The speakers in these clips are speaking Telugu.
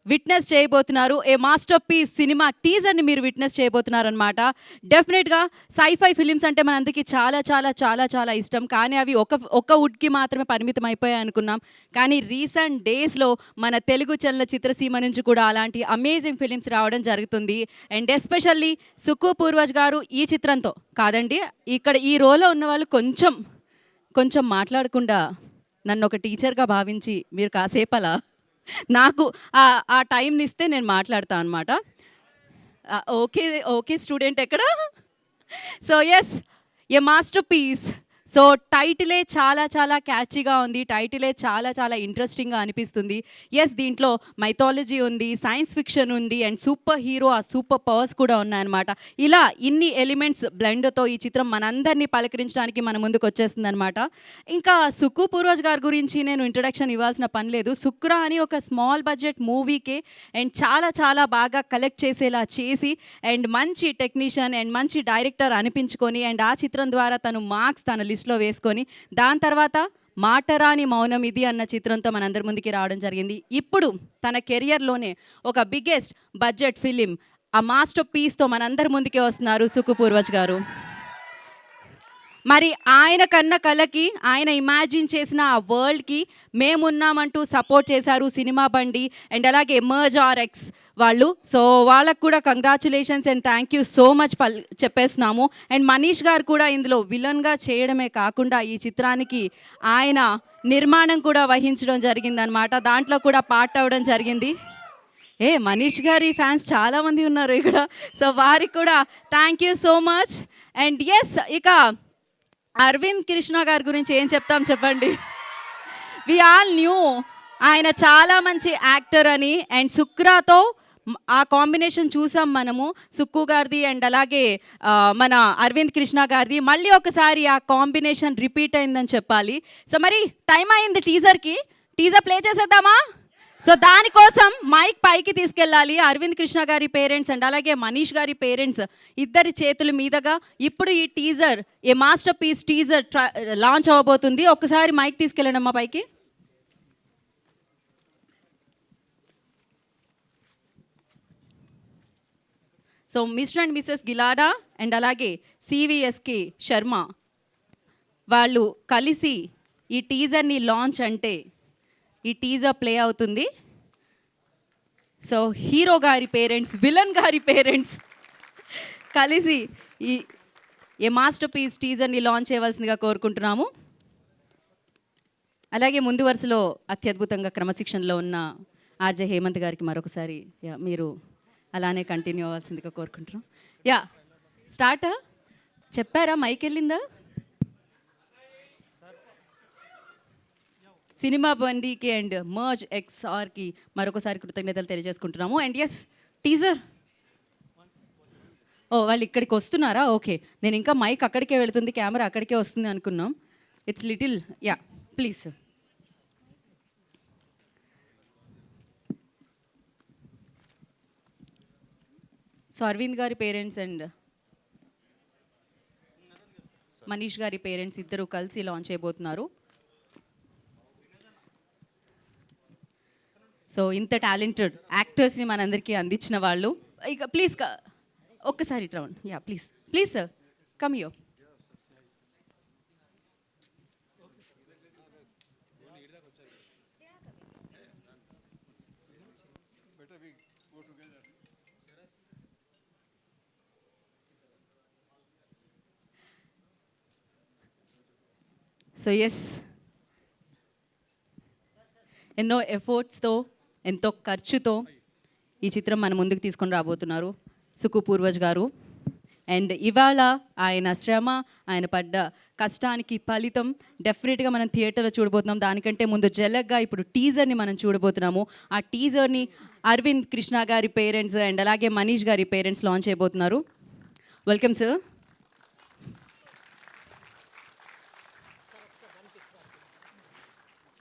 విట్నెస్ చేయబోతున్నారు. ఏ మాస్టర్ పీస్ సినిమా టీజర్‌ని మీరు విట్నెస్ చేయబోతున్నారనమాట. డెఫినెట్‌గా సైఫై ఫిలిమ్స్ అంటే మనందరికీ చాలా చాలా చాలా చాలా ఇష్టం. కానీ అవి ఒక వుడ్‌కి మాత్రమే పరిమితం అయిపోయాయి అనుకున్నాం. కానీ రీసెంట్ డేస్‌లో మన తెలుగు చలనచిత్ర సీమ నుంచి కూడా అలాంటి అమేజింగ్ ఫిలిమ్స్ రావడం జరుగుతుంది. అండ్ ఎస్పెషల్లీ సుక్కు పూర్వజ్ గారు ఈ చిత్రంతో కాదండి, ఇక్కడ ఈ రోలో ఉన్నవాళ్ళు కొంచెం కొంచెం మాట్లాడకుండా నన్నొక టీచర్‌గా భావించి మీరు కాసేపు అలా నాకు ఆ టైంనిస్తే నేను మాట్లాడతా అనమాట. ఓకే. ఓకే స్టూడెంట్ ఎక్కడ? So yes, a masterpiece. So టైటిలే చాలా చాలా క్యాచీగా ఉంది. టైటిలే చాలా చాలా ఇంట్రెస్టింగ్‌గా అనిపిస్తుంది. యెస్, దీంట్లో మైథాలజీ ఉంది, సైన్స్ ఫిక్షన్ ఉంది అండ్ సూపర్ హీరో, ఆ సూపర్ పవర్స్ కూడా ఉన్నాయన్నమాట. ఇలా ఇన్ని ఎలిమెంట్స్ బ్లెండ్‌తో ఈ చిత్రం మనందరినీ పలకరించడానికి మన ముందుకొచ్చేసిందనమాట. ఇంకా సుక్కు పూర్వజ్ గారి గురించి నేను ఇంట్రడక్షన్ ఇవ్వాల్సిన పని లేదు. 'శుక్ర' అని ఒక స్మాల్ బడ్జెట్ మూవీకే అండ్ చాలా చాలా బాగా కలెక్ట్ చేసేలా చేసి అండ్ మంచి టెక్నీషియన్ అండ్ మంచి డైరెక్టర్ అనిపించుకొని అండ్ ఆ చిత్రం ద్వారా తను మార్క్స్ తన లిస్ట్లో వేసుకొని దాని తర్వాత 'మాటరాని మౌనం ఇది' అన్న చిత్రంతో మనందరి ముందుకి రావడం జరిగింది. ఇప్పుడు తన కెరియర్‌లోనే ఒక బిగ్గెస్ట్ బడ్జెట్ ఫిలిం, ఆ మాస్టర్ పీస్‌తో మనందరి ముందుకే వస్తున్నారు సుక్కు పూర్వజ్ గారు. మరి ఆయన కన్న కలకి, ఆయన ఇమాజిన్ చేసిన ఆ వరల్డ్‌కి మేమున్నామంటూ సపోర్ట్ చేశారు సినిమా బండి అండ్ అలాగే ఎమర్జ్ ఆర్ఎక్స్ వాళ్ళు. సో వాళ్ళకు కూడా congratulations and thank you so much చెప్పేస్తున్నాము. అండ్ మనీష్ గారు కూడా ఇందులో విలన్గా చేయడమే కాకుండా ఈ చిత్రానికి ఆయన నిర్మాణం కూడా వహించడం జరిగిందనమాట. దాంట్లో కూడా పార్ట్ అవ్వడం జరిగింది. మనీష్ గారి ఫ్యాన్స్ చాలామంది ఉన్నారు ఇక్కడ. సో వారికి కూడా thank you so much. And yes, ఇక అరవింద్ కృష్ణ గారి గురించి ఏం చెప్తాం చెప్పండి. వి ఆల్ న్యూ ఆయన చాలా మంచి యాక్టర్ అని. అండ్ శుక్రాతో ఆ కాంబినేషన్ చూసాం మనము, సుక్కు గారిది అండ్ అలాగే మన అరవింద్ కృష్ణ గారిది. మళ్ళీ ఒకసారి ఆ కాంబినేషన్ రిపీట్ అయిందని చెప్పాలి. సో మరి టైం అయింది టీజర్కి. టీజర్ ప్లే చేసేద్దామా? సో దానికోసం మైక్ పైకి తీసుకెళ్ళాలి. అరవింద్ కృష్ణ గారి పేరెంట్స్ అండ్ అలాగే మనీష్ గారి పేరెంట్స్ ఇద్దరి చేతుల మీదుగా ఇప్పుడు ఈ teaser, a master piece teaser launch అవ్వబోతుంది. ఒక్కసారి మైక్ తీసుకెళ్ళండి అమ్మా పైకి. So mister and missus Gilada and అలాగే సివిఎస్కే శర్మ వాళ్ళు కలిసి ఈ టీజర్ని లాంచ్ అంటే ఈ టీజర్ ప్లే అవుతుంది. సో హీరో గారి పేరెంట్స్, విలన్ గారి పేరెంట్స్ కలిసి ఈ ఏ మాస్టర్ పీస్ టీజర్ని లాంచ్ చేయవలసిందిగా కోరుకుంటున్నాము. అలాగే ముందు వరుసలో అత్యద్భుతంగా క్రమశిక్షణలో ఉన్న ఆర్జే హేమంత్ గారికి మరొకసారి మీరు అలానే కంటిన్యూ అవ్వాల్సిందిగా కోరుకుంటున్నాం. స్టార్టా చెప్పారా? మైక్ వెళ్ళిందా? సినిమా బండికి అండ్ మర్జ్ ఎక్స్ఆర్కి మరొకసారి కృతజ్ఞతలు తెలియజేసుకుంటున్నాము. అండ్ ఎస్, టీజర్ వాళ్ళు ఇక్కడికి వస్తున్నారా? ఓకే, నేను ఇంకా మైక్ అక్కడికే వెళుతుంది, కెమెరా అక్కడికే వస్తుంది అనుకున్నాం. It's little please. So Aravind గారి పేరెంట్స్ అండ్ మనీష్ గారి పేరెంట్స్ ఇద్దరు కలిసి లాంచ్ చేయబోతున్నారు. సో ఇంత టాలెంటెడ్ యాక్టర్స్ని మనందరికీ అందించిన వాళ్ళు. ఇక ప్లీజ్ ఒక్కసారి round. Please please sir, come you. So yes, ఎన్నో ఎఫర్ట్స్తో, ఎంతో ఖర్చుతో ఈ చిత్రం మన ముందుకు తీసుకొని రాబోతున్నారు సుక్కు పూర్వజ్ గారు. అండ్ ఇవాళ ఆయన శ్రమ, ఆయన పడ్డ కష్టానికి ఫలితం డెఫినెట్గా మనం థియేటర్లో చూడబోతున్నాం. దానికంటే ముందు జలగ్గా ఇప్పుడు టీజర్ని మనం చూడబోతున్నాము. ఆ టీజర్ని అరవింద్ కృష్ణ గారి పేరెంట్స్ అండ్ అలాగే మనీష్ గారి పేరెంట్స్ లాంచ్ చేయబోతున్నారు. Welcome sir.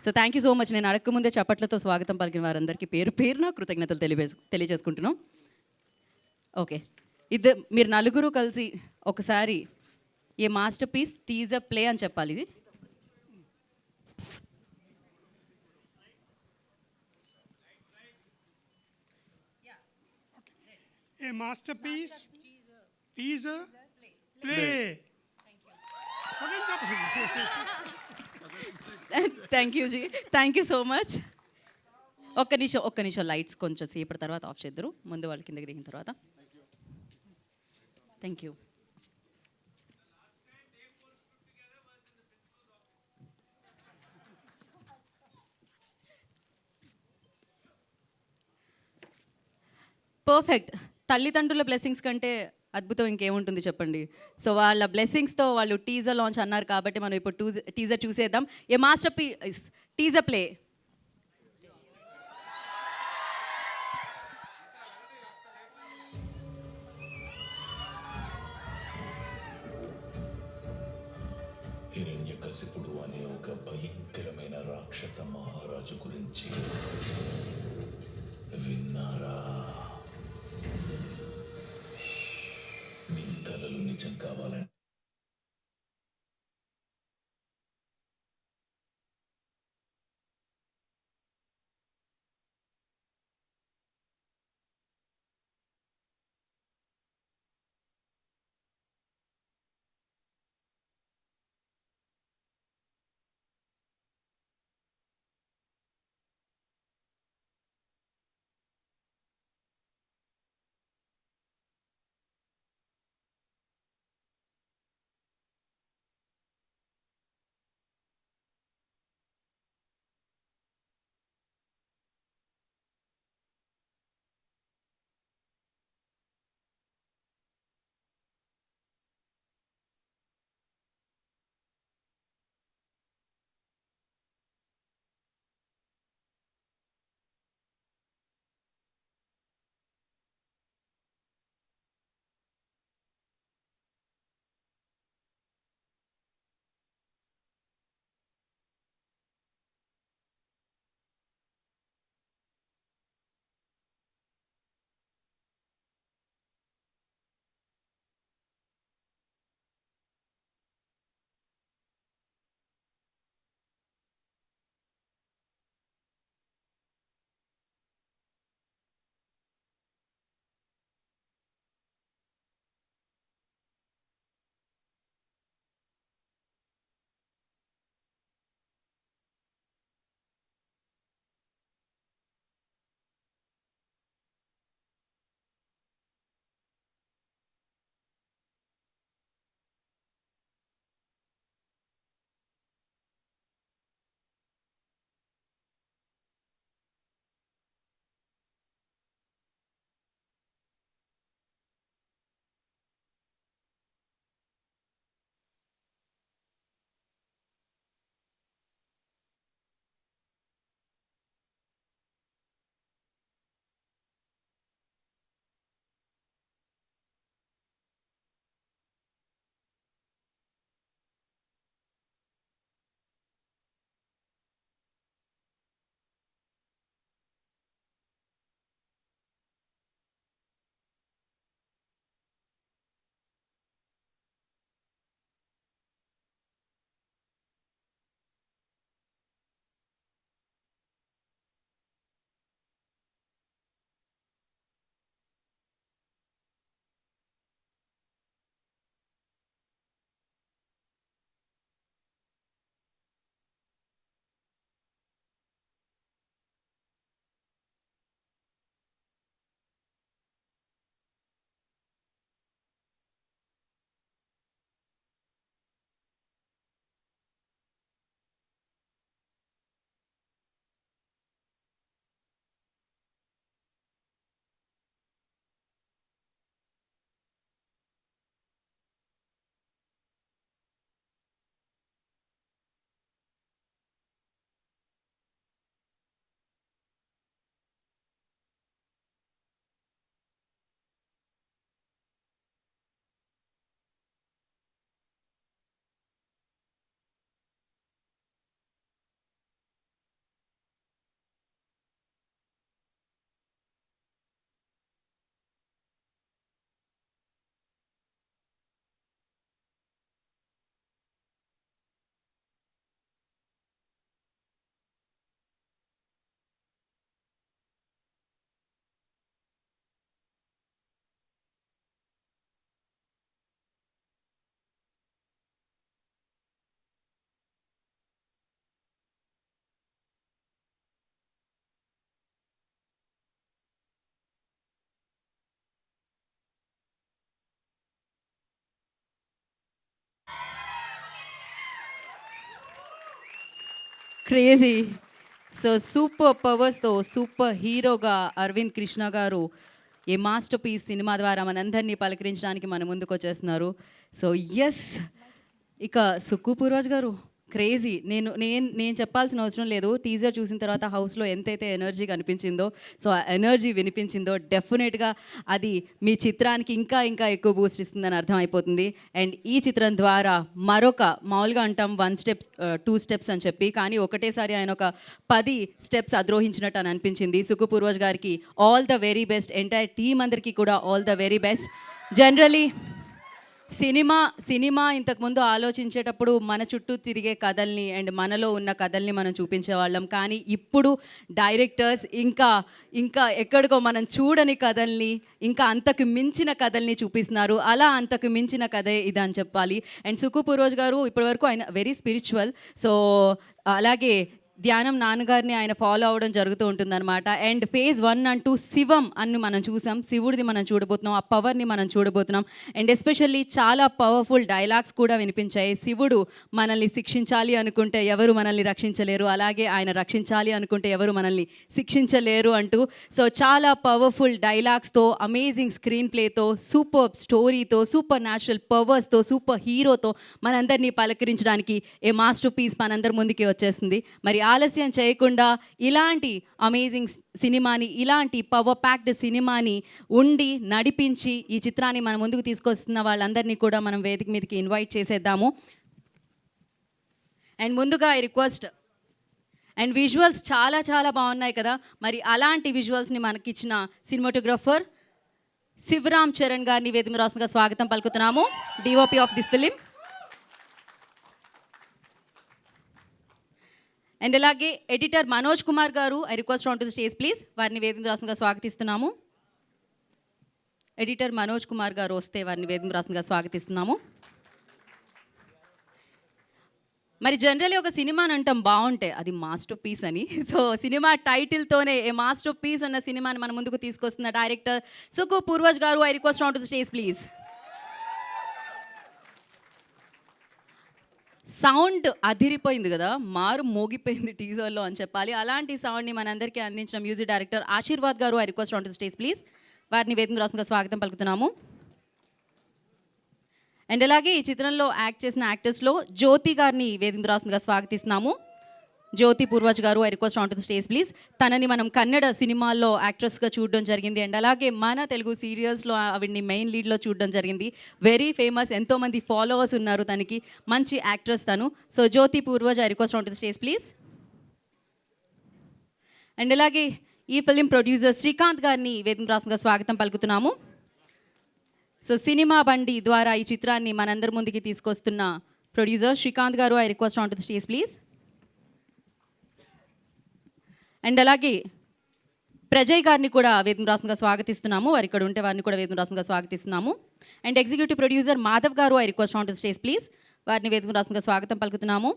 So thank you so much. నేను అడగకముందే చప్పట్లతో స్వాగతం పలికిన వారందరికీ పేరు పేరున కృతజ్ఞతలు తెలియజేసుకుంటున్నాం. ఓకే, మీరు నలుగురు కలిసి ఒకసారి a master piece teaser play అని చెప్పాలి. ఇది A masterpiece, teaser, play. కొట్టండి చెప్పండి. Thank you ji, thank you so much. ఒక్క నిమిషం లైట్స్ కొంచెం సేపటి తర్వాత ఆఫ్ చేద్దరు, ముందు వాళ్ళ కిందకి దిగిన తర్వాత. Thank you. పర్ఫెక్ట్. తల్లిదండ్రుల బ్లెస్సింగ్స్ కంటే అద్భుతం ఇంకేముంటుంది చెప్పండి. సో వాళ్ళ బ్లెస్సింగ్స్తో వాళ్ళు టీజర్ లాంచ్ అన్నారు కాబట్టి మనం ఇప్పుడు టీజర్ చూసేద్దాం. ఏ మాస్టర్ పీస్ టీజర్ ప్లే. హిరణ్యకశిపుడు అనే ఒక భయంకరమైన రాక్షస మహారాజు గురించి విన్నారా? మీ కలలు నిజం కావాలంటే క్రేజీ. సో సూపర్ పవర్స్‌తో సూపర్ హీరోగా అరవింద్ కృష్ణ గారు ఏ మాస్టర్ పీస్ సినిమా ద్వారా మనందరినీ పలకరించడానికి మన ముందుకొచ్చేస్తున్నారు. సో యెస్, ఇక సుక్కు పూర్వజ్ గారు క్రేజీ. నేను నేను నేను చెప్పాల్సిన అవసరం లేదు. టీజర్ చూసిన తర్వాత హౌస్‌లో ఎంతైతే ఎనర్జీ కనిపించిందో, సో ఆ ఎనర్జీ వినిపించిందో డెఫినెట్‌గా అది మీ చిత్రానికి ఇంకా ఇంకా ఎక్కువ బూస్ట్ ఇస్తుందని అర్థమైపోతుంది. అండ్ ఈ చిత్రం ద్వారా మరొక మామూలుగా అంటాం 1 స్టెప్ 2 స్టెప్స్ అని చెప్పి, కానీ ఒకటేసారి ఆయన ఒక 10 స్టెప్స్ అధిరోహించినట్టు అని అనిపించింది. సుక్కు పూర్వజ్ గారికి all the very best. Entire team అందరికీ కూడా all the very best. Generally cinema ఇంతకుముందు ఆలోచించేటప్పుడు మన చుట్టూ తిరిగే కథల్ని అండ్ మనలో ఉన్న కథల్ని మనం చూపించేవాళ్ళం. కానీ ఇప్పుడు డైరెక్టర్స్ ఇంకా ఇంకా ఎక్కడికో మనం చూడని కథల్ని, ఇంకా అంతకు మించిన కథల్ని చూపిస్తున్నారు. అలా అంతకు మించిన కథే ఇది అని చెప్పాలి. అండ్ సుక్కు పూర్వజ్ గారు ఇప్పటివరకు ఆయన వెరీ స్పిరిచువల్. సో అలాగే ధ్యానం నాన్నగారిని ఆయన ఫాలో అవ్వడం జరుగుతూ ఉంటుందన్నమాట. అండ్ ఫేజ్ 1 and 2 శివం అని మనం చూసాం, శివుడిది మనం చూడబోతున్నాం, ఆ పవర్ని మనం చూడబోతున్నాం. అండ్ ఎస్పెషల్లీ చాలా పవర్ఫుల్ డైలాగ్స్ కూడా వినిపించాయి. శివుడు మనల్ని శిక్షించాలి అనుకుంటే ఎవరు మనల్ని రక్షించలేరు, అలాగే ఆయన రక్షించాలి అనుకుంటే ఎవరు మనల్ని శిక్షించలేరు అంటూ. సో చాలా పవర్ఫుల్ డైలాగ్స్తో, అమేజింగ్ స్క్రీన్ ప్లేతో, సూపర్ స్టోరీతో, సూపర్ న్యాచురల్ పవర్స్తో, సూపర్ హీరోతో మనందరినీ పలకరించడానికి ఏ మాస్టర్ పీస్ మనందరి ముందుకి వచ్చేస్తుంది. మరి ఆలస్యం చేయకుండా ఇలాంటి అమేజింగ్ సినిమాని, ఇలాంటి పవర్ ప్యాక్డ్ సినిమాని ఉండి నడిపించి ఈ చిత్రాన్ని మన ముందుకు తీసుకొస్తున్న వాళ్ళందరినీ కూడా మనం వేదిక మీదకి ఇన్వైట్ చేసేద్దాము. అండ్ ముందుగా ఐ రిక్వెస్ట్, అండ్ విజువల్స్ చాలా చాలా బాగున్నాయి కదా, మరి అలాంటి విజువల్స్ని మనకిచ్చిన సినిమాటోగ్రఫర్ శివరామ్ చరణ్ గారిని వేదిక మీద రాష్ట్రంగా స్వాగతం పలుకుతున్నాము, DOP of this film. And అలాగే ఎడిటర్ మనోజ్ కుమార్ గారు, I request on to the stage please. వారిని వేదిక రాష్ట్రంగా స్వాగతిస్తున్నాము. ఎడిటర్ మనోజ్ కుమార్ గారు వస్తే వారిని వేదిక రాష్ట్రంగా స్వాగతిస్తున్నాము. మరి జనరల్లీ ఒక సినిమాని అంటాం బాగుంటే అది మాస్టర్ పీస్ అని. సో సినిమా టైటిల్తోనే ఏ మాస్టర్ పీస్ అన్న సినిమాని మన ముందుకు తీసుకొస్తున్న డైరెక్టర్ సుక్కు పూర్వజ్ గారు, I request on to the stage please. Sound అదిరిపోయింది కదా, మారు మోగిపోయింది టీజర్లో అని చెప్పాలి. అలాంటి సౌండ్ని మనందరికీ అందించిన మ్యూజిక్ డైరెక్టర్ ఆశీర్వాద్ గారు, I request on to stage please. వారిని వేదిక రాష్ట్రంగా స్వాగతం పలుకుతున్నాము. అండ్ అలాగే ఈ చిత్రంలో యాక్ట్ చేసిన యాక్టర్స్లో జ్యోతి గారిని వేదిక రాష్ట్రంగా స్వాగతిస్తున్నాము. జ్యోతి పూర్వజ్ గారు, I request on to the stage please. తనని మనం కన్నడ సినిమాల్లో యాక్ట్రెస్గా చూడడం జరిగింది. అండ్ అలాగే మన తెలుగు సీరియల్స్లో ఆవిడ్ని మెయిన్ లీడ్లో చూడడం జరిగింది. వెరీ ఫేమస్, ఎంతోమంది ఫాలోవర్స్ ఉన్నారు తనకి, మంచి యాక్ట్రెస్ తను. So Jyothi Poorvaj, I request on to the stage please. And అలాగే ఈ ఫిలిం ప్రొడ్యూసర్ శ్రీకాంత్ గారిని వేదిక రాష్ట్రంగా స్వాగతం పలుకుతున్నాము. సో సినిమా బండి ద్వారా ఈ చిత్రాన్ని మనందరి ముందుకి తీసుకొస్తున్న ప్రొడ్యూసర్ శ్రీకాంత్ గారు, I request on to the stage please. And అలాగే ప్రజయ్ గారిని కూడా వేదిక రాష్ట్రంగా స్వాగతిస్తున్నాము. వారు ఇక్కడ ఉంటే వారిని కూడా వేదిక రాష్ట్రంగా స్వాగతిస్తున్నాము. అండ్ ఎగ్జిక్యూటివ్ ప్రొడ్యూసర్ మాధవ్ గారు, I request on to stage please. వారిని వేదిక రాష్ట్రంగా స్వాగతం పలుకుతున్నాము.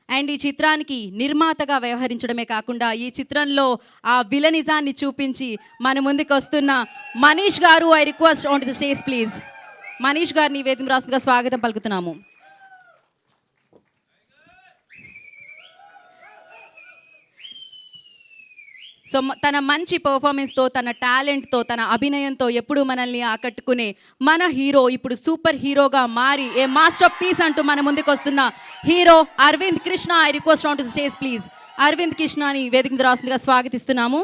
అండ్ ఈ చిత్రానికి నిర్మాతగా వ్యవహరించడమే కాకుండా ఈ చిత్రంలో ఆ విలనిజాన్ని చూపించి మన ముందుకు వస్తున్న మనీష్ గారు, I request on to the stage please. Manish గారిని వేదిక రాష్ట్రంగా స్వాగతం పలుకుతున్నాము. సో తన మంచి పర్ఫార్మెన్స్తో, తన టాలెంట్తో, తన అభినయంతో ఎప్పుడు మనల్ని ఆకట్టుకునే మన హీరో ఇప్పుడు సూపర్ హీరోగా మారి ఏ మాస్టర్ పీస్ అంటూ మన ముందుకు వస్తున్న hero Aravind Krishna, I request on to the stage please. Aravind కృష్ణని వేదిక మీద రాస్తుందిగా స్వాగతిస్తున్నాము.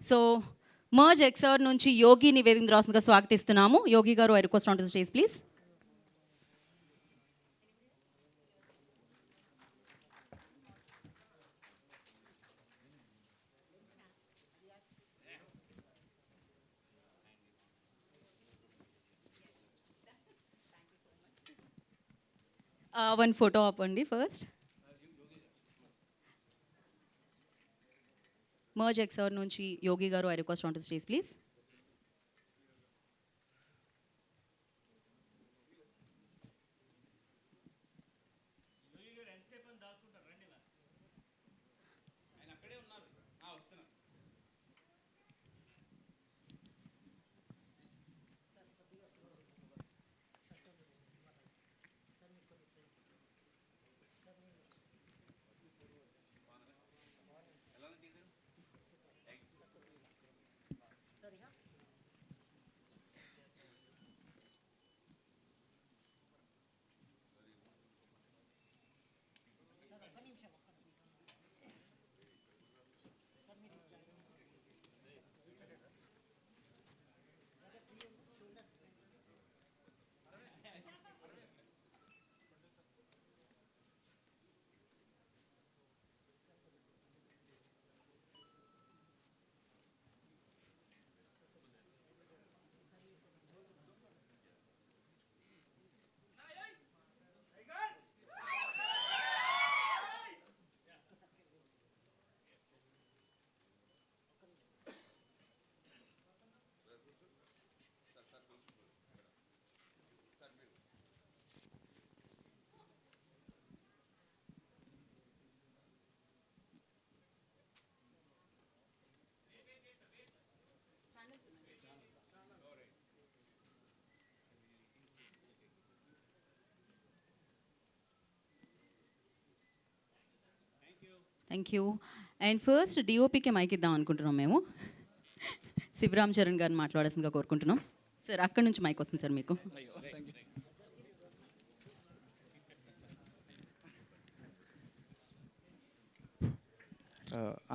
సో మర్జ్ ఎక్సర్ నుంచి యోగిని వేదిక రాస్తుందిగా స్వాగతిస్తున్నాము. యోగి గారు, I request on to the stage please. One photo ఆపండి ఫస్ట్. మర్జ్ ఎక్సర్ నుంచి యోగి గారు, I request on to stage please. Thank you. And first డిఓపికే మైక్ ఇద్దాం అనుకుంటున్నాం మేము. శివరామ్ చరణ్ గారిని మాట్లాడాల్సిందిగా కోరుకుంటున్నాం. సార్ అక్కడి నుంచి మైక్ వస్తుంది సార్ మీకు.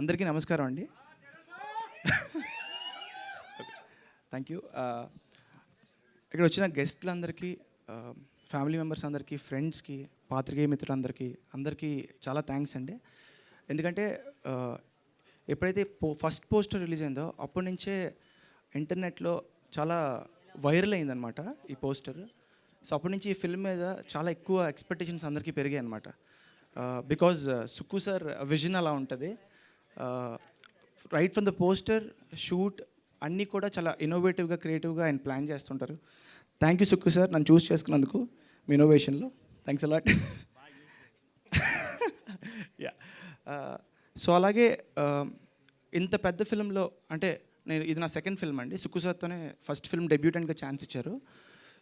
అందరికీ నమస్కారం అండి. Thank you. ఇక్కడ వచ్చిన గెస్ట్లందరికీ, ఫ్యామిలీ మెంబర్స్ అందరికీ, ఫ్రెండ్స్కి, పాత్రికేయ మిత్రులందరికీ అందరికీ చాలా థ్యాంక్స్ అండి. ఎందుకంటే ఎప్పుడైతే ఫస్ట్ పోస్టర్ రిలీజ్ అయిందో అప్పటి నుంచే ఇంటర్నెట్లో చాలా వైరల్ అయిందనమాట ఈ పోస్టర్. సో అప్పటి నుంచి ఈ ఫిల్మ్ మీద చాలా ఎక్కువ ఎక్స్పెక్టేషన్స్ అందరికీ పెరిగాయి అనమాట. బికాజ్ సుక్కు సార్ విజన్ అలా ఉంటుంది. Right from the poster, shoot అన్నీ కూడా చాలా ఇన్నోవేటివ్గా, క్రియేటివ్గా ఆయన ప్లాన్ చేస్తుంటారు. థ్యాంక్ యూ సుక్కు సార్, నన్ను చూస్ చేసుకున్నందుకు మీ ఇన్నోవేషన్లో. Thanks a lot. యా. సో అలాగే ఇంత పెద్ద ఫిల్మ్లో, అంటే ఇది నా సెకండ్ ఫిల్మ్ అండి. సుక్కు సార్తోనే ఫస్ట్ ఫిల్మ్ డెబ్యూటెంట్గా ఛాన్స్ ఇచ్చారు.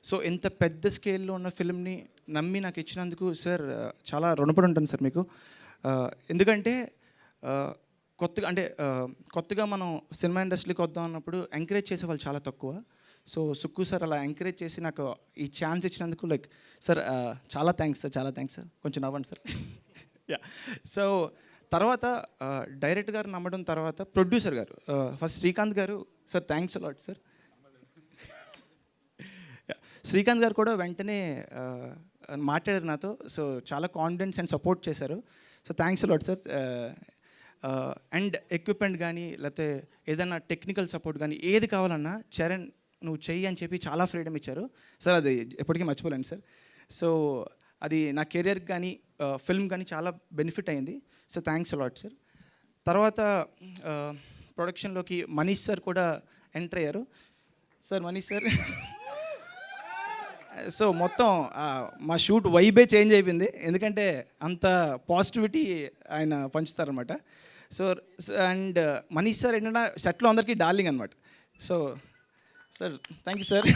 సో ఇంత పెద్ద స్కేల్లో ఉన్న ఫిల్మ్ని నమ్మి నాకు ఇచ్చినందుకు సార్ చాలా రుణపడి ఉంటాను సార్ మీకు. ఎందుకంటే కొత్తగా మనం సినిమా ఇండస్ట్రీకి వద్దాం అన్నప్పుడు ఎంకరేజ్ చేసే వాళ్ళు చాలా తక్కువ. సో సుక్కు సార్ అలా ఎంకరేజ్ చేసి నాకు ఈ ఛాన్స్ ఇచ్చినందుకు లైక్ సార్ చాలా థ్యాంక్స్ సార్. కొంచెం నవ్వండి సార్. యా. సో తర్వాత డైరెక్టర్ గారు నమ్మడం, తర్వాత ప్రొడ్యూసర్ గారు, ఫస్ట్ శ్రీకాంత్ గారు, sir thanks a lot sir. Srikanth గారు కూడా వెంటనే మాట్లాడారు నాతో. సో చాలా కాన్ఫిడెన్స్ అండ్ సపోర్ట్ చేశారు. So thanks a lot sir. And equipment కానీ, లేకపోతే ఏదైనా టెక్నికల్ సపోర్ట్ కానీ ఏది కావాలన్నా చరణ్ నువ్వు చెయ్యి అని చెప్పి చాలా ఫ్రీడమ్ ఇచ్చారు సార్. అది ఎప్పటికీ మర్చిపోలేను సార్. సో అది నా కెరియర్కి కానీ, ఫిల్మ్ కానీ చాలా బెనిఫిట్ అయింది. So thanks a lot sir. తర్వాత ప్రొడక్షన్లోకి మనీష్ సార్ కూడా ఎంటర్ అయ్యారు. Sir Manish sir. సో మొత్తం మా షూట్ వైబే చేంజ్ అయిపోయింది. ఎందుకంటే అంత పాజిటివిటీ ఆయన పంచుతారనమాట. సో అండ్ మనీష్ సార్ ఏంటంటే సెట్లో అందరికీ డార్లింగ్ అనమాట. So sir thank you sir.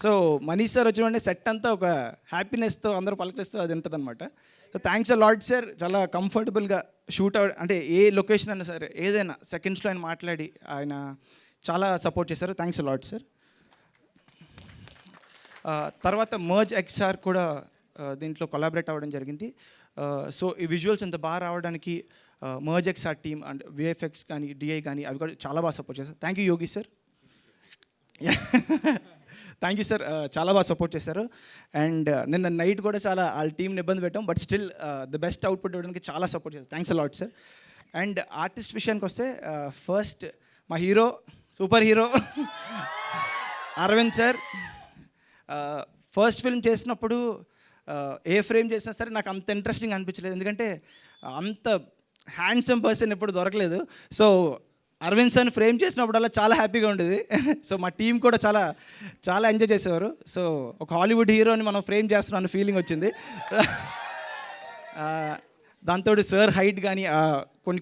So Manish sir వచ్చిన సెట్ అంతా ఒక హ్యాపీనెస్తో అందరూ పలకరిస్తూ అది ఉంటుంది అనమాట. So thanks a lot sir. చాలా కంఫర్టబుల్గా షూట్ అంటే ఏ లొకేషన్ అయినా సరే ఏదైనా సెకండ్స్లో ఆయన మాట్లాడి ఆయన చాలా సపోర్ట్ చేశారు. Thanks a lot sir. తర్వాత మర్జ్ ఎక్స్ఆర్ కూడా దీంట్లో కొలాబరేట్ అవ్వడం జరిగింది. సో ఈ విజువల్స్ ఇంత బాగా రావడానికి merge XR team and VFX కానీ, డిఐ కానీ అవి కూడా చాలా బాగా సపోర్ట్ చేశారు. Thank you Yogi sir. Thank you sir, చాలా బాగా సపోర్ట్ చేశారు. అండ్ నిన్న నైట్ కూడా చాలా వాళ్ళ టీంని ఇబ్బంది పెట్టాం, but still the best output ఇవ్వడానికి చాలా సపోర్ట్ చేశారు. Thanks a lot sir. And artist విషయానికి వస్తే ఫస్ట్ మా hero, super hero Aravind sir. First film చేసినప్పుడు ఏ ఫ్రేమ్ చేసినా సరే నాకు అంత ఇంట్రెస్టింగ్ అనిపించలేదు. ఎందుకంటే అంత హ్యాండ్సమ్ పర్సన్ ఎప్పుడు దొరకలేదు. సో అరవింద్ సార్ని ఫ్రేమ్ చేసినప్పుడల్లా చాలా హ్యాపీగా ఉండేది. సో మా టీం కూడా చాలా చాలా ఎంజాయ్ చేసేవారు. సో ఒక హాలీవుడ్ హీరోని మనం ఫ్రేమ్ చేస్తున్నాం అన్న ఫీలింగ్ వచ్చింది. దాంతో సార్ హైట్ కానీ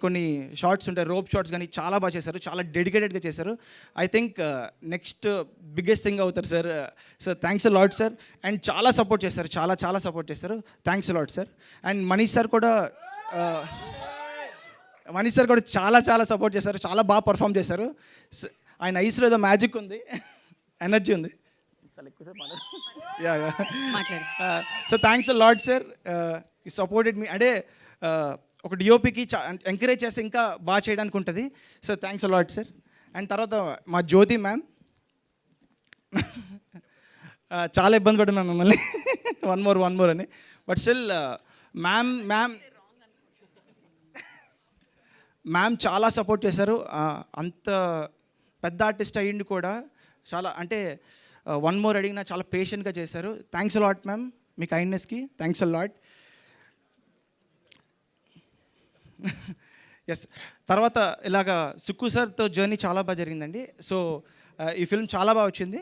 కొన్ని షార్ట్స్ ఉంటాయి, రోప్ షార్ట్స్ కానీ చాలా బాగా చేశారు, చాలా డెడికేటెడ్గా చేశారు. I think next biggest thing అవుతారు sir. Sir thanks a lot sir. And చాలా సపోర్ట్ చేశారు, చాలా సపోర్ట్ చేశారు. Thanks a lot sir. And Manish sir కూడా చాలా సపోర్ట్ చేశారు, చాలా బాగా పర్ఫామ్ చేశారు. ఆయన ఐస్లో ఏదో మ్యాజిక్ ఉంది, ఎనర్జీ ఉంది. చాలా ఎక్కువసేపు మాట్లాడు. So thanks a lot sir. You supported me. అంటే ఒక డిఓపికి ఎంకరేజ్ చేస్తే ఇంకా బాగా చేయడానికి ఉంటుంది. So thanks a lot sir. And తర్వాత మా జ్యోతి మ్యామ్, చాలా ఇబ్బంది పడుతున్నాను మిమ్మల్ని వన్ మోర్ అని, బట్ స్టిల్ మ్యామ్ చాలా సపోర్ట్ చేశారు. అంత పెద్ద ఆర్టిస్ట్ అయ్యింది కూడా చాలా, అంటే వన్ మోర్ అడిగినా చాలా పేషెంట్గా చేశారు. థ్యాంక్స్ అ లాట్ మ్యామ్, మీ కైండ్నెస్కి థ్యాంక్స్ అ లాట్. ఎస్. తర్వాత ఇలాగా సుక్కు సార్తో జర్నీ చాలా బాగా జరిగిందండి. సో ఈ ఫిల్మ్ చాలా బాగా వచ్చింది.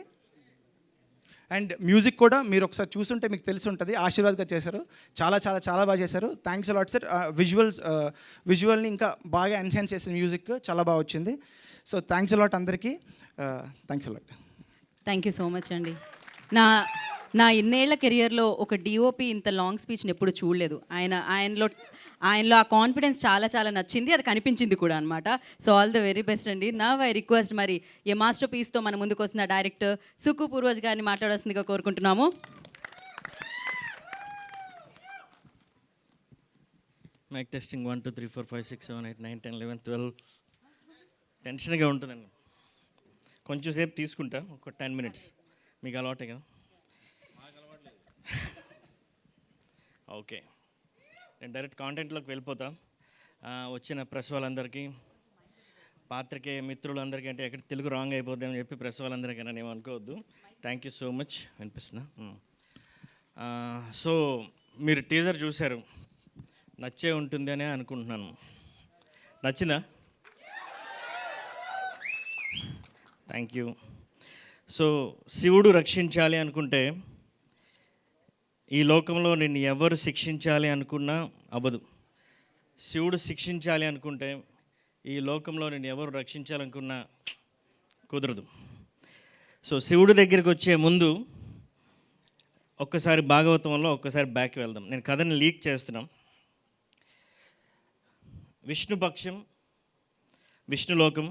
అండ్ మ్యూజిక్ కూడా మీరు ఒకసారి చూస్తుంటే మీకు తెలిసి ఉంటుంది, ఆశీర్వాద్ గారు చేశారు. చాలా బాగా చేశారు. Thanks a lot sir. విజువల్ని ఇంకా బాగా ఎన్హాన్స్ చేసిన మ్యూజిక్ చాలా బాగా వచ్చింది. సో థ్యాంక్స్ అ లాట్ అందరికీ. Thanks a lot. Thank you so much అండి. నా ఇన్నేళ్ల కెరియర్లో ఒక డిఓపి ఇంత లాంగ్ స్పీచ్ని ఎప్పుడు చూడలేదు. ఆయనలో ఆయనలో ఆ కాన్ఫిడెన్స్ చాలా చాలా నచ్చింది, అది కనిపించింది కూడా అనమాట. So all the very best అండి. నవ్ ఐ రిక్వెస్ట్ మరి ఏ మాస్టర్ పీస్తో మన ముందుకు వస్తున్న డైరెక్టర్ సుకు పూర్వజ్ గారిని మాట్లాడాల్సిందిగా కోరుకుంటున్నాము. Mic testing 1 2 3 4 5 6 7 8 9 10 11 12. టెన్షన్గా ఉంటుందండి. కొంచెం సేపు తీసుకుంటా, ఒక 10 minutes. మీకు అలవాటే కదా. ఓకే, నేను డైరెక్ట్ కాంటెంట్లోకి వెళ్ళిపోతా. వచ్చిన ప్రెస్ వాళ్ళందరికీ, పాత్రికేయ మిత్రులందరికీ, అంటే ఎక్కడ తెలుగు రాంగ్ అయిపోద్ది అని చెప్పి ప్రెస్ వాళ్ళందరికీ నేను ఏమనుకోవద్దు. Thank you so much. వినిపిస్తున్నా. సో మీరు టీజర్ చూశారు, నచ్చే ఉంటుంది అనే అనుకుంటున్నాను. నచ్చిందా? Thank you. సో శివుడు రక్షించాలి అనుకుంటే ఈ లోకంలో నిన్ను ఎవరు శిక్షించాలి అనుకున్నా అవ్వదు. శివుడు శిక్షించాలి అనుకుంటే ఈ లోకంలో నిన్ను ఎవరు రక్షించాలనుకున్నా కుదరదు. సో శివుడి దగ్గరికి వచ్చే ముందు ఒక్కసారి భాగవతంలో ఒక్కసారి బ్యాక్ వెళ్దాం. నేను కథని లీక్ చేస్తున్నాం. విష్ణుపక్షం, విష్ణులోకం,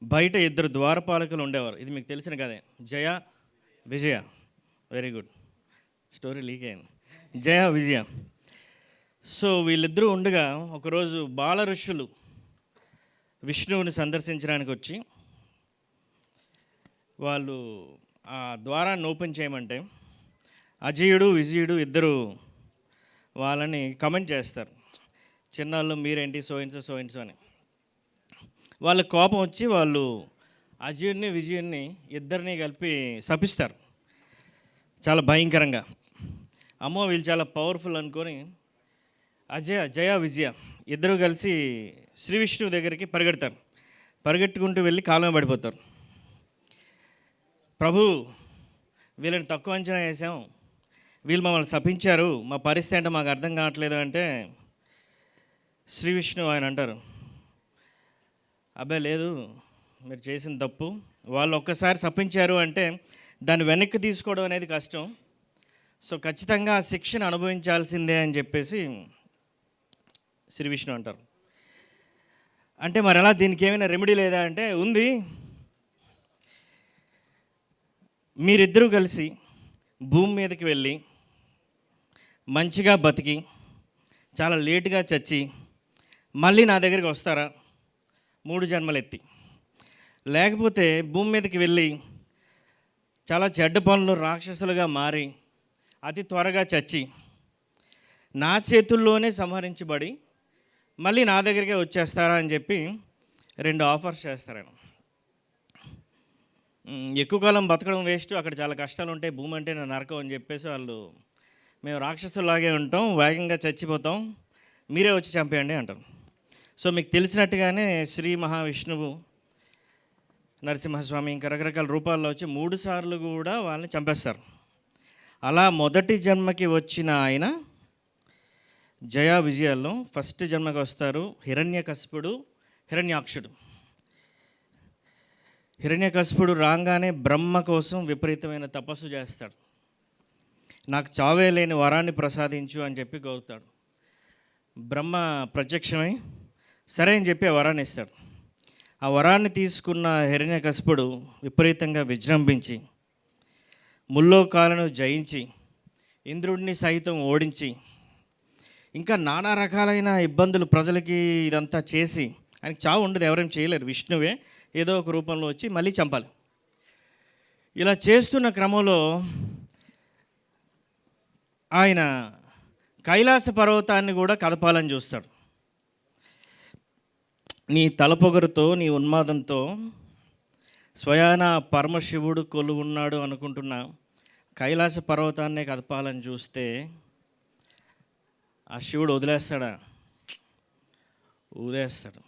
బయట 2 ద్వారపాలకులు ఉండేవారు. ఇది మీకు తెలిసిన కదే, జయ విజయ. వెరీ గుడ్, స్టోరీ లీక్ అయింది. జయ విజయ. సో వీళ్ళిద్దరూ ఉండగా ఒకరోజు బాల ఋషులు విష్ణువుని సందర్శించడానికి వచ్చి వాళ్ళు ఆ ద్వారాన్ని ఓపెన్ చేయమంటే అజయుడు విజయుడు ఇద్దరు వాళ్ళని కమెంట్ చేస్తారు. చిన్నాళ్ళు మీరేంటి సో అని. వాళ్ళ కోపం వచ్చి వాళ్ళు అజయుడిని విజయుడిని ఇద్దరిని కలిపి శపిస్తారు చాలా భయంకరంగా. అమ్మో వీళ్ళు చాలా పవర్ఫుల్ అనుకొని జయ విజయ ఇద్దరు కలిసి శ్రీ విష్ణువు దగ్గరికి పరిగెడతారు. పరిగెట్టుకుంటూ వెళ్ళి కాలం పడిపోతారు. ప్రభు, వీళ్ళని తక్కువ అంచనా వేసాం, వీళ్ళు మమ్మల్ని శపించారు, మా పరిస్థితి అంటే మాకు అర్థం కావట్లేదు అంటే శ్రీ విష్ణు ఆయన అంటారు, అబ్బాయి లేదు, మీరు చేసిన తప్పు. వాళ్ళు ఒక్కసారి శపించారు అంటే దాన్ని వెనక్కి తీసుకోవడం అనేది కష్టం. సో ఖచ్చితంగా ఆ శిక్షను అనుభవించాల్సిందే అని చెప్పేసి శ్రీ విష్ణు అంటారు. అంటే మరి ఎలా, దీనికి ఏమైనా రెమెడీ లేదా అంటే ఉంది. మీరిద్దరూ కలిసి భూమి మీదకి వెళ్ళి మంచిగా బతికి చాలా లేటుగా చచ్చి మళ్ళీ నా దగ్గరికి వస్తారా 3 జన్మలు ఎత్తి, లేకపోతే భూమి మీదకి వెళ్ళి చాలా చెడ్డ పనులు రాక్షసులుగా మారి అతి త్వరగా చచ్చి నా చేతుల్లోనే సంహరించబడి మళ్ళీ నా దగ్గరికే వచ్చేస్తారా అని చెప్పి 2 ఆఫర్స్ చేస్తారాను. ఎక్కువ కాలం బతకడం వేస్ట్, అక్కడ చాలా కష్టాలు ఉంటాయి, భూమి అంటే నా నరకం అని చెప్పేసి వాళ్ళు, మేము రాక్షసులాగే ఉంటాం, వేగంగా చచ్చిపోతాం, మీరే వచ్చి చంపేయండి అంటారు. సో మీకు తెలిసినట్టుగానే శ్రీ మహావిష్ణువు, నరసింహస్వామి ఇంకా రకరకాల రూపాల్లో వచ్చి 3 సార్లు కూడా వాళ్ళని చంపేస్తారు. అలా మొదటి జన్మకి వచ్చిన ఆయన జయ విజయాల్లో ఫస్ట్ జన్మకి వస్తారు హిరణ్యకశిపుడు, హిరణ్యాక్షుడు. హిరణ్యకశిపుడు రాగానే బ్రహ్మ కోసం విపరీతమైన తపస్సు చేస్తాడు. నాకు చావే లేని వరాన్ని ప్రసాదించు అని చెప్పి కోరుతాడు. బ్రహ్మ ప్రత్యక్షమై సరే అని చెప్పి ఆ వరాన్ని ఇస్తాడు. ఆ వరాన్ని తీసుకున్న హిరణ్యకశిపుడు విపరీతంగా విజృంభించి ముల్లోకాలను జయించి ఇంద్రుడిని సైతం ఓడించి ఇంకా నానా రకాలైన ఇబ్బందులు ప్రజలకి ఇదంతా చేసి, ఆయనకి చావు ఉండదు, ఎవరైనా చేయలేరు, విష్ణువే ఏదో ఒక రూపంలో వచ్చి మళ్ళీ చంపాలి. ఇలా చేస్తున్న క్రమంలో ఆయన కైలాస పర్వతాన్ని కూడా కదపాలని చూస్తాడు. నీ తలపొగరుతో, నీ ఉన్మాదంతో స్వయాన పరమశివుడు కొలువున్నాడు అనుకుంటున్న కైలాస పర్వతాన్నే కదపాలని చూస్తే ఆ శివుడు వదిలేస్తాడా? వదిలేస్తాడు,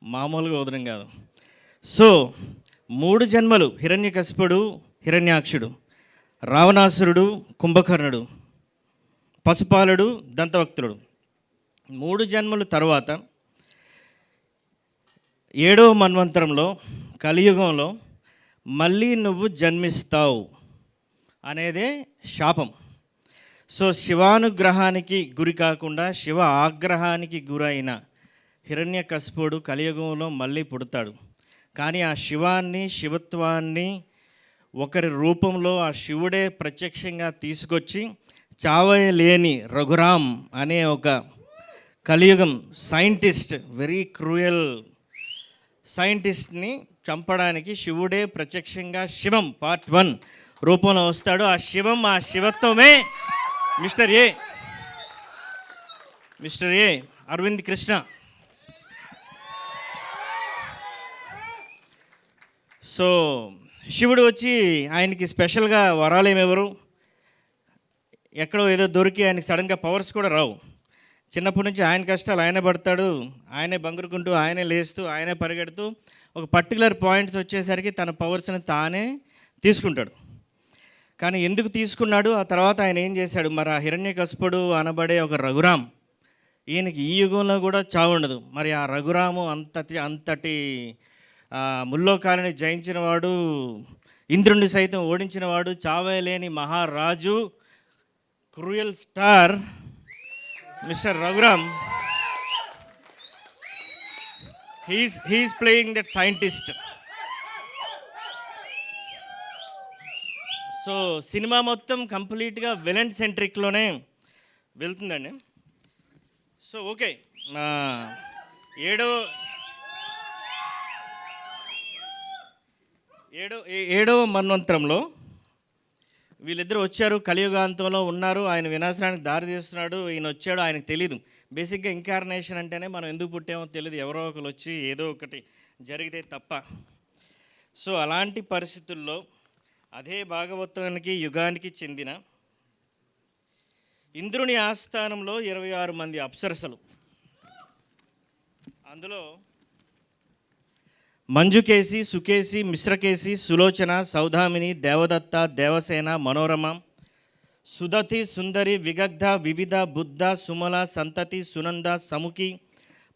మామూలుగా వదలం కాదు. సో 3 జన్మలు హిరణ్యకశిపుడు, హిరణ్యాక్షుడు, రావణాసురుడు, కుంభకర్ణుడు, పశుపాలుడు, దంతవక్తుడు, 3 జన్మల తర్వాత 7వ మన్వంతరంలో కలియుగంలో మళ్ళీ నువ్వు జన్మిస్తావు అనేదే శాపం. సో శివానుగ్రహానికి గురి కాకుండా శివ ఆగ్రహానికి గురైన హిరణ్యకశిపుడు కలియుగంలో మళ్ళీ పుడతాడు. కానీ ఆ శివాన్ని, శివత్వాన్ని ఒకరి రూపంలో ఆ శివుడే ప్రత్యక్షంగా తీసుకొచ్చి చావలేని రఘురామ్ అనే ఒక కలియుగం సైంటిస్ట్, వెరీ క్రూయల్ సైంటిస్ట్ని చంపడానికి శివుడే ప్రత్యక్షంగా శివం పార్ట్ 1 రూపంలో వస్తాడు. ఆ శివం, ఆ శివత్వమే మిస్టర్ ఏ అరవింద్ కృష్ణ. సో శివుడు వచ్చి ఆయనకి స్పెషల్గా వరాలు ఏమెవరు, ఎక్కడో ఏదో దొరికి ఆయనకి సడన్గా పవర్స్ కూడా రావు. చిన్నప్పటి నుంచి ఆయన కష్టాలు ఆయనే పడతాడు, ఆయనే బంగురుకుంటూ, ఆయనే లేస్తూ, ఆయనే పరిగెడుతూ ఒక పర్టికులర్ పాయింట్స్ వచ్చేసరికి తన పవర్స్ని తానే తీసుకుంటాడు. కానీ ఎందుకు తీసుకున్నాడు, ఆ తర్వాత ఆయన ఏం చేశాడు, మరి ఆ హిరణ్యకశిపుడు అనబడే ఒక రఘురామ్, ఈయనకి ఈ యుగంలో కూడా చావు ఉండదు. మరి ఆ రఘురాము అంతటి ముల్లోకాలని జయించినవాడు, ఇంద్రుణ్ణి సైతం ఓడించినవాడు, చావేలేని మహారాజు, cruel star mister Raghuram. He's playing that scientist. So సినిమా మొత్తం కంప్లీట్గా విలన్ సెంట్రిక్లోనే వెళ్తుందండి. సో ఓకే, ఏడవ మన్వంతరంలో వీళ్ళిద్దరూ వచ్చారు, కలియుగాంతంలో ఉన్నారు, ఆయన వినాశనానికి దారి తీస్తున్నాడు, ఈయన వచ్చాడు, ఆయనకు తెలీదు. బేసిక్గా ఇంకార్నేషన్ అంటేనే మనం ఎందుకు పుట్టామో తెలియదు, ఎవరో ఒకరు వచ్చి ఏదో ఒకటి జరిగితే తప్ప. సో అలాంటి పరిస్థితుల్లో అదే భాగవతానికి యుగానికి చెందిన ఇంద్రుని ఆస్థానంలో 26 మంది అప్సరసలు, అందులో మంజుకేసి, సుకేసి, మిశ్రకేసి, సులోచన, సౌదామిని, దేవదత్త, దేవసేన, మనోరమ, సుదతి, సుందరి, విగగ్ధ, వివిధ, బుద్ధ, సుమల, సంతతి, సునంద, సముఖి,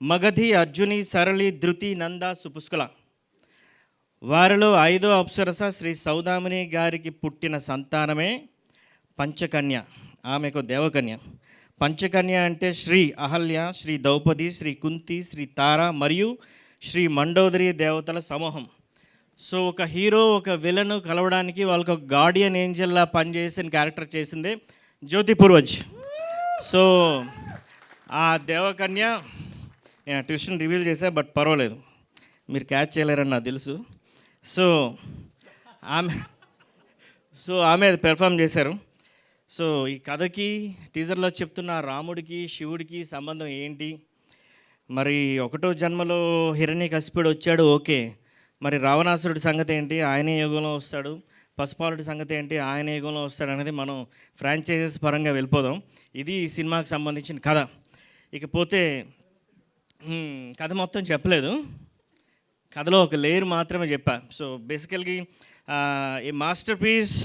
మగధి, అర్జుని, సరళి, ధృతి, నంద, సుపుష్కల. వారిలో 5వ అప్సరస శ్రీ సౌదామిని గారికి పుట్టిన సంతానమే పంచకన్య. ఆమెకు దేవకన్య. పంచకన్య అంటే శ్రీ అహల్య, శ్రీ ద్రౌపది, శ్రీ కుంతి, శ్రీ తార మరియు శ్రీ మండోదరి దేవతల సమూహం. సో ఒక హీరో, ఒక విలను కలవడానికి వాళ్ళకి ఒక గార్డియన్ ఏంజల్లా పనిచేసిన క్యారెక్టర్ చేసిందే జ్యోతి పూర్వజ్. సో ఆ దేవకన్య, నేను ట్విస్ట్ని రివీల్ చేశా, బట్ పర్వాలేదు, మీరు క్యాచ్ చేయలేరని నాకు తెలుసు. సో ఆమె అది పెర్ఫామ్ చేశారు. సో ఈ కథకి టీజర్లో చెప్తున్న రాముడికి శివుడికి సంబంధం ఏంటి, మరి 1వ జన్మలో హిరణ్యకశిపుడు వచ్చాడు, ఓకే, మరి రావణాసురుడి సంగతి ఏంటి, ఆయనే యుగంలో వస్తాడు, పశుపాలుడి సంగతి ఏంటి, ఆయన యుగంలో వస్తాడు అనేది మనం ఫ్రాంచైజెస్ పరంగా వెళ్ళిపోదాం. ఇది ఈ సినిమాకి సంబంధించిన కథ. ఇకపోతే కథ మొత్తం చెప్పలేదు, కథలో ఒక లేయర్ మాత్రమే చెప్పా. సో బేసికల్గా a master piece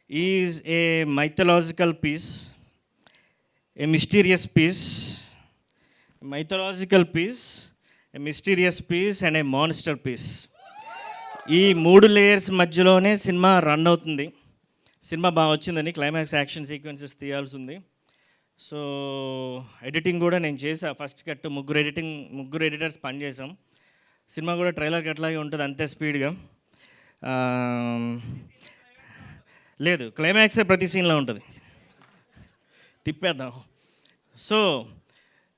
is a mythological piece, a mysterious piece, mythological piece, a mysterious piece and a monster piece. ఈ 3 లేయర్స్ మధ్యలోనే సినిమా రన్ అవుతుంది. సినిమా బాగా వచ్చిందని క్లైమాక్స్ యాక్షన్ సీక్వెన్సెస్ తీయాల్సి ఉంది. సో ఎడిటింగ్ కూడా నేను చేసా, ఫస్ట్ కట్ ముగ్గురు ఎడిటర్స్ పనిచేసాం. సినిమా కూడా ట్రైలర్ అట్లాగే ఉంటుంది, అంతే స్పీడ్గా లేదు, క్లైమాక్సే ప్రతి సీన్లో ఉంటుంది, తిప్పేద్దాం. సో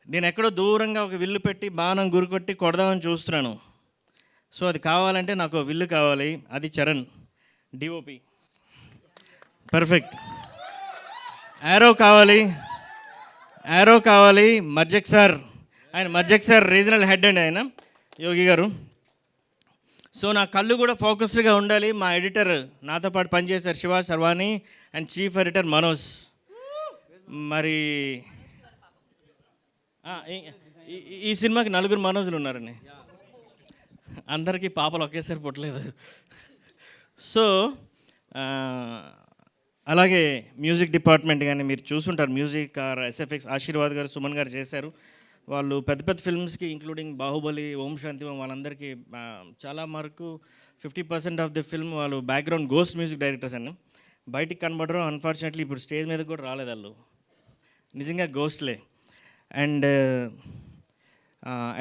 నేను ఎక్కడో దూరంగా ఒక విల్లు పెట్టి బాణం గురికొట్టి కొడదామని చూస్తున్నాను. సో అది కావాలంటే నాకు విల్లు కావాలి, అది చరణ్ డిఓపి, పర్ఫెక్ట్. యారో కావాలి మర్జక్ సార్, మర్జక్ సార్ రీజనల్ హెడ్ అండి ఆయన, యోగి గారు. సో నా కళ్ళు కూడా ఫోకస్డ్గా ఉండాలి. మా ఎడిటర్ నాతో పాటు పనిచేశారు Shiva Sharvani and chief editor Manoj. మరి ఈ సినిమాకి 4 మనోజులు ఉన్నారండి, అందరికీ పాపలు ఒకేసారి పుట్టలేదు. సో అలాగే మ్యూజిక్ డిపార్ట్మెంట్ కానీ మీరు చూసుంటారు, మ్యూజిక్ ఎస్ఎఫ్ఎక్స్ ఆశీర్వాద్ గారు, సుమన్ గారు చేశారు. వాళ్ళు పెద్ద పెద్ద ఫిల్మ్స్కి ఇంక్లూడింగ్ బాహుబలి, ఓం శాంతి వాళ్ళందరికీ చాలా వరకు 50% ఆఫ్ ది ఫిల్మ్ వాళ్ళు బ్యాక్గ్రౌండ్ గోస్ట్ మ్యూజిక్ డైరెక్టర్స్ అండి. బయటికి కనబడరు. అన్ఫార్చునేట్లీ ఇప్పుడు స్టేజ్ మీద కూడా రాలేదు వాళ్ళు, నిజంగా గోస్ట్లే. And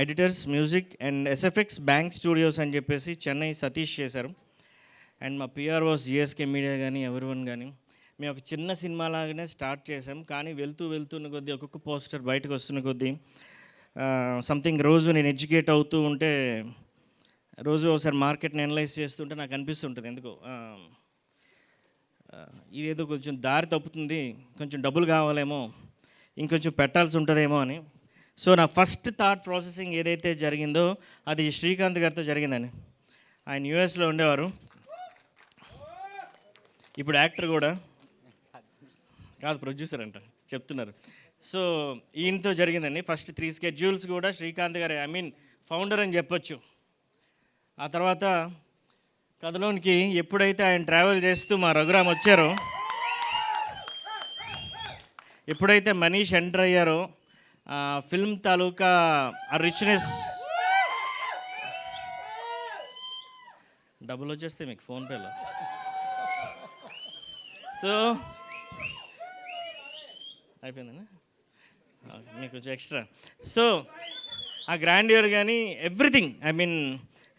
editors music and SFX bank studios అని చెప్పేసి చెన్నై సతీష్ చేశారు. అండ్ మా పిఆర్ఓస్ జిఎస్కే మీడియా కానీ ఎవరివన్ కానీ, మేము ఒక చిన్న సినిమా లాగానే స్టార్ట్ చేసాం. కానీ వెళ్తున్న కొద్దీ ఒక్కొక్క పోస్టర్ బయటకు వస్తున్న కొద్దీ సంథింగ్ రోజు నేను ఎడ్యుకేట్ అవుతూ ఉంటే, రోజు ఒకసారి మార్కెట్ని అనలైజ్ చేస్తుంటే నాకు అనిపిస్తుంటుంది ఎందుకో ఇదేదో కొంచెం దారి తప్పుతుంది, కొంచెం డబ్బులు కావాలేమో, ఇంకొంచెం పెట్టాల్సి ఉంటుందేమో అని. సో నా ఫస్ట్ థాట్ ప్రాసెసింగ్ ఏదైతే జరిగిందో అది శ్రీకాంత్ గారితో జరిగిందని. ఆయన యూఎస్లో ఉండేవారు, ఇప్పుడు యాక్టర్ కూడా కాదు, ప్రొడ్యూసర్ అంట చెప్తున్నారు. సో ఈయనతో జరిగిందండి. ఫస్ట్ 3 స్కెడ్యూల్స్ కూడా శ్రీకాంత్ గారు, ఐ మీన్ ఫౌండర్ అని చెప్పొచ్చు. ఆ తర్వాత కథలోనికి ఎప్పుడైతే ఆయన ట్రావెల్ చేస్తూ మా రఘురామ్ వచ్చారో, ఎప్పుడైతే మనీష్ ఎంటర్ అయ్యారో, ఫిల్మ్ తాలూకా ఆ రిచ్నెస్, డబ్బులు వచ్చేస్తే మీకు ఫోన్పేలో. సో అయిపోయిందండి, మీకు కొంచెం ఎక్స్ట్రా. సో ఆ గ్రాండియర్ కానీ ఎవ్రీథింగ్, ఐ మీన్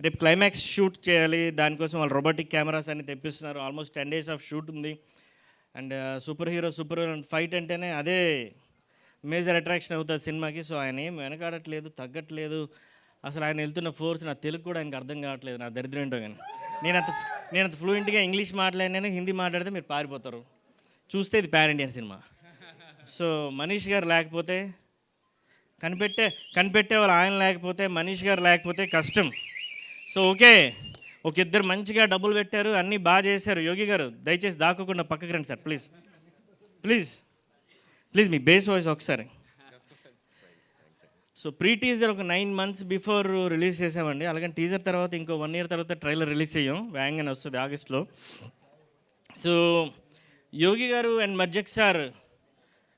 రేపు క్లైమాక్స్ షూట్ చేయాలి, దానికోసం వాళ్ళు రోబోటిక్ కెమెరాస్ అన్ని తెప్పిస్తున్నారు. ఆల్మోస్ట్ 10 days ఆఫ్ షూట్ ఉంది. అండ్ సూపర్ హీరో ఫైట్ అంటేనే అదే మేజర్ అట్రాక్షన్ అవుతుంది సినిమాకి. సో ఆయన ఏం వెనకాడట్లేదు, తగ్గట్లేదు. అసలు ఆయన వెళ్తున్న ఫోర్స్ నా తెలుగు కూడా ఆయనకు అర్థం కావట్లేదు, నా దరిద్రం ఏంటో. కానీ నేను అంత ఫ్లూయెంట్గా ఇంగ్లీష్ మాట్లాడినా, హిందీ మాట్లాడితే మీరు పారిపోతారు. చూస్తే ఇది pan Indian cinema. So Manish గారు లేకపోతే, కనిపెట్టే వాళ్ళు ఆయన లేకపోతే, మనీష్ గారు లేకపోతే కష్టం. సో ఓకే, ఒక ఇద్దరు మంచిగా డబ్బులు పెట్టారు, అన్నీ బాగా చేశారు. యోగి గారు దయచేసి దాక్కోకుండా పక్కకి రండి sir, please please please, me bass voice ఒకసారి. సో ప్రీ టీజర్ ఒక 9 months బిఫోర్ రిలీజ్ చేసామండి. అలాగే టీజర్ తర్వాత ఇంకో 1 year తర్వాత ట్రైలర్ రిలీజ్ చేయం, వ్యాంగ్ అని వస్తుంది ఆగస్ట్లో. సో యోగి గారు అండ్ మజ్జక్ సార్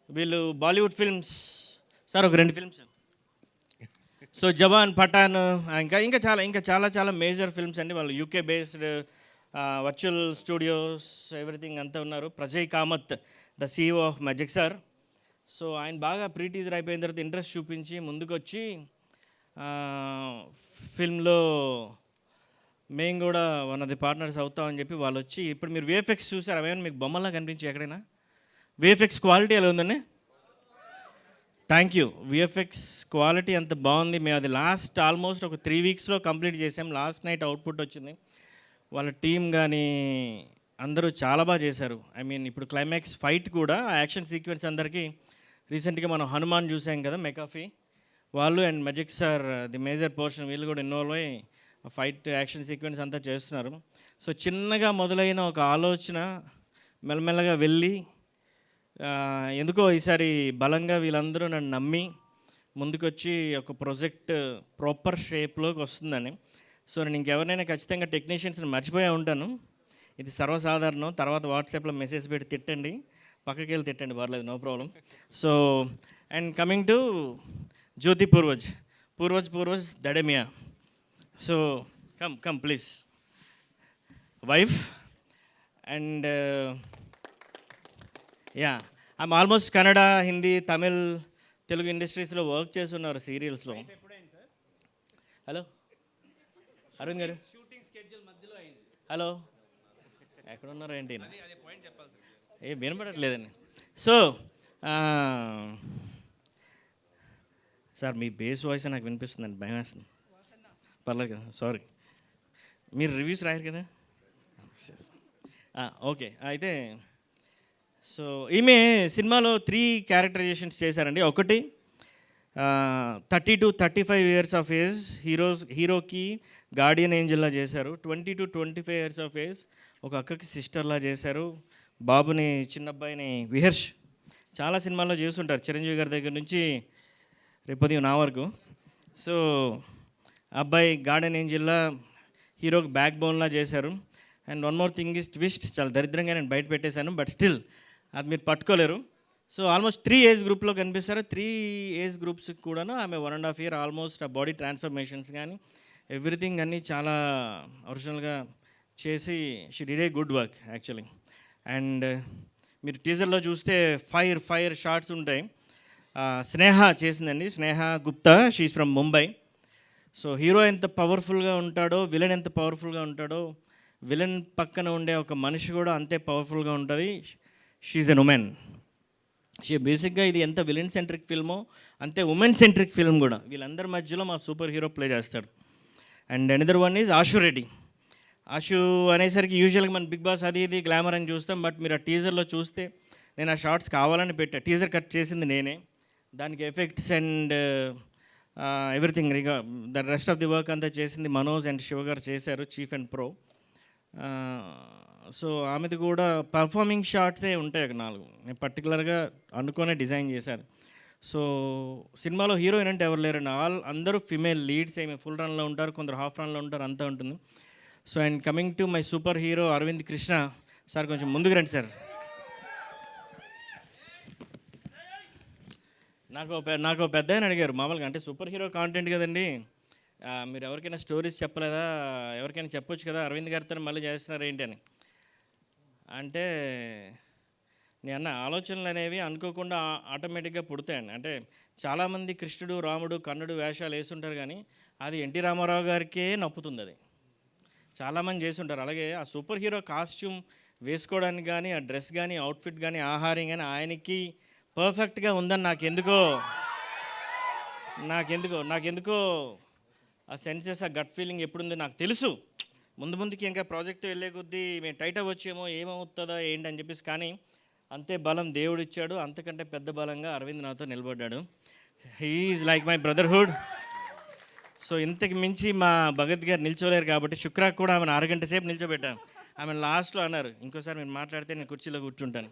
వీళ్ళు బాలీవుడ్ ఫిల్మ్స్ సార్, ఒక 2 films. సో జవాన్, పఠాన్, ఇంకా చాలా మేజర్ ఫిల్మ్స్ అండి. వాళ్ళు UK based virtual studios everything అంతా ఉన్నారు. Prajay Kamath the CEO of మజ్జక్ సార్. సో ఆయన బాగా ప్రీ టీజర్ అయిపోయిన తర్వాత ఇంట్రెస్ట్ చూపించి ముందుకొచ్చి ఫిల్మ్లో మేము కూడా వన్ ఆఫ్ ది పార్ట్నర్స్ అవుతామని చెప్పి వాళ్ళు వచ్చి, ఇప్పుడు మీరు VFX చూసారు, అవేమైనా మీకు బొమ్మలా కనిపించి ఎక్కడైనా? VFX క్వాలిటీ ఎలా ఉందండి? Thank you. VFX క్వాలిటీ అంత బాగుంది. మేము అది ఆల్మోస్ట్ ఒక 3 weeksలో కంప్లీట్ చేసాం. లాస్ట్ నైట్ అవుట్పుట్ వచ్చింది. వాళ్ళ టీం కానీ అందరూ చాలా బాగా చేశారు. ఐ మీన్ ఇప్పుడు క్లైమాక్స్ ఫైట్ కూడా, యాక్షన్ సీక్వెన్స్ అందరికీ రీసెంట్గా మనం హనుమాన్ చూసాం కదా, మెకాఫీ వాళ్ళు అండ్ మజిక్ సార్ ది మేజర్ పోర్షన్, వీళ్ళు కూడా ఇన్వాల్వ్ అయ్యి ఫైట్ యాక్షన్ సీక్వెన్స్ అంతా చేస్తున్నారు. సో చిన్నగా మొదలైన ఒక ఆలోచన మెల్లమెల్లగా వెళ్ళి ఎందుకో ఈసారి బలంగా వీళ్ళందరూ నన్ను నమ్మి ముందుకొచ్చి ఒక ప్రాజెక్ట్ ప్రాపర్ షేప్లోకి వస్తుందని. సో నేను ఇంకెవరినైనా ఖచ్చితంగా టెక్నీషియన్స్ని మర్చిపోయే ఉంటాను, ఇది సర్వసాధారణం. తర్వాత వాట్సాప్లో మెసేజ్ పెట్టి తిట్టండి, పక్కకి వెళ్ళి తిట్టండి, పర్లేదు, no problem. So and coming to Jyothi Poorvaj Dadamia. So come please, wife. And yeah, I'm almost Kannada, Hindi, Tamil, Telugu ఇండస్ట్రీస్లో వర్క్ చేస్తున్నారు సీరియల్స్లో. హలో అరుణ్ గారు, హలో ఎక్కడున్నారో ఏంటి, ఏ వినపడట్లేదండి. సో సార్ మీ బేస్ వాయిస్ నాకు వినిపిస్తుందండి, భయం వేస్తుంది. పర్లేదు కదా, సారీ. మీరు రివ్యూస్ రాయరు కదా, ఓకే. అయితే సో ఈమె సినిమాలో 3 క్యారెక్టరైజేషన్స్ చేశారండి. ఒకటి 30 to 35 years ఆఫ్ ఏజ్ హీరోకి గార్డియన్ ఏంజల్లా చేశారు. 20 to 25 years ఆఫ్ ఏజ్ ఒక అక్కకి సిస్టర్లా చేశారు. బాబుని, చిన్నబ్బాయిని విహర్ష్ చాలా సినిమాల్లో చేస్తుంటారు, చిరంజీవి గారి దగ్గర నుంచి రేపొద్దు నా వరకు. సో అబ్బాయి గార్డెన్ ఏంజల్లా హీరోకి బ్యాక్ బోన్లా చేశారు. And one more thing is twist, చాలా దరిద్రంగా నేను బయట పెట్టేశాను, బట్ స్టిల్ అది మీరు పట్టుకోలేరు. సో ఆల్మోస్ట్ 3 ఏజ్ గ్రూప్లో కనిపిస్తారు. 3 ఏజ్ గ్రూప్స్కి కూడాను ఆమె 1.5 year ఆల్మోస్ట్ ఆ బాడీ ట్రాన్స్ఫర్మేషన్స్ కానీ ఎవ్రీథింగ్ అన్నీ చాలా ఒరిజినల్గా చేసి she did a good work actually. And మీరు టీజర్లో చూస్తే ఫైర్ షార్ట్స్ ఉంటాయి. స్నేహ చేసిందండి, Sneha Gupta, she's from Mumbai. So hero ఎంత పవర్ఫుల్గా ఉంటాడో, విలన్ ఎంత పవర్ఫుల్గా ఉంటాడో, విలన్ పక్కన ఉండే ఒక మనిషి కూడా అంతే పవర్ఫుల్గా ఉంటుంది. She's an women. బేసిక్గా ఇది ఎంత విలన్ సెంట్రిక్ ఫిల్మో అంతే ఉమెన్ సెంట్రిక్ ఫిల్మ్ కూడా. వీళ్ళందరి మధ్యలో మా సూపర్ హీరో ప్లే చేస్తాడు. అండ్ అనదర్ వన్ ఈజ్ ఆశు రెడ్డి. ఆశు అనేసరికి యూజువల్గా మన బిగ్ బాస్ అది ఇది గ్లామర్ అని చూస్తాం, బట్ మీరు ఆ టీజర్లో చూస్తే నేను ఆ షార్ట్స్ కావాలని పెట్టా. టీజర్ కట్ చేసింది నేనే, దానికి effects and everything the rest of the work అంతా చేసింది మనోజ్ అండ్ శివ గారు చేశారు, చీఫ్ అండ్ ప్రో. సో ఆమెది కూడా పర్ఫార్మింగ్ షార్ట్సే ఉంటాయి ఒక 4. నేను పర్టికులర్గా అనుకునే డిజైన్ చేశాను. సో సినిమాలో హీరోయిన్ అంటే ఎవరు లేరండి, అందరూ ఫిమేల్ లీడ్స్. ఏమి ఫుల్ రన్లో ఉంటారు, కొందరు హాఫ్ రన్లో ఉంటారు, అంతా ఉంటుంది. So and coming to my super hero Aravind Krishna sir, కొంచెం ముందుకు రండి సార్. నాకు పెద్ద ఆయన అడిగారు మామూలుగా, అంటే సూపర్ హీరో కాంటెంట్ కదండి, మీరు ఎవరికైనా స్టోరీస్ చెప్పలేదా, ఎవరికైనా చెప్పొచ్చు కదా, అరవింద్ గారితో మళ్ళీ చేస్తున్నారు ఏంటి అని. అంటే నేను ఆలోచనలు అనేవి అనుకోకుండా ఆటోమేటిక్గా పుడతాయండి. అంటే చాలామంది కృష్ణుడు, రాముడు, కర్ణుడు వేషాలు వేస్తుంటారు, కానీ అది ఎన్టీ రామారావు గారికే నప్పుతుంది. అది చాలామంది చేస్తుంటారు. అలాగే ఆ సూపర్ హీరో కాస్ట్యూమ్ వేసుకోవడానికి కానీ, ఆ డ్రెస్ కానీ, అవుట్ఫిట్ కానీ, ఆహారం కానీ ఆయనకి పర్ఫెక్ట్గా ఉందని నాకెందుకో ఆ సెన్సెస్, ఆ గట్ ఫీలింగ్ ఎప్పుడుందో నాకు తెలుసు. ముందుకి ఇంకా ప్రాజెక్టు వెళ్ళే కొద్దీ మేము టైట్ అవ్వచ్చేమో, ఏమవుతుందో ఏంటి అని చెప్పేసి, కానీ అంతే బలం దేవుడు ఇచ్చాడు. అంతకంటే పెద్ద బలంగా అరవింద్ నాతో నిలబడ్డాడు. He's like my brotherhood. So ఇంతకు మించి మా భగత్ గారు నిల్చోలేరు కాబట్టి శుక్రాకు కూడా ఆమెను 6 గంట సేపు నిల్చోబెట్టాను. ఆమె లాస్ట్లో అన్నారు, ఇంకోసారి మీరు మాట్లాడితే నేను కుర్చీలో కూర్చుంటాను.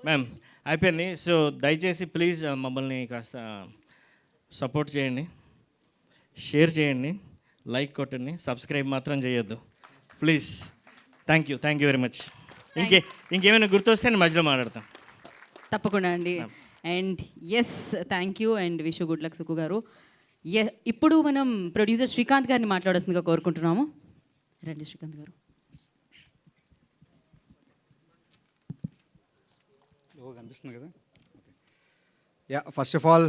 మ్యామ్ అయిపోయింది. సో దయచేసి ప్లీజ్ మమ్మల్ని కాస్త సపోర్ట్ చేయండి, షేర్ చేయండి, లైక్ కొట్టండి, సబ్స్క్రైబ్ మాత్రం చేయొద్దు please. Thank you very much. ఇంకేమైనా గుర్తొస్తే నేను మధ్యలో మాట్లాడతాను. తప్పకుండా అండి. And yes, thank you and wish good luck Suku గారు. ఇప్పుడు మనం ప్రొడ్యూసర్ శ్రీకాంత్ గారిని మాట్లాడాల్సిందిగా కోరుకుంటున్నాము. రండి శ్రీకాంత్ గారు. కనిపిస్తుంది కదా. Yeah, first of all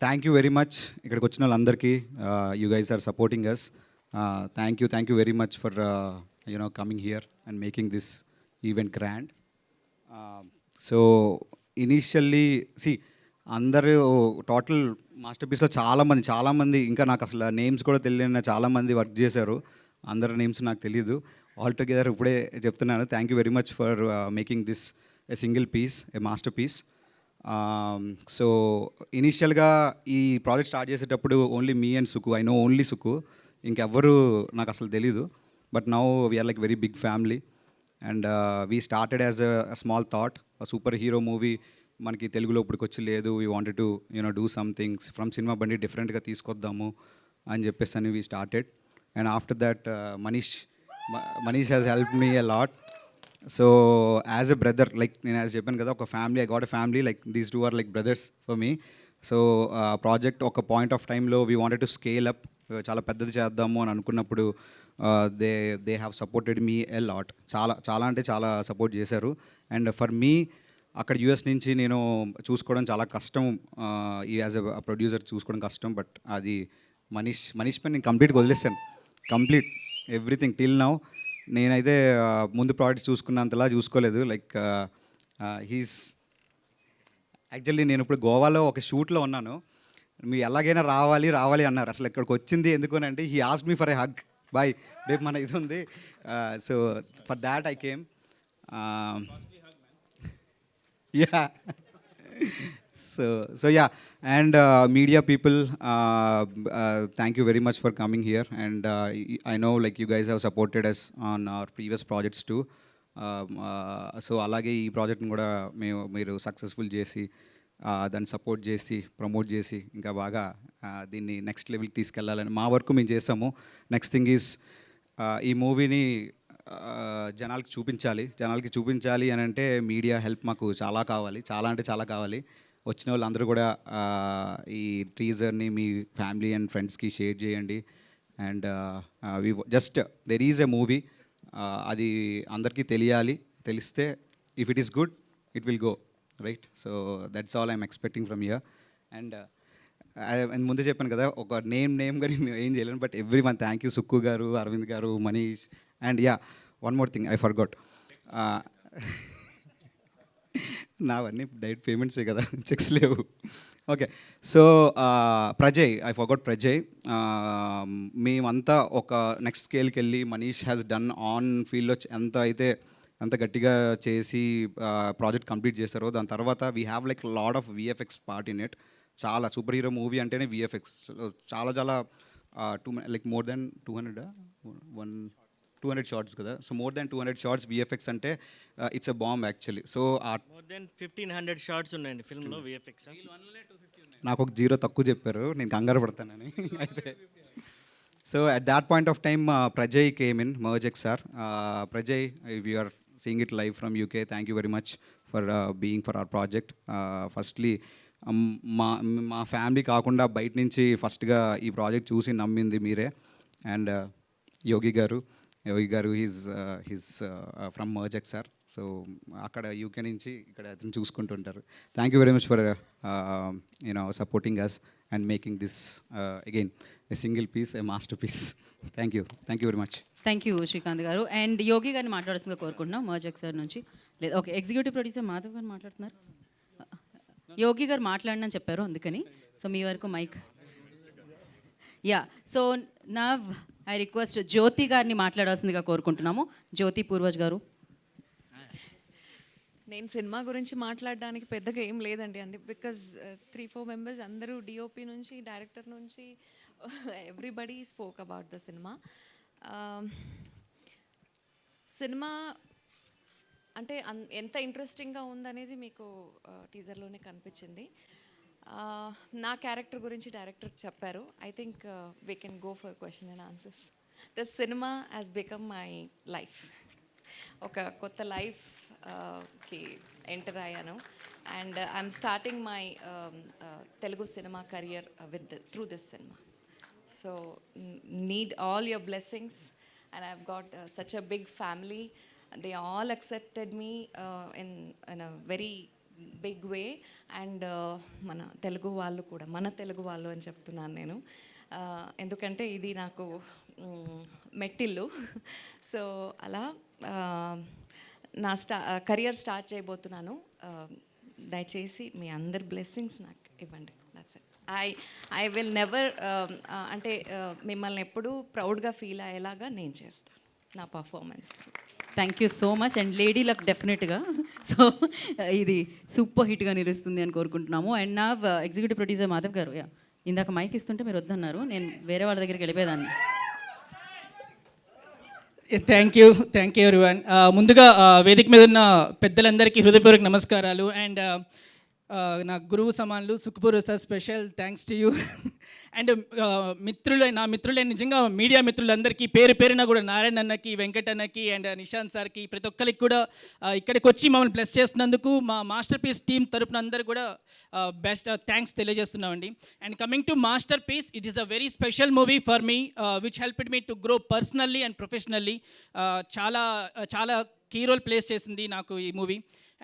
thank you very much ఇక్కడికి వచ్చిన వాళ్ళందరికీ. You guys are supporting us. Thank you very much for coming here and making this event grand. So initially అందరూ టోటల్ మాస్టర్ పీస్లో చాలామంది ఇంకా నాకు అసలు నేమ్స్ కూడా తెలియని చాలామంది వర్క్ చేశారు. అందరి నేమ్స్ నాకు తెలియదు. ఆల్ టుగెదర్ ఇప్పుడే చెప్తున్నాను. Thank you very much for making this a single piece, a master piece. So ఇనీషియల్గా ఈ ప్రాజెక్ట్ స్టార్ట్ చేసేటప్పుడు only me and Suku, I know only Suku, ఇంకెవ్వరు నాకు అసలు తెలీదు. But now we're like very big family and we started as a small thought. Super hero movie మనకి తెలుగులో ఇప్పటికొచ్చి లేదు, we wanted to do something from Cinema Bandi డిఫరెంట్గా తీసుకొద్దాము అని చెప్పేసి అని we started. And after that Manish has help me a lot. So as a brother, like నేను యాజ్ చెప్పాను కదా, ఒక family, I got a family, like these two are like brothers for me. So project ఒక పాయింట్ ఆఫ్ టైంలో we wanted to scale up, చాలా పెద్దది చేద్దాము అని అనుకున్నప్పుడు they have supported me a lot. చాలా అంటే చాలా సపోర్ట్ చేశారు. అండ్ ఫర్ మీ అక్కడ యూఎస్ నుంచి నేను చూసుకోవడం చాలా కష్టం, ఈ యాజ్ ఎ ప్రొడ్యూసర్ చూసుకోవడం కష్టం. బట్ అది మనీష్ పైన నేను కంప్లీట్గా వదిలేసాను, కంప్లీట్ ఎవ్రీథింగ్ టిల్ నౌ. నేనైతే ముందు ప్రాజెక్ట్స్ చూసుకున్నంతలా చూసుకోలేదు. లైక్ హీస్ యాక్చువల్లీ నేను ఇప్పుడు గోవాలో ఒక షూట్లో ఉన్నాను, మీరు ఎలాగైనా రావాలి అన్నారు. అసలు ఇక్కడికి వచ్చింది ఎందుకనంటే he asked me for a hug, boy రేపు మన ఇది ఉంది. So for that I came. Yeah. So yeah, and media people, thank you very much for coming here. And I know like you guys have supported us on our previous projects too. So అలాగే ఈ ప్రాజెక్ట్ని కూడా మీరు సక్సెస్ఫుల్ చేసి దాన్ని సపోర్ట్ చేసి ప్రమోట్ చేసి ఇంకా బాగా దీన్ని నెక్స్ట్ లెవెల్కి తీసుకెళ్ళాలని మా వర్క్ మేము చేసాము. నెక్స్ట్ థింగ్ ఈజ్ ఈ మూవీని జనాలకి చూపించాలి అని అంటే మీడియా హెల్ప్ మాకు చాలా కావాలి. వచ్చిన వాళ్ళందరూ కూడా ఈ టీజర్ని మీ ఫ్యామిలీ అండ్ ఫ్రెండ్స్కి షేర్ చేయండి. And there is a movie, అది అందరికీ తెలిస్తే if it is good, it will go, right? So that's all I'm expecting from here. And and ముందే చెప్పాను కదా, ఒక నేమ్ కానీ నేను ఏం చేయలేను, but everyone thank you, Sukku గారు, అరవింద్ గారు, Manish, and yeah one more thing I forgot, నావన్నీ డైరెక్ట్ పేమెంట్సే కదా, చెక్స్ లేవు. Okay, so Prajay, I forgot Prajay. మేమంతా ఒక నెక్స్ట్ స్కేల్కి వెళ్ళి మనీష్ హ్యాస్ డన్ ఆన్ ఫీల్డ్లో ఎంత గట్టిగా చేసి ప్రాజెక్ట్ కంప్లీట్ చేస్తారో, దాని తర్వాత we have like lot of VFX part in it. చాలా సూపర్ హీరో మూవీ అంటేనే విఎఫ్ఎక్స్ చాలా లైక్ మోర్ దెన్ 200 షార్ట్స్ కదా, so more than 200 shots VFX అంటే it's a bomb actually. So more than 1500 shots ఉన్నాయండి ఫిల్మ్లో విఎఫ్ఎక్స్. నాకు ఒక 0 తక్కువ చెప్పారు, నేను కంగారు పడతానని. అయితే so at that point of time Prajay came in, మర్జెక్ sir. Prajay, if you are seeing it live from UK, thank you very much for being for our project. Firstly మా ఫ్యామిలీ కాకుండా బయట నుంచి ఫస్ట్గా ఈ ప్రాజెక్ట్ చూసి నమ్మింది మీరే. అండ్ యోగి గారు హీస్ ఫ్రమ్ మర్జెక్ సార్. సో అక్కడ యూకే నుంచి ఇక్కడ అతను చూసుకుంటుంటారు. Thank you very much for supporting us and making this again a single piece, a masterpiece. Thank you very much. Thank you Srikanth గారు. అండ్ యోగి గారిని మాట్లాడాల్సిందిగా కోరుకుంటున్నాం మర్జెక్ సార్ నుంచి. లేదు, ఓకే, ఎగ్జిక్యూటివ్ ప్రొడ్యూసర్ మాధవ్ గారు మాట్లాడుతున్నారు. యోగి గారు మాట్లాడినని చెప్పారు, అందుకని. సో మీ వరకు mic. Yeah, so now I request Jyothi గారిని మాట్లాడాల్సిందిగా కోరుకుంటున్నాము. జ్యోతి పూర్వజ్ గారు. నేను సినిమా గురించి మాట్లాడడానికి పెద్దగా ఏం లేదండి అండి, బికాజ్ 3-4 మెంబర్స్ అందరూ డిఓపి నుంచి, డైరెక్టర్ నుంచి, everybody spoke about the cinema. Cinema అంటే ఎంత ఇంట్రెస్టింగ్గా ఉందనేది మీకు టీజర్లోనే కనిపించింది. నా క్యారెక్టర్ గురించి డైరెక్టర్ చెప్పారు. I think we can go for question and answers. The cinema has become my life. ఒక కొత్త లైఫ్కి ఎంటర్ అయ్యాను. And I'm starting my Telugu cinema career through this cinema. So need all your blessings. And I've got such a big family. They all accepted me in a very big way. And మన తెలుగు వాళ్ళు అని చెప్తున్నాను నేను, ఎందుకంటే ఇది నాకు మెట్టిల్లు. సో అలా నా కెరియర్ స్టార్ట్ చేయబోతున్నాను. దయచేసి మీ అందరి బ్లెస్సింగ్స్ నాకు ఇవ్వండి. That's it. I will never అంటే మిమ్మల్ని ఎప్పుడూ ప్రౌడ్గా ఫీల్ అయ్యేలాగా నేను చేస్తాను నా performance. Thank you so much. And lady luck డెఫినెట్గా సో ఇది సూపర్ హిట్గా నిలుస్తుంది అని కోరుకుంటున్నాము. అండ్ నా ఎగ్జిక్యూటివ్ ప్రొడ్యూసర్ మాధవ్ గారు, యా, ఇందాక మైక్ ఇస్తుంటే మీరు వద్దన్నారు, నేను వేరే వాళ్ళ దగ్గరికి వెళ్ళిపోయేదాన్ని. Thank you everyone. ముందుగా వేదిక మీద ఉన్న పెద్దలందరికీ హృదయపూర్వక నమస్కారాలు. అండ్ నా గురువు సమానులు Sukhpur sir, special thanks to you. And నా మిత్రులైన నిజంగా మీడియా మిత్రులందరికీ పేరున కూడా, నారాయణ అన్నకి, వెంకట్ అన్నకి, అండ్ నిశాంత్ సార్కి, ప్రతి ఒక్కరికి కూడా ఇక్కడికి వచ్చి మమ్మల్ని ప్లస్ చేస్తున్నందుకు మా మాస్టర్ పీస్ టీం తరపున అందరూ కూడా బెస్ట్ థ్యాంక్స్ తెలియజేస్తున్నామండి. And coming to masterpiece, it is a very special movie for me which helped me to grow personally and professionally. చాలా కీ రోల్ ప్లేస్ చేసింది నాకు ఈ మూవీ.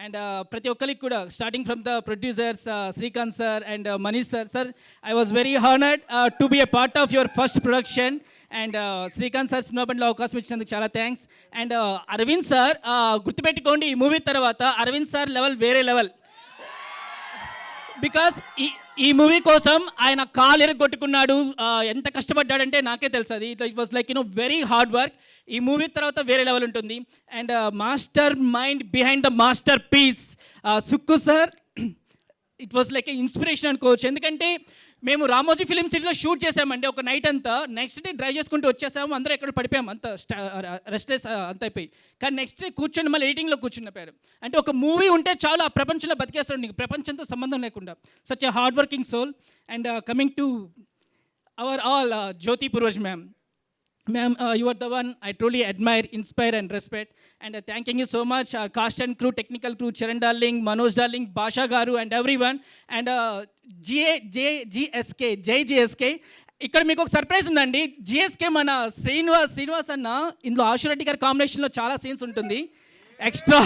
అండ్ ప్రతి ఒక్కరికి కూడా, starting from the producers Srikanth sir and Manish sir, I was very honoured to be a part of your first production. And Srikanth sir Cinema బండిలో అవకాశం ఇచ్చినందుకు చాలా థ్యాంక్స్. అండ్ అరవింద్ సార్, గుర్తుపెట్టుకోండి, ఈ మూవీ తర్వాత అరవింద్ సార్ లెవెల్ వేరే లెవెల్. బికాస్ ఈ మూవీ కోసం ఆయన కాలు ఎరగొట్టుకున్నాడు, ఎంత కష్టపడ్డాడంటే నాకే తెలుసు. అది it was like very hard work. ఈ మూవీ తర్వాత వేరే లెవెల్ ఉంటుంది. And mastermind behind the masterpiece Sukku sir, it was like a inspiration అనుకోవచ్చు. ఎందుకంటే మేము రామోజీ ఫిలిం సిటీలో షూట్ చేసామండి ఒక నైట్ అంతా. నెక్స్ట్ డే డ్రైవ్ చేసుకుంటూ వచ్చేసాము, అందరూ ఎక్కడ పడిపోయాము, అంత రెస్ట్లెస్ అంత అయిపోయి. కానీ నెక్స్ట్ డే కూర్చొని మళ్ళీ ఎడిటింగ్లో కూర్చున్నపారు. అంటే ఒక మూవీ ఉంటే చాలు, ఆ ప్రపంచంలో బతికేస్తాడు, నీకు ప్రపంచంతో సంబంధం లేకుండా. Such a hard working soul. And coming to our all Jyothi Poorvaj ma'am. Ma'am, you are the one I truly admire, inspire and respect. And thanking you so much, our cast and crew, technical crew, Charan Darling, Manoj Darling, Basha Garu and everyone. And GSK. ఇక్కడ మీకు ఒక సర్ప్రైజ్ ఉందండి. జిఎస్కే మన శ్రీనివాస్ అన్న, ఇందులో ఆశురెడ్డి గారి కాంబినేషన్లో చాలా సీన్స్ ఉంటుంది. ఎక్స్ట్రా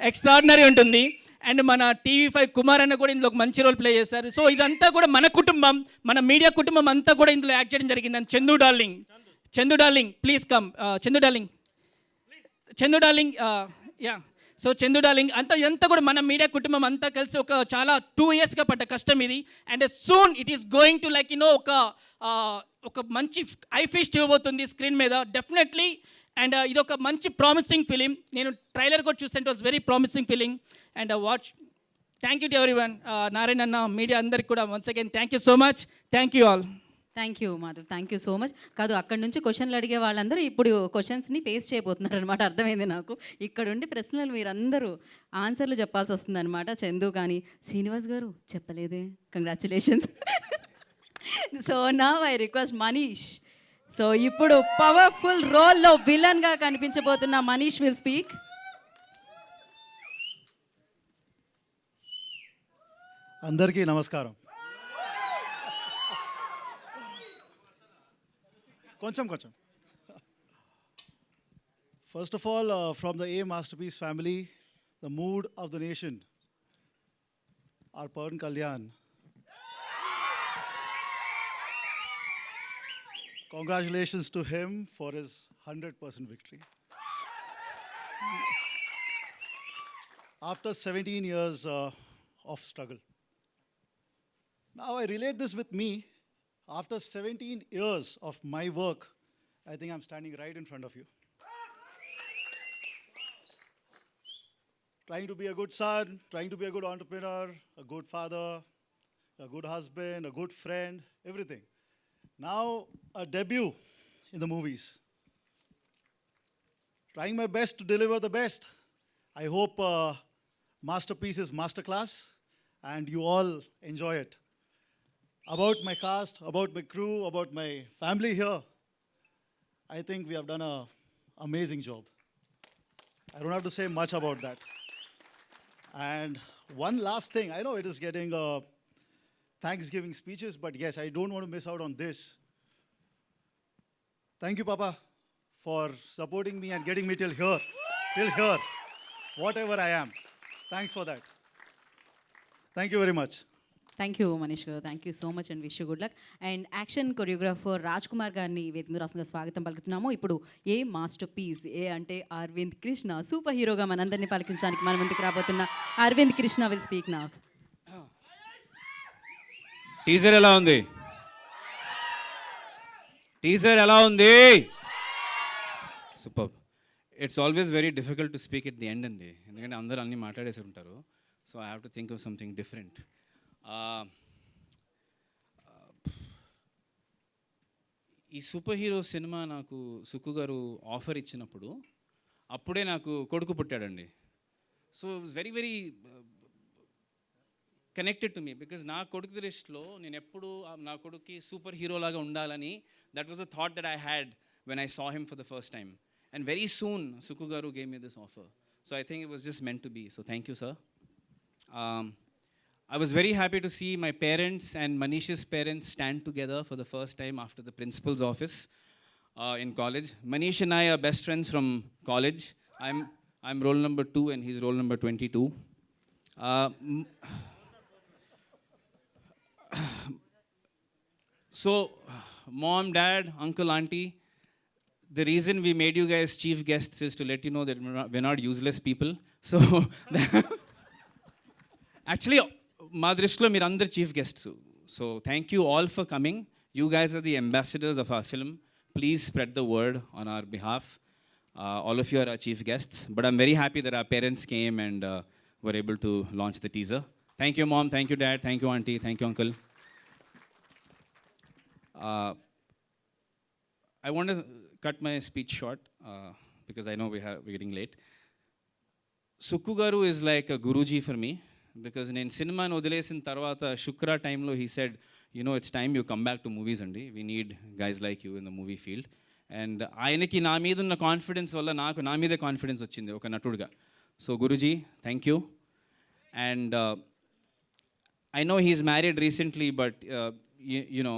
ఎక్స్ట్రాడినరీ ఉంటుంది. అండ్ మన TV5 కుమార్ అన్న కూడా ఇందులో ఒక మంచి రోల్ ప్లే చేశారు. సో ఇదంతా కూడా మన కుటుంబం, మన మీడియా కుటుంబం అంతా కూడా ఇందులో యాక్ట్ చేయడం జరిగింది. And Chandu darling please come. Chandu darling yeah. So Chandu darling ఇదంతా కూడా మన మీడియా కుటుంబం అంతా కలిసి ఒక చాలా 2 yearsగా పడ్డ కష్టం ఇది. And soon it is going to like ఒక మంచి ఐ ఫీస్ట్ ఇవ్వబోతుంది స్క్రీన్ మీద డెఫినెట్లీ. అండ్ ఇది ఒక మంచి ప్రామిసింగ్ ఫిలిం. నేను ట్రైలర్ కూడా చూస్తే it was very promising film. And watch thank you to everyone. Narayana అన్న, మీడియా అందరికి కూడా once again thank you so much. Thank you all. Thank you Madhav, thank you so much. కాదు, అక్కడ నుంచి క్వశ్చన్లు అడిగే వాళ్ళందరూ ఇప్పుడు క్వశ్చన్స్ని ఫేస్ చేయబోతున్నారు అనమాట. అర్థమైంది నాకు. ఇక్కడ ఉండి ప్రశ్నలు మీరందరూ ఆన్సర్లు చెప్పాల్సి వస్తుంది అనమాట. చందు కానీ శ్రీనివాస్ గారు చెప్పలేదే, కంగ్రాచులేషన్స్. సో నా ఐ రిక్వెస్ట్ మనీష్. సో ఇప్పుడు పవర్ఫుల్ రోల్లో విలన్గా కనిపించబోతున్న మనీష్ విల్ స్పీక్. అందరికీ నమస్కారం. కొంచెం first of all from the a masterpiece family, the mood of the nation, our Pawan Kalyan. Congratulations to him for his 100% victory. After 17 years of struggle. Now I relate this with me. After 17 years of my work, I think I'm standing right in front of you. Trying to be a good son, trying to be a good entrepreneur, a good father, a good husband, a good friend, everything. Now a debut in the movies. Trying my best to deliver the best. I hope Masterpiece is masterclass and you all enjoy it. About my cast, about my crew, about my family here, I think we have done an amazing job. I don't have to say much about that. And one last thing, I know it is getting Thanksgiving speeches, but yes, I don't want to miss out on this. Thank you, Papa, for supporting me and getting me till here, whatever I am. Thanks for that. Thank you very much. Thank you Manish గారు, thank you so much and wish you good luck. And action choreographer Raj Kumar గారిని వేదిక మీద రాష్ట్రంగా స్వాగతం పలుకుతున్నాము. ఇప్పుడు ఏ మాస్టర్ పీస్, ఏ అంటే అరవింద్ కృష్ణ, సూపర్ హీరోగా మనందరినీ పలికించడానికి మన ముందుకు రాబోతున్న Aravind Krishna will speak now. Teaser ఎలా ఉంది? Super. It's always very difficult to speak at the end అండి, ఎందుకంటే అందరూ అన్నీ మాట్లాడేసి ఉంటారు. So I have to think of something different. ఈ సూపర్ హీరో సినిమా నాకు సుక్కు గారు ఆఫర్ ఇచ్చినప్పుడు అప్పుడే నాకు కొడుకు పుట్టాడండి. So it's very very connected to me, because నా కొడుకు దృష్టిలో నేను ఎప్పుడు నా కొడుకుకి సూపర్ హీరో లాగా ఉండాలని, that was a thought that I had when I saw him for the first time. And very soon Sukku గారు gave me this offer. So I think it was just meant to be. So thank you sir. I was very happy to see my parents and Manish's parents stand together for the first time after the principal's office in college. Manish and I are best friends from college. I'm roll number 2 and he's roll number 22. So, mom, dad, uncle, auntie, the reason we made you guys chief guests is to let you know that we're not useless people. So, actually, మా దృష్టిలో మీరు అందరు chief guests. So thank you all for coming. You guys are the ambassadors of our film. Please spread the word on our behalf. All of you are our chief guests. But I'm very happy that our parents came and were able to launch the teaser. Thank you mom, thank you dad, thank you aunty, thank you uncle. I want to cut my speech short because I know we're getting late. Sukku Garu is like a Guruji for me. Because నేను సినిమాని వదిలేసిన తర్వాత శుక్ర టైంలో he said, you know it's time you come back to movies అండి, we need guys like you in the movie field. And ఆయనకి నా మీద ఉన్న కాన్ఫిడెన్స్ వల్ల నాకు నా మీదే కాన్ఫిడెన్స్ వచ్చింది ఒక నటుడుగా. So Guruji, thank you. And I know he's married recently, but you know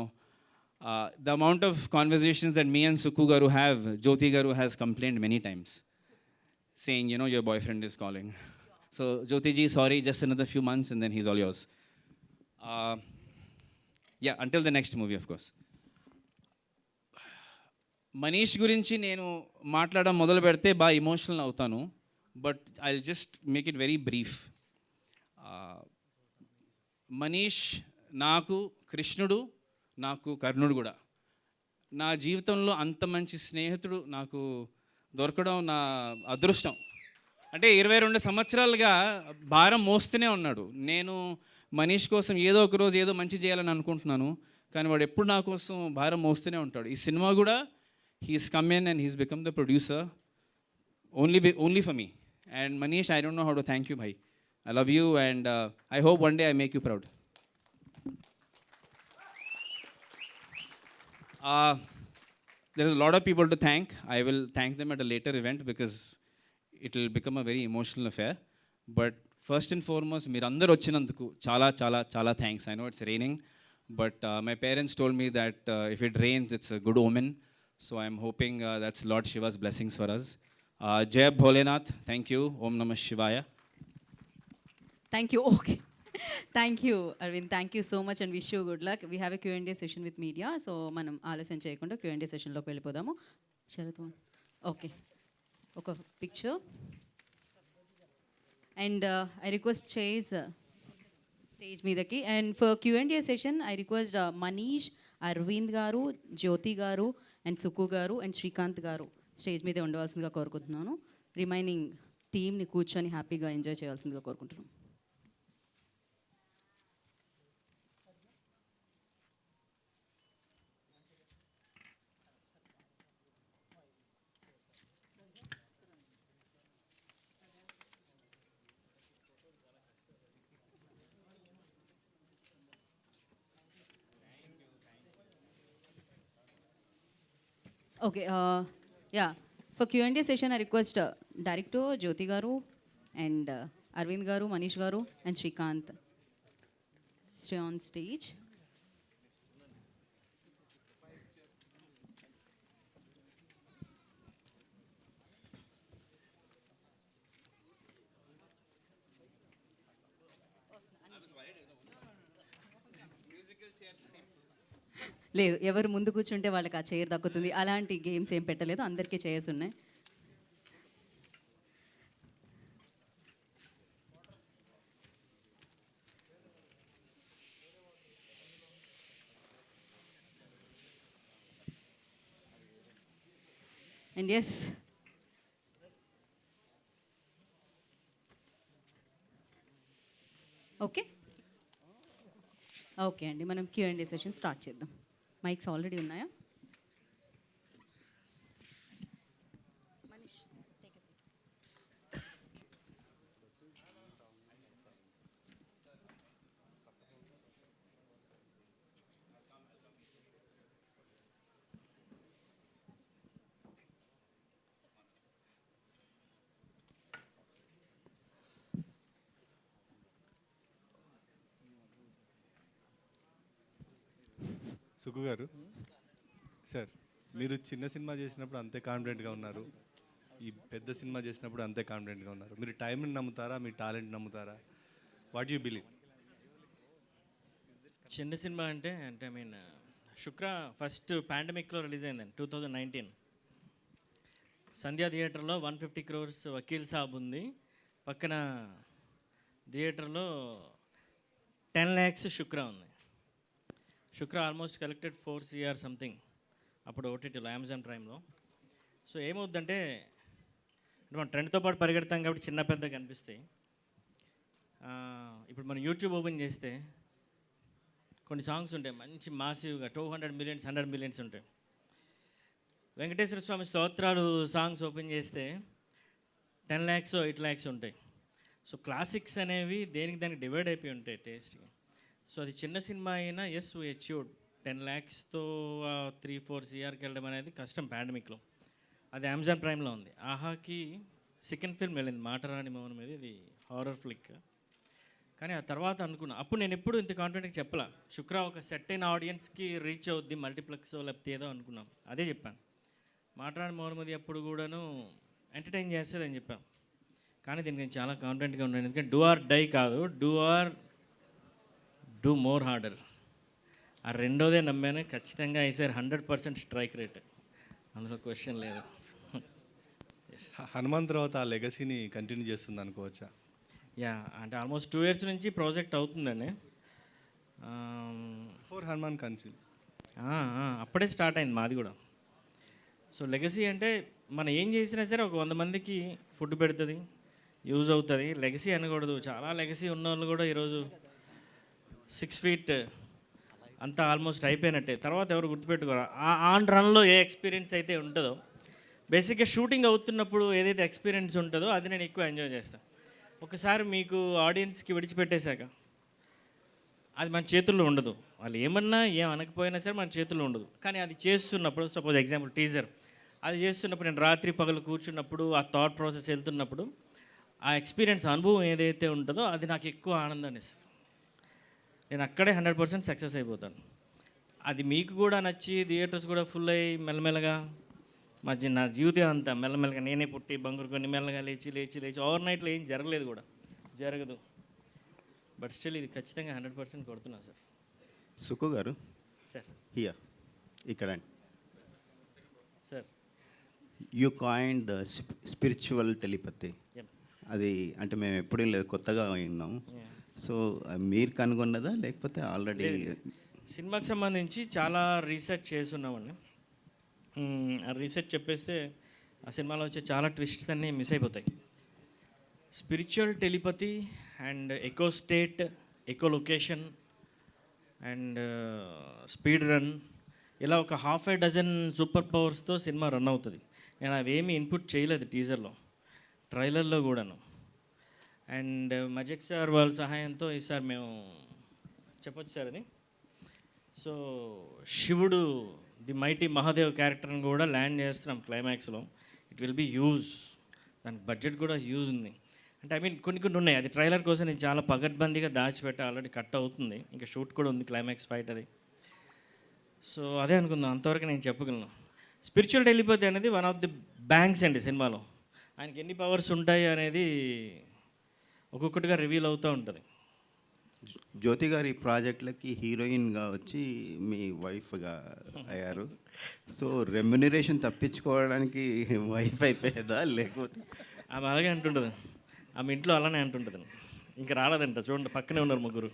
the amount of conversations that me and Sukku Garu have, Jyoti Garu has complained many times. saying, you know, your boyfriend is calling. So, Jyoti ji, sorry, just another few months and then he's all yours. Yeah, until the next movie, of course. Manish గురించి నేను మాట్లాడడం మొదలు పెడితే బాగా ఎమోషనల్ అవుతాను, but I just make it very brief. Manish నాకు కృష్ణుడు, నాకు కర్ణుడు కూడా. నా జీవితంలో అంత మంచి స్నేహితుడు నాకు దొరకడం నా అదృష్టం. అంటే 22 సంవత్సరాలుగా భారం మోస్తూనే ఉన్నాడు. నేను మనీష్ కోసం ఏదో ఒక రోజు ఏదో మంచి చేయాలని అనుకుంటున్నాను, కానీ వాడు ఎప్పుడు నా కోసం భారం మోస్తూనే ఉంటాడు. ఈ సినిమా కూడా he's come in and he's become the producer only for me. And Manish, I don't know how to thank you, bhai. I love you and I hope one day I make you proud. There is a lot of people to thank. I will thank them at a later event because it will become a very emotional affair. But first and foremost, మీరందరూ వచ్చినందుకు చాలా చాలా చాలా thanks. I know it's raining, but my parents told me that if it rains, it's a good omen. So I'm hoping that's Lord Shiva's blessings for us. Jai Bholenath, thank you. Om Namah Shivaya. Thank you. Okay, thank you Arvind, thank you so much and wish you good luck. We have a Q&A session with media. So మనం ఆలస్యం చేయకుండా Q&A సెషన్లోకి వెళ్ళిపోదాము. శరత్, ఓకే, ఒక picture and I request chairs stage మీదకి. And for Q&A session I request Manish, Arvind garu, Jyothi గారు అండ్ సుక్కు గారు అండ్ శ్రీకాంత్ గారు స్టేజ్ మీదే ఉండవలసిందిగా కోరుకుంటున్నాను. రిమైనింగ్ టీమ్ని కూర్చొని హ్యాపీగా ఎంజాయ్ చేయాల్సిందిగా కోరుకుంటున్నాను. Okay, yeah. For Q&A session, I request Director Jyoti Garu and Arvind Garu, Manish Garu, and Shrikant stay on stage. లేదు, ఎవరు ముందు కూర్చుంటే వాళ్ళకి ఆ చైర్ దక్కుతుంది. అలాంటి గేమ్స్ ఏం పెట్టలేదు, అందరికీ చైర్స్ ఉన్నాయి. అండ్ ఎస్, ఓకే ఓకే అండి, మనం Q&A సెషన్ స్టార్ట్ చేద్దాం. మైక్స్ ఆల్రెడీ ఉన్నాయా? సుకు గారు, సార్ మీరు చిన్న సినిమా చేసినప్పుడు అంతే కాన్ఫిడెంట్గా ఉన్నారు, ఈ పెద్ద సినిమా చేసినప్పుడు అంతే కాన్ఫిడెంట్గా ఉన్నారు. మీరు టైంని నమ్ముతారా, మీ టాలెంట్ నమ్ముతారా? What you believe? చిన్న సినిమా అంటే I mean Shukra first పాండమిక్లో release అయిందండి 2019. సంధ్యా థియేటర్లో 150 crores వకీల్ సాబ్ ఉంది, పక్కన థియేటర్లో 10 lakhs శుక్ర ఉంది. శుక్ర ఆల్మోస్ట్ కలెక్టెడ్ 4 CR సంథింగ్ అప్పుడు ఓటీటీలో, అమెజాన్ ప్రైమ్లో. సో ఏమవుద్దంటే మనం ట్రెండ్తో పాటు పరిగెడతాం కాబట్టి చిన్న పెద్ద కనిపిస్తాయి. ఇప్పుడు మనం యూట్యూబ్ ఓపెన్ చేస్తే కొన్ని సాంగ్స్ ఉంటాయి మంచి మాసివ్గా 200 millions 100 millions ఉంటాయి. వెంకటేశ్వర స్వామి స్తోత్రాలు సాంగ్స్ ఓపెన్ చేస్తే 10 lakhs 8 lakhs ఉంటాయి. సో క్లాసిక్స్ అనేవి దేనికి దానికి డివైడ్ అయిపోయి ఉంటాయి టేస్ట్కి. సో అది చిన్న సినిమా అయినా ఎస్ వీ అచీవ్డ్ 10 lakhsతో 3-4 CRకి వెళ్ళడం అనేది కష్టం పాండమిక్లో. అది అమెజాన్ ప్రైమ్లో ఉంది. ఆహాకి సెకండ్ ఫిల్మ్ వెళ్ళింది మాటరాని మౌనం మీద, ఇది హారర్ ఫ్లిక్. కానీ ఆ తర్వాత అనుకున్నా, అప్పుడు నేను ఎప్పుడు ఇంత కాన్ఫిడెంట్గా చెప్పలా, శుక్ర ఒక సెట్ అయిన ఆడియన్స్కి రీచ్ అవుద్ది, మల్టీప్లెక్స్ లేకపోతే ఏదో అనుకున్నాం, అదే చెప్పాను. మాటరాని మౌనం మీద అప్పుడు కూడాను ఎంటర్టైన్ చేస్తుంది అని చెప్పాం. కానీ దీనికి నేను చాలా కాన్ఫిడెంట్గా ఉన్నాను. ఎందుకంటే డూ ఆర్ డై కాదు, డూ మోర్ హార్డర్. ఆ రెండోదే నమ్మాను. ఖచ్చితంగా ఈసారి 100% స్ట్రైక్ రేట్, అందులో క్వశ్చన్ లేదు. హనుమాన్ తర్వాత ఆ లెగసీని కంటిన్యూ చేస్తుంది అనుకోవచ్చా? యా, అంటే ఆల్మోస్ట్ 2 years నుంచి ప్రాజెక్ట్ అవుతుందండి. Four Hanuman continue. అప్పుడే స్టార్ట్ అయింది మాది కూడా. సో లెగసీ అంటే మనం ఏం చేసినా సరే ఒక 100 మందికి ఫుడ్ పెడుతుంది, యూజ్ అవుతుంది. లెగసీ అనకూడదు, చాలా లెగసీ ఉన్న వాళ్ళు కూడా ఈరోజు 6 feet అంతా ఆల్మోస్ట్ అయిపోయినట్టే. తర్వాత ఎవరు గుర్తుపెట్టుకోరు. ఆన్ రన్లో ఏ ఎక్స్పీరియన్స్ అయితే ఉంటుందో, బేసిక్గా షూటింగ్ అవుతున్నప్పుడు ఏదైతే ఎక్స్పీరియన్స్ ఉంటుందో అది నేను ఎక్కువ ఎంజాయ్ చేస్తాను. ఒకసారి మీకు ఆడియన్స్కి విడిచిపెట్టేశాక అది మన చేతుల్లో ఉండదు. వాళ్ళు ఏమన్నా అనకపోయినా సరే మన చేతుల్లో ఉండదు. కానీ అది చేస్తున్నప్పుడు, సపోజ్ ఎగ్జాంపుల్ టీజర్, అది చేస్తున్నప్పుడు నేను రాత్రి పగలు కూర్చున్నప్పుడు ఆ థాట్ ప్రాసెస్ వెళ్తున్నప్పుడు ఆ ఎక్స్పీరియన్స్, అనుభవం ఏదైతే ఉంటుందో అది నాకు ఎక్కువ ఆనందాన్ని ఇస్తుంది. నేను అక్కడే 100% సక్సెస్ అయిపోతాను. అది మీకు కూడా నచ్చి థియేటర్స్ కూడా ఫుల్ అయ్యి మెల్లమెల్లగా నా జీవితం అంతా మెల్లమెల్లగా నేనే పుట్టి బంగురు కొన్ని మెల్లగా లేచి ఓవర్ నైట్లో ఏం జరగలేదు, కూడా జరగదు. బట్ స్టిల్ ఇది ఖచ్చితంగా 100% కొడుతున్నాను సార్. సుకు గారు సార్ హియర్ ఇక్కడ sir, you coined spiritual telepathy. అది అంటే మేము ఎప్పుడూ లేదు, కొత్తగా విన్నాం. సో మీరు కనుగొన్నదా లేకపోతే ఆల్రెడీ? సినిమాకి సంబంధించి చాలా రీసెర్చ్ చేస్తున్నామండి. ఆ రీసెర్చ్ చెప్పేస్తే ఆ సినిమాలో వచ్చే చాలా ట్విస్ట్స్ అన్నీ మిస్ అయిపోతాయి. Spiritual telepathy and echo state, echo location and speed run, ఇలా ఒక 6 సూపర్ పవర్స్తో సినిమా రన్ అవుతుంది. నేను అవేమీ ఇన్పుట్ చేయలేదు టీజర్లో, ట్రైలర్లో కూడాను. అండ్ మజక్ సార్ వాళ్ళ సహాయంతో ఈసారి మేము చెప్పొచ్చు సార్ అది. సో శివుడు ది మైటీ మహాదేవ్ క్యారెక్టర్ని కూడా ల్యాండ్ చేస్తున్నాం క్లైమాక్స్లో. ఇట్ విల్ బీ హ్యూజ్, దానికి బడ్జెట్ కూడా హ్యూజ్ ఉంది. అంటే ఐ మీన్ కొన్ని ఉన్నాయి. అది ట్రైలర్ కోసం నేను చాలా పగడ్బందీగా దాచిపెట్టా, ఆల్రెడీ కట్ అవుతుంది, ఇంకా షూట్ కూడా ఉంది క్లైమాక్స్ ఫైట్ అది. సో అదే అనుకుందాం, అంతవరకు నేను చెప్పగలను. స్పిరిచువల్ టెలిపతి అనేది వన్ ఆఫ్ ది బ్యాంక్స్ అండి సినిమాలో. ఆయనకి ఎన్ని పవర్స్ ఉంటాయి అనేది ఒక్కొక్కటిగా రివీల్ అవుతూ ఉంటుంది. జ్యోతి గారి ప్రాజెక్టులకి హీరోయిన్గా వచ్చి మీ వైఫ్గా అయ్యారు. సో రెమ్యునరేషన్ తప్పించుకోవడానికి వైఫ్ అయిపోయేదా లేకపోతే? ఆమె అలాగే అంటుంటుంది, ఆమె ఇంట్లో అలానే అంటుంటుంది. ఇంకా రాలేదంట, చూడండి పక్కనే ఉన్నారు ముగ్గురు.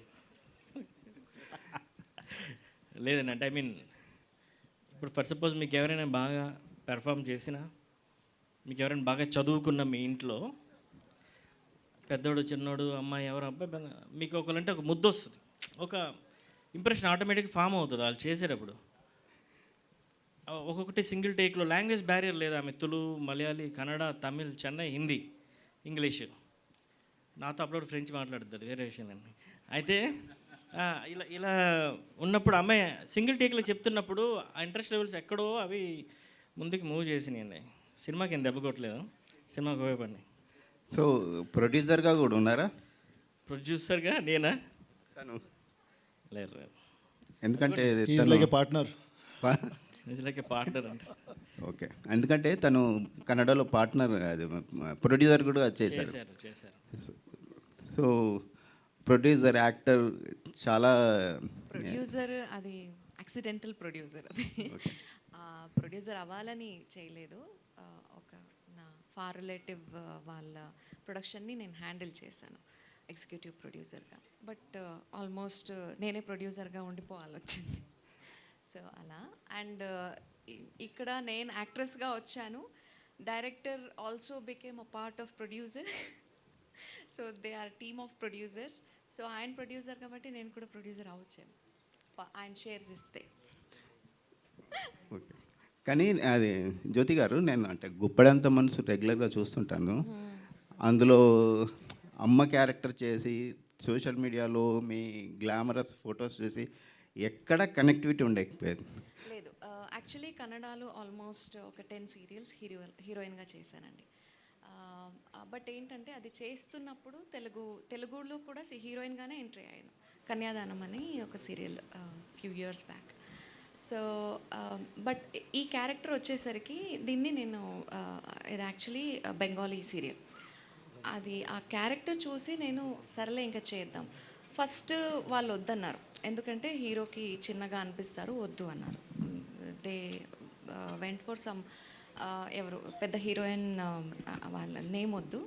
లేదండి, అంటే ఐ మీన్ ఇప్పుడు ఫర్ సపోజ్ మీకు ఎవరైనా బాగా పెర్ఫామ్ చేసినా, మీకు ఎవరైనా బాగా చదువుకున్న మీ ఇంట్లో పెద్దోడు చిన్నోడు అమ్మాయి ఎవరు అబ్బాయి మీకు ఒకళ్ళంటే ఒక ముద్దు వస్తుంది, ఒక ఇంప్రెషన్ ఆటోమేటిక్గా ఫామ్ అవుతుంది వాళ్ళు చేసేటప్పుడు. ఒక్కొక్కటి సింగిల్ టేక్లో, లాంగ్వేజ్ బ్యారియర్ లేదు. ఆమె తెలుగు, మలయాళీ, కన్నడ, తమిళ్, చెన్నై, హిందీ, ఇంగ్లీష్, నాతో అప్పుడు ఫ్రెంచ్ మాట్లాడుతుంది, వేరే విషయం అండి. అయితే ఇలా ఇలా ఉన్నప్పుడు అమ్మాయి సింగిల్ టేక్లో చెప్తున్నప్పుడు ఆ ఇంట్రెస్ట్ లెవెల్స్ ఎక్కడో అవి ముందుకు మూవ్ చేసినాయండి. సినిమాకి ఏం దెబ్బ కొట్టలేదు, సినిమాకి ఉపయోగపడినాయి. సో ప్రొడ్యూసర్గా కూడా ఉన్నారా? ప్రొడ్యూసర్గా నేనా? తను లేదు, ఎందుకంటే పార్ట్నర్ పార్ట్నర్ అంటే ఓకే, ఎందుకంటే తను కన్నడలో పార్ట్నర్, అది ప్రొడ్యూసర్ కూడా చేశారు. చేశారు. సో ప్రొడ్యూసర్, యాక్టర్ చాలా. ప్రొడ్యూసర్ అది యాక్సిడెంటల్ ప్రొడ్యూసర్. అది ప్రొడ్యూసర్ అవ్వాలని చేయలేదు. ఒక నా ఫార్ రిలేటివ్ వాళ్ళ ప్రొడక్షన్ని నేను హ్యాండిల్ చేశాను ఎగ్జిక్యూటివ్ ప్రొడ్యూసర్గా. బట్ ఆల్మోస్ట్ నేనే ప్రొడ్యూసర్గా ఉండిపోవాలి వచ్చింది. సో అలా. అండ్ ఇక్కడ నేను యాక్ట్రెస్గా వచ్చాను, director also became a part of producer. So they are team of producers. So ఆయన ప్రొడ్యూసర్ కాబట్టి నేను కూడా ప్రొడ్యూసర్ అవ్వచ్చాను, ఆయన షేర్స్ ఇస్తే. ఓకే, కానీ అది జ్యోతి గారు, నేను అంటే గుప్పడంత మనసు రెగ్యులర్గా చూస్తుంటాను. అందులో అమ్మ క్యారెక్టర్ చేసి సోషల్ మీడియాలో మీ గ్లామరస్ ఫొటోస్ చూసి ఎక్కడ కనెక్టివిటీ ఉండకపోయేది? లేదు, యాక్చువల్లీ కన్నడలో ఆల్మోస్ట్ ఒక 10 సీరియల్స్ హీరోయిన్గా చేశానండి. బట్ ఏంటంటే అది చేస్తున్నప్పుడు తెలుగులో కూడా హీరోయిన్గానే ఎంట్రీ అయ్యాను. కన్యాదానం అని ఒక serial few years back. So but ఈ క్యారెక్టర్ వచ్చేసరికి దీన్ని నేను ఇది యాక్చువల్లీ బెంగాలీ సీరియల్. అది ఆ క్యారెక్టర్ చూసి నేను సరేలే ఇంకా చేద్దాం. ఫస్ట్ వాళ్ళు వద్దన్నారు, ఎందుకంటే హీరోకి చిన్నగా అనిపిస్తారు, వద్దు అన్నారు. దే వెంట్ ఫర్ సమ్ ఎవరు పెద్ద హీరోయిన్ వాళ్ళ నేమ్ వద్దు,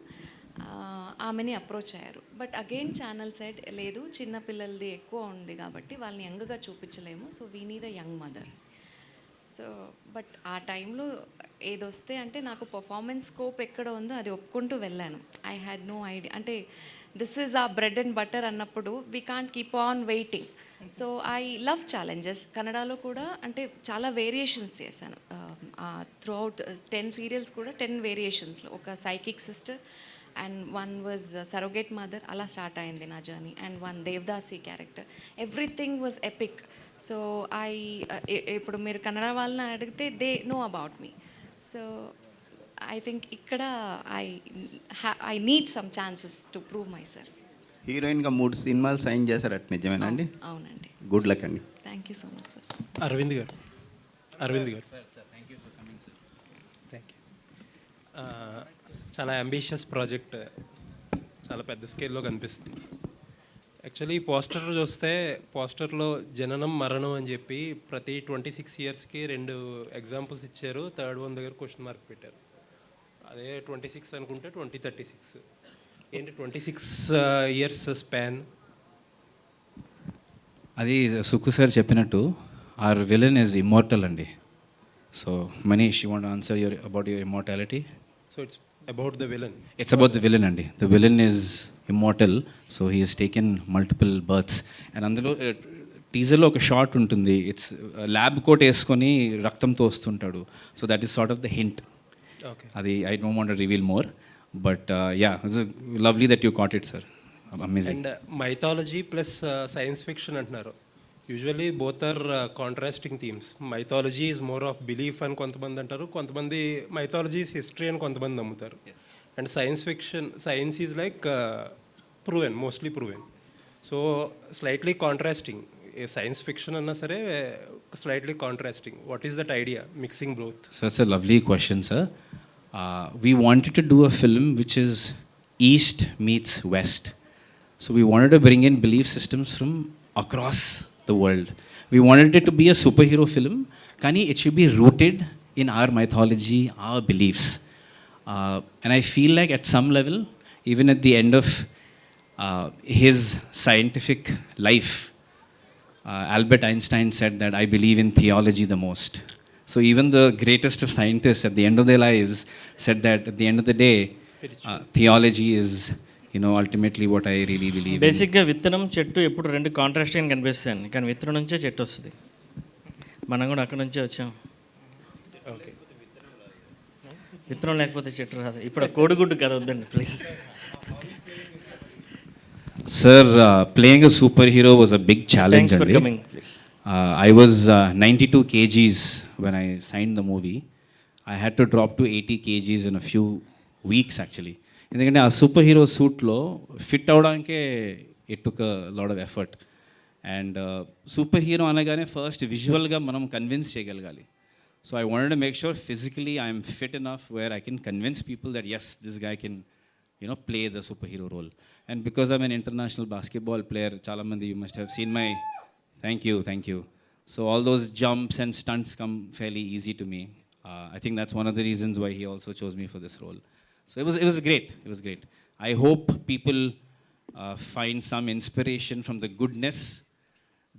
ఆమెని అప్రోచ్ అయ్యారు. బట్ అగైన్ ఛానల్ సైడ్ లేదు, చిన్న పిల్లలది ఎక్కువ ఉంది కాబట్టి వాళ్ళని యంగ్గా చూపించలేము, so we need a young mother. So but ఆ టైంలో ఏదొస్తే అంటే నాకు పర్ఫార్మెన్స్ స్కోప్ ఎక్కడ ఉందో అది ఒప్పుకుంటూ వెళ్ళాను. ఐ హ్యాడ్ నో ఐడియా, అంటే దిస్ ఈజ్ ఆ బ్రెడ్ అండ్ బటర్ అన్నప్పుడు we can't keep on waiting. So I love challenges. కన్నడలో కూడా అంటే చాలా వేరియేషన్స్ చేశాను. త్రూ అవుట్ 10 సీరియల్స్ కూడా 10 వేరియేషన్స్లో, ఒక psychic sister and one was surrogate mother, అలా స్టార్ట్ అయింది నా journey. And one devadasi character, everything was epic. So ఇప్పుడు మీరు కన్నడ వాళ్ళని అడిగితే they know about me. So I think ఇక్కడ I need some chances to prove myself. హీరోయిన్గా 3 సినిమాలు సైన్ చేశారట, నిజమేనండి? అవునండి. గుడ్ లక్ అండి. Thank you so much sir. Arvind garu thank you. చాలా అంబిషియస్ ప్రాజెక్ట్, చాలా పెద్ద స్కేల్లో కనిపిస్తుంది. యాక్చువల్లీ ఈ పోస్టర్ చూస్తే పోస్టర్లో జననం మరణం అని చెప్పి ప్రతి 26 ఇయర్స్కి 2 ఎగ్జాంపుల్స్ ఇచ్చారు, థర్డ్ వన్ దగ్గర క్వశ్చన్ మార్క్ పెట్టారు. అదే 26 అనుకుంటే 2036 ఏంటి 26 ఇయర్స్ స్పాన్? అది సుక్కు సార్ చెప్పినట్టు ఆర్ విలన్ ఈజ్ ఇమ్మోర్టల్ అండి. So Manish, you want answer about your immortality? So it's about the villain. It's about the villain అండి. The villain is immortal, so he is taken multiple births. And అందులో టీజర్లో ఒక షార్ట్ ఉంటుంది, ఇట్స్ ల్యాబ్ కోట్ వేసుకొని రక్తంతో వస్తుంటాడు. So that is sort of the hint. అది I don't want to reveal more, but yeah, it's lovely that you caught it sir. Amazing. And mythology plus science fiction అంటున్నారు. Usually both are contrasting themes. Mythology is more of belief అని కొంతమంది అంటారు, కొంతమంది మైథాలజీ ఈజ్ హిస్టరీ అని కొంతమంది నమ్ముతారు. And science fiction, science is like proven, mostly proven. So slightly contrasting. Science fiction అన్నా సరే slightly contrasting. What is that idea mixing both? So it's a lovely question, sir. We wanted to do a film which is East meets West. So we wanted to bring in belief systems from across the world. We wanted it to be a superhero film, kani it should be rooted in our mythology, our beliefs. And I feel like at some level, even at the end of his scientific life, Albert Einstein said that I believe in theology the most. So even the greatest of scientists at the end of their lives said that at the end of the day, theology is, you know, ultimately what I really believe in. బేసిక్గా విత్తనం చెట్టు ఎప్పుడు 2 కాంట్రాస్ట్గా కనిపిస్తాయి, కానీ విత్తనం నుంచే చెట్టు వస్తుంది. మనం కూడా అక్కడ నుంచే వచ్చాం. ఓకే, విత్తనం లేకపోతే చెట్టు రాదు. ఇప్పుడు ఆ కోడిగుడ్డు కథ వద్దండి please. Sir, playing a superhero was a big challenge. Thanks for Andy. coming, please. I was 92 kgs when I signed the movie. I had to drop to 80 kgs in a few weeks actually. ఎందుకంటే ఆ సూపర్ హీరో సూట్లో ఫిట్ అవడానికే it took a lot of effort. And super hero అనగానే ఫస్ట్ విజువల్గా మనం కన్విన్స్ చేయగలగాలి. So I wanted to make sure physically I'm fit enough where I can convince people that yes this guy can, you know, play the superhero role. And because I'm an international basketball player, chalamandi, you must have seen my, thank you. So all those jumps and stunts come fairly easy to me. I think that's one of the reasons why he also chose me for this role. So it was great. I hope people find some inspiration from the goodness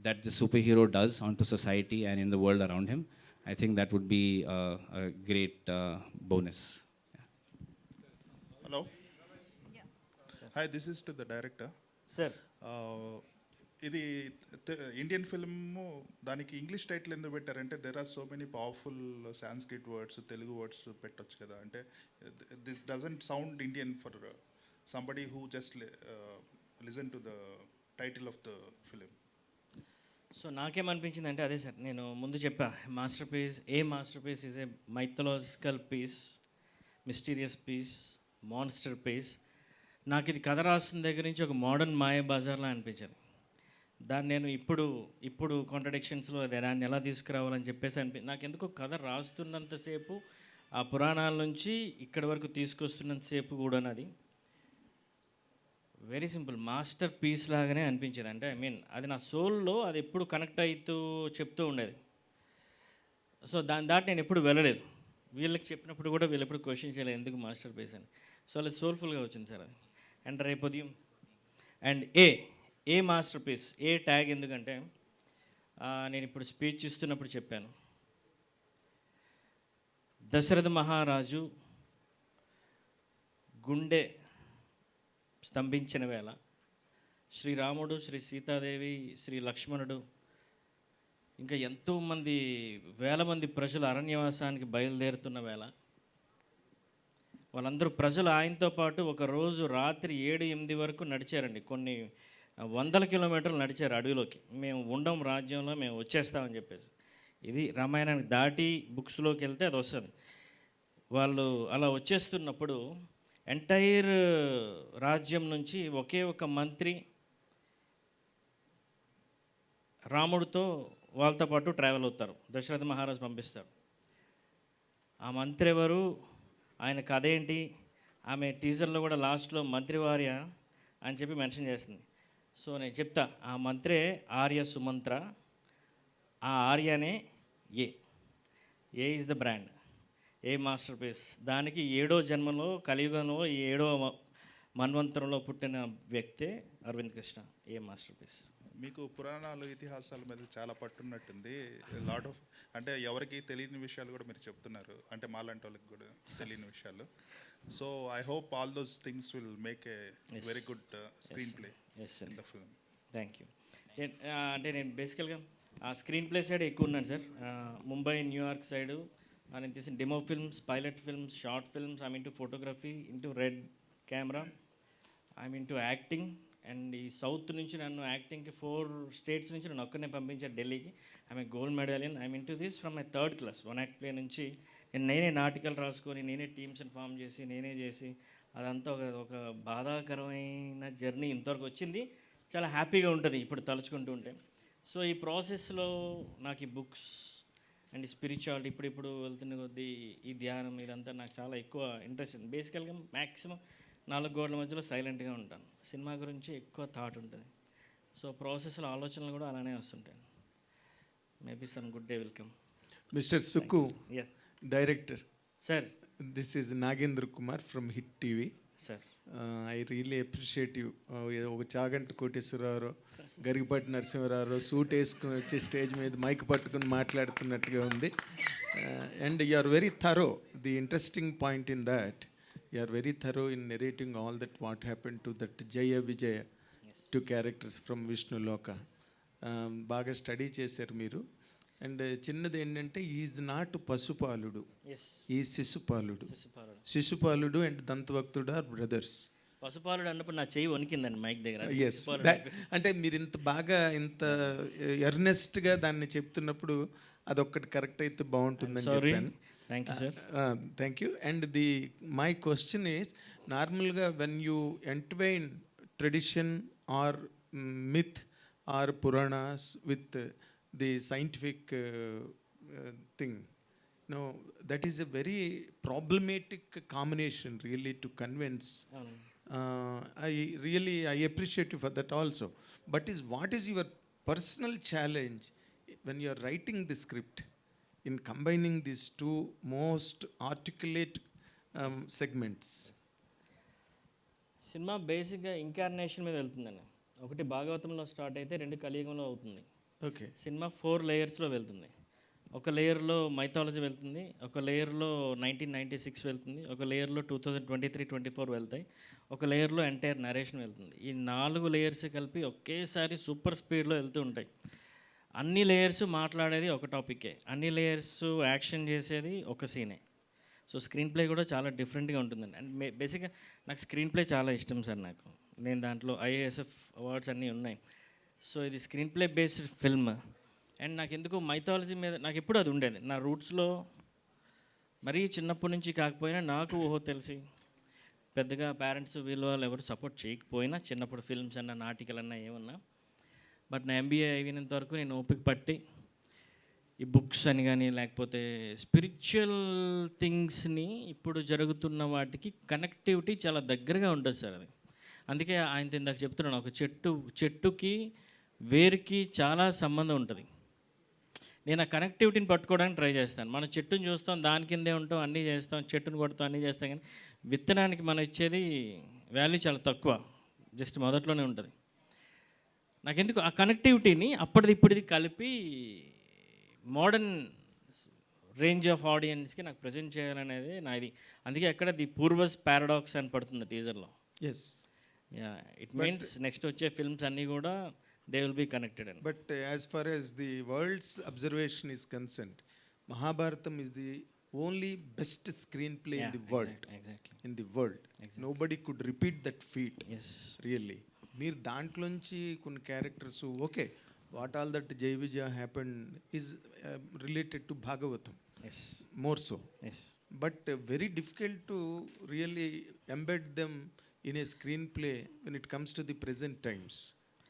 that the superhero does onto society and in the world around him. I think that would be a great bonus. Hello. Hi, this is to the director. Sir. ఇది ఇండియన్ ఫిల్మ్, దానికి ఇంగ్లీష్ టైటిల్ ఎందుకు పెట్టారంటే there are so many powerful Sanskrit words, Telugu words పెట్టొచ్చు కదా. అంటే this doesn't sound Indian for somebody who just listen to the title of the film. So నాకేమనిపించింది అంటే అదే సార్, నేను ముందు చెప్పా, master piece is a mythological piece, mysterious piece, monster piece. నాకు ఇది కథ రాసిన దగ్గర నుంచి ఒక మోడర్న్ మాయ బజార్లా అనిపించింది. దాన్ని నేను ఇప్పుడు కాంట్రడిక్షన్స్లో దాన్ని ఎలా తీసుకురావాలని చెప్పేసి నాకు ఎందుకో కథ రాస్తున్నంతసేపు ఆ పురాణాల నుంచి ఇక్కడి వరకు తీసుకొస్తున్నంతసేపు కూడా అది వెరీ సింపుల్ మాస్టర్ పీస్ లాగానే అనిపించేది. అంటే అది నా సోల్లో అది ఎప్పుడు కనెక్ట్ అవుతూ చెప్తూ ఉండేది. సో దాటి నేను ఎప్పుడు వెళ్ళలేదు. వీళ్ళకి చెప్పినప్పుడు కూడా వీళ్ళు ఎప్పుడు క్వశ్చన్ చేయలేదు ఎందుకు మాస్టర్ పీస్ అని. సో అది సోల్ఫుల్గా వచ్చింది సార్ అది. అండ్ రేపు ఉదయం and a master piece a tag ఎందుకంటే నేను ఇప్పుడు స్పీచ్ ఇస్తున్నప్పుడు చెప్పాను, దశరథ మహారాజు గుండె స్తంభించిన వేళ శ్రీరాముడు, శ్రీ సీతాదేవి, శ్రీ లక్ష్మణుడు ఇంకా ఎంతోమంది వేల మంది ప్రజలు అరణ్యవాసానికి బయలుదేరుతున్న వేళ వాళ్ళందరూ ప్రజలు ఆయనతో పాటు ఒకరోజు రాత్రి 7-8 వరకు నడిచారండి. కొన్ని వందల కిలోమీటర్లు నడిచారు అడవిలోకి. మేము ఉండం రాజ్యంలో మేము వచ్చేస్తామని చెప్పేసి. ఇది రామాయణానికి దాటి బుక్స్లోకి వెళ్తే అది వస్తుంది. వాళ్ళు అలా వచ్చేస్తున్నప్పుడు ఎంటైర్ రాజ్యం నుంచి ఒకే ఒక మంత్రి రాముడితో వాళ్ళతో పాటు ట్రావెల్ అవుతారు. దశరథ మహారాజు పంపిస్తారు. ఆ మంత్రి ఎవరు, ఆయన కథ ఏంటి, ఆమె టీజర్లో కూడా లాస్ట్లో మంత్రివార్య అని చెప్పి మెన్షన్ చేస్తుంది. సో నేను చెప్తా, ఆ మంత్రే ఆర్య సుమంత్ర, ఆ ఆర్యనే a is the brand, a master piece. దానికి 7వ జన్మలో కలియుగంలో 7వ మన్వంతరంలో పుట్టిన వ్యక్తే Arvind Krishna, a master piece. మీకు పురాణాలు ఇతిహాసాల మీద చాలా పట్టున్నట్టుంది. లాట్ ఆఫ్ అంటే ఎవరికి తెలియని విషయాలు కూడా మీరు చెప్తున్నారు, అంటే మాలాంటి వాళ్ళకి కూడా తెలియని విషయాలు. So I hope all those things will make a very good screen play in the film. Thank you. అంటే నేను బేసికల్గా ఆ స్క్రీన్ ప్లే సైడ్ ఎక్కువ ఉన్నాను సార్. ముంబై, న్యూయార్క్ సైడు నేను తీసిన demo films, pilot films, short films. I mean to photography, into red camera, I mean to acting. And ఈ సౌత్ నుంచి నన్ను యాక్టింగ్కి 4 స్టేట్స్ నుంచి నన్ను ఒక్కనే పంపించారు ఢిల్లీకి. I gold medallion. I mean to this from my 3rd class 1 act play నుంచి నేనే నాటికలు రాసుకొని, నేనే టీమ్స్ని ఫామ్ చేసి, నేనే చేసి అదంతా ఒక బాధాకరమైన జర్నీ ఇంతవరకు వచ్చింది. చాలా హ్యాపీగా ఉంటుంది ఇప్పుడు తలుచుకుంటూ ఉంటే. సో ఈ ప్రాసెస్లో నాకు ఈ బుక్స్ అండ్ స్పిరిచువాలిటీ ఇప్పుడు వెళ్తున్న కొద్దీ ఈ ధ్యానం ఇదంతా నాకు చాలా ఎక్కువ ఇంట్రెస్ట్ ఉంది. బేసికల్గా మ్యాక్సిమం 4 గోడల మధ్యలో సైలెంట్గా ఉంటాను. సినిమా గురించి ఎక్కువ థాట్ ఉంటుంది. సో ప్రాసెస్లో ఆలోచనలు కూడా అలానే వస్తుంటాయి. Maybe some good day will come. Mister Sukku, yeah director sir. This is Nagendra Kumar from hit TV. Sir I really appreciate you. ఒక చాగంటి కోటేశ్వరరావు, గరికపాటి నరసింహరావు సూట్ వేసుకుని వచ్చి స్టేజ్ మీద మైక్ పట్టుకుని మాట్లాడుతున్నట్టుగా ఉంది. And you are very thorough. The interesting point in that you are very thorough in narrating all that what happened to that Jaya Vijaya, two characters from Vishnu Loka. బాగా స్టడీ చేశారు మీరు. అండ్ చిన్నది ఏంటంటే ఈజ్ నాట్ పశుపాలుడు, ఈ శిశుపాలుడు అండ్ దంతభక్తుడు ఆర్ బ్రదర్స్. పశుపాలుడు అన్నప్పుడు నా చెయ్యి వణికిందండి మైక్ దగ్గర. ఎస్, అంటే మీరు ఇంత బాగా ఇంత ఎర్నెస్ట్గా దాన్ని చెప్తున్నప్పుడు అదొక్కటి కరెక్ట్ అయితే బాగుంటుందని చెప్పాను. Thank you, sir. Thank you. And my question is, normally when you entwine tradition or myth or Puranas with the scientific thing, that is a very problematic combination really to convince. I appreciate you for that also. But what is your personal challenge when you are writing the script? In combining these two most articulate segments. Cinema బేసిక్గా ఇంకార్నేషన్ మీద వెళ్తుందండి. ఒకటి భాగవతంలో స్టార్ట్ అయితే 2 కలియుగంలో అవుతుంది. ఓకే. సినిమా 4 లేయర్స్లో వెళ్తుంది. ఒక లేయర్లో మైథాలజీ వెళ్తుంది, ఒక లేయర్లో 1996 వెళ్తుంది, ఒక లేయర్లో 2023-24 వెళ్తాయి, ఒక లేయర్లో ఎంటైర్ నరేషన్ వెళ్తుంది. ఈ 4 లేయర్స్ కలిపి ఒకేసారి సూపర్ స్పీడ్లో వెళ్తూ ఉంటాయి. అన్ని లేయర్స్ మాట్లాడేది ఒక టాపికే, అన్ని లేయర్స్ యాక్షన్ చేసేది ఒక సీనే. సో స్క్రీన్ ప్లే కూడా చాలా డిఫరెంట్గా ఉంటుందండి. అండ్ బేసిక్గా నాకు స్క్రీన్ ప్లే చాలా ఇష్టం సార్. నేను దాంట్లో IASF అవార్డ్స్ అన్నీ ఉన్నాయి. సో ఇది screen play based film. And నాకు ఎందుకో మైథాలజీ మీద నాకు ఎప్పుడు అది ఉండేది. నా రూట్స్లో మరీ చిన్నప్పటి నుంచి కాకపోయినా నాకు ఊహో తెలిసి పెద్దగా పేరెంట్స్ వీళ్ళు వాళ్ళు ఎవరు సపోర్ట్ చేయకపోయినా చిన్నప్పుడు ఫిల్మ్స్ అన్నా నాటికలన్నా ఏమన్నా బట్ నా ఎంబీఏ అయినంత వరకు నేను ఓపిక పట్టి ఈ బుక్స్ అని కానీ లేకపోతే స్పిరిచువల్ థింగ్స్ని ఇప్పుడు జరుగుతున్న వాటికి కనెక్టివిటీ చాలా దగ్గరగా ఉంటుంది సార్ అది. అందుకే ఆయనతో ఇందాక చెప్తున్నాను, ఒక చెట్టుకి వేరుకి చాలా సంబంధం ఉంటుంది. నేను ఆ కనెక్టివిటీని పట్టుకోవడానికి ట్రై చేస్తాను. మనం చెట్టుని చూస్తాం, దాని కిందే ఉంటాం, అన్నీ చేస్తాం, చెట్టుని కొడతాం, అన్నీ చేస్తాం, కానీ విత్తనానికి మనం ఇచ్చేది వాల్యూ చాలా తక్కువ, జస్ట్ మొదట్లోనే ఉంటుంది. నాకెందుకు ఆ కనెక్టివిటీని అప్పటిది ఇప్పటిది కలిపి మోడర్న్ రేంజ్ ఆఫ్ ఆడియన్స్కి నాకు ప్రజెంట్ చేయాలనేది నాది. అందుకే ఎక్కడ ది పూర్వస్ పారాడాక్స్ అని పడుతుంది టీజర్లో. Yes, yeah, it means next వచ్చే ఫిల్మ్స్ అన్నీ కూడా they will be connected and. But as far as the world's observation is concerned, Mahabharatam is the only best screenplay in the world. Exactly in the world nobody could repeat that feat. Yes, really మీరు దాంట్లోంచి కొన్ని characters okay, what all that Jai Vijaya happened is related to Bhagavatam. Yes, more so. Yes, but very difficult to really embed them in a screen play when it comes to the present times.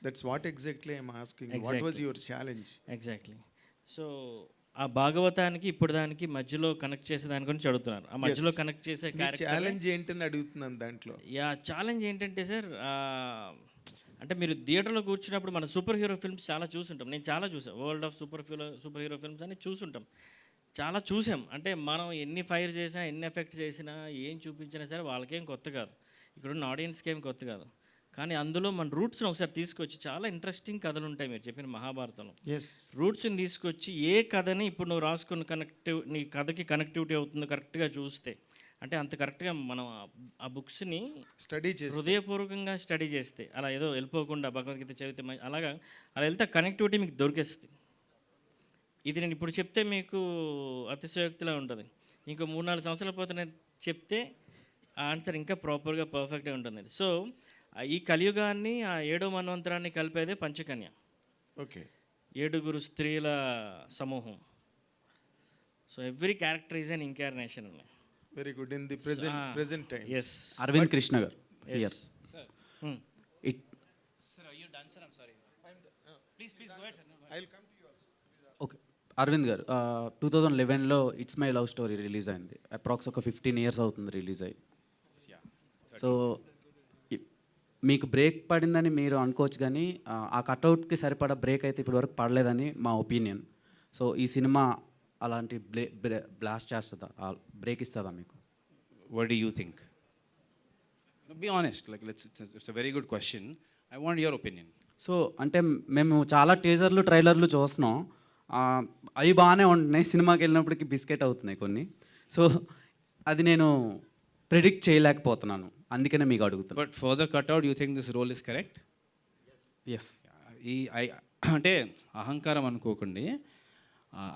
That's what exactly I'm asking. What was your challenge? Exactly. So ఆ భాగవతానికి ఇప్పుడు దానికి మధ్యలో కనెక్ట్ చేసే దాని గురించి అడుగుతున్నారు. ఆ మధ్యలో కనెక్ట్ చేసే ఛాలెంజ్ ఏంటని అడుగుతున్నాను దాంట్లో. యా, ఛాలెంజ్ ఏంటంటే సార్, అంటే మీరు థియేటర్లో కూర్చున్నప్పుడు మన సూపర్ హీరో ఫిల్మ్స్ చాలా చూసుంటాం. నేను చాలా చూసాను, world of super hero films అని చూసుంటాం, చాలా చూసాం. అంటే మనం ఎన్ని ఫైర్ చేసినా, ఎన్ని ఎఫెక్ట్స్ చేసినా, ఏం చూపించినా సరే వాళ్ళకేం కొత్త కాదు, ఇక్కడున్న ఆడియన్స్కి ఏం కొత్త కాదు. కానీ అందులో మన రూట్స్ని ఒకసారి తీసుకొచ్చి చాలా ఇంట్రెస్టింగ్ కథలు ఉంటాయి మీరు చెప్పిన మహాభారతంలో. రూట్స్ని తీసుకొచ్చి ఏ కథని ఇప్పుడు నువ్వు రాసుకున్న నీ కథకి కనెక్టివిటీ అవుతుందో కరెక్ట్గా చూస్తే, అంటే అంత కరెక్ట్గా మనం ఆ బుక్స్ని స్టడీ చేసి హృదయపూర్వకంగా స్టడీ చేస్తే, అలా ఏదో వెళ్ళిపోకుండా భగవద్గీత చదివితే అలాగా అలా వెళ్తే కనెక్టివిటీ మీకు దొరికేస్తుంది. ఇది నేను ఇప్పుడు చెప్తే మీకు అతిశయోక్తిలా ఉంటుంది. ఇంకో 3-4 సంవత్సరాల పోతే నేను చెప్తే ఆ ఆన్సర్ ఇంకా ప్రాపర్గా పర్ఫెక్ట్గా ఉంటుంది. సో ఈ కలియుగాన్ని, ఆ 7వ మన్వంతరాన్ని కలిపేదే పంచకన్య. ఓకే, 7 స్త్రీల సమూహం. So every character is an incarnation. Very good. In the present time. Yes, Arvind Krishna garu yes. It Sir, are you done, sir? I'm sorry. Please go ahead, sir. I'll come to you also. Okay, Arvind garu 2011లో it's my love story release అయింది. అప్రాక్స్ ఒక 15 years అవుతుంది రిలీజ్ అయ్యి. సో మీకు బ్రేక్ పడిందని మీరు అనుకోవచ్చు, కానీ ఆ కట్అవుట్కి సరిపడా బ్రేక్ అయితే ఇప్పటివరకు పడలేదని మా ఒపీనియన్. సో ఈ సినిమా అలాంటి బ్లాస్ట్ చేస్తుందా, బ్రేక్ ఇస్తుందా మీకు? What do you think? No, be honest. Like, it's a very good question. I want your opinion. So అంటే మేము చాలా టీజర్లు ట్రైలర్లు చూస్తున్నాం, అవి బాగానే ఉంటున్నాయి, సినిమాకి వెళ్ళినప్పటికీ బిస్కెట్ అవుతున్నాయి కొన్ని. సో అది నేను ప్రిడిక్ట్ చేయలేకపోతున్నాను, అందుకనే మీకు అడుగుతున్నాను. But for the cutout, you think this role is correct? Yes. అంటే అహంకారం అనుకోకండి.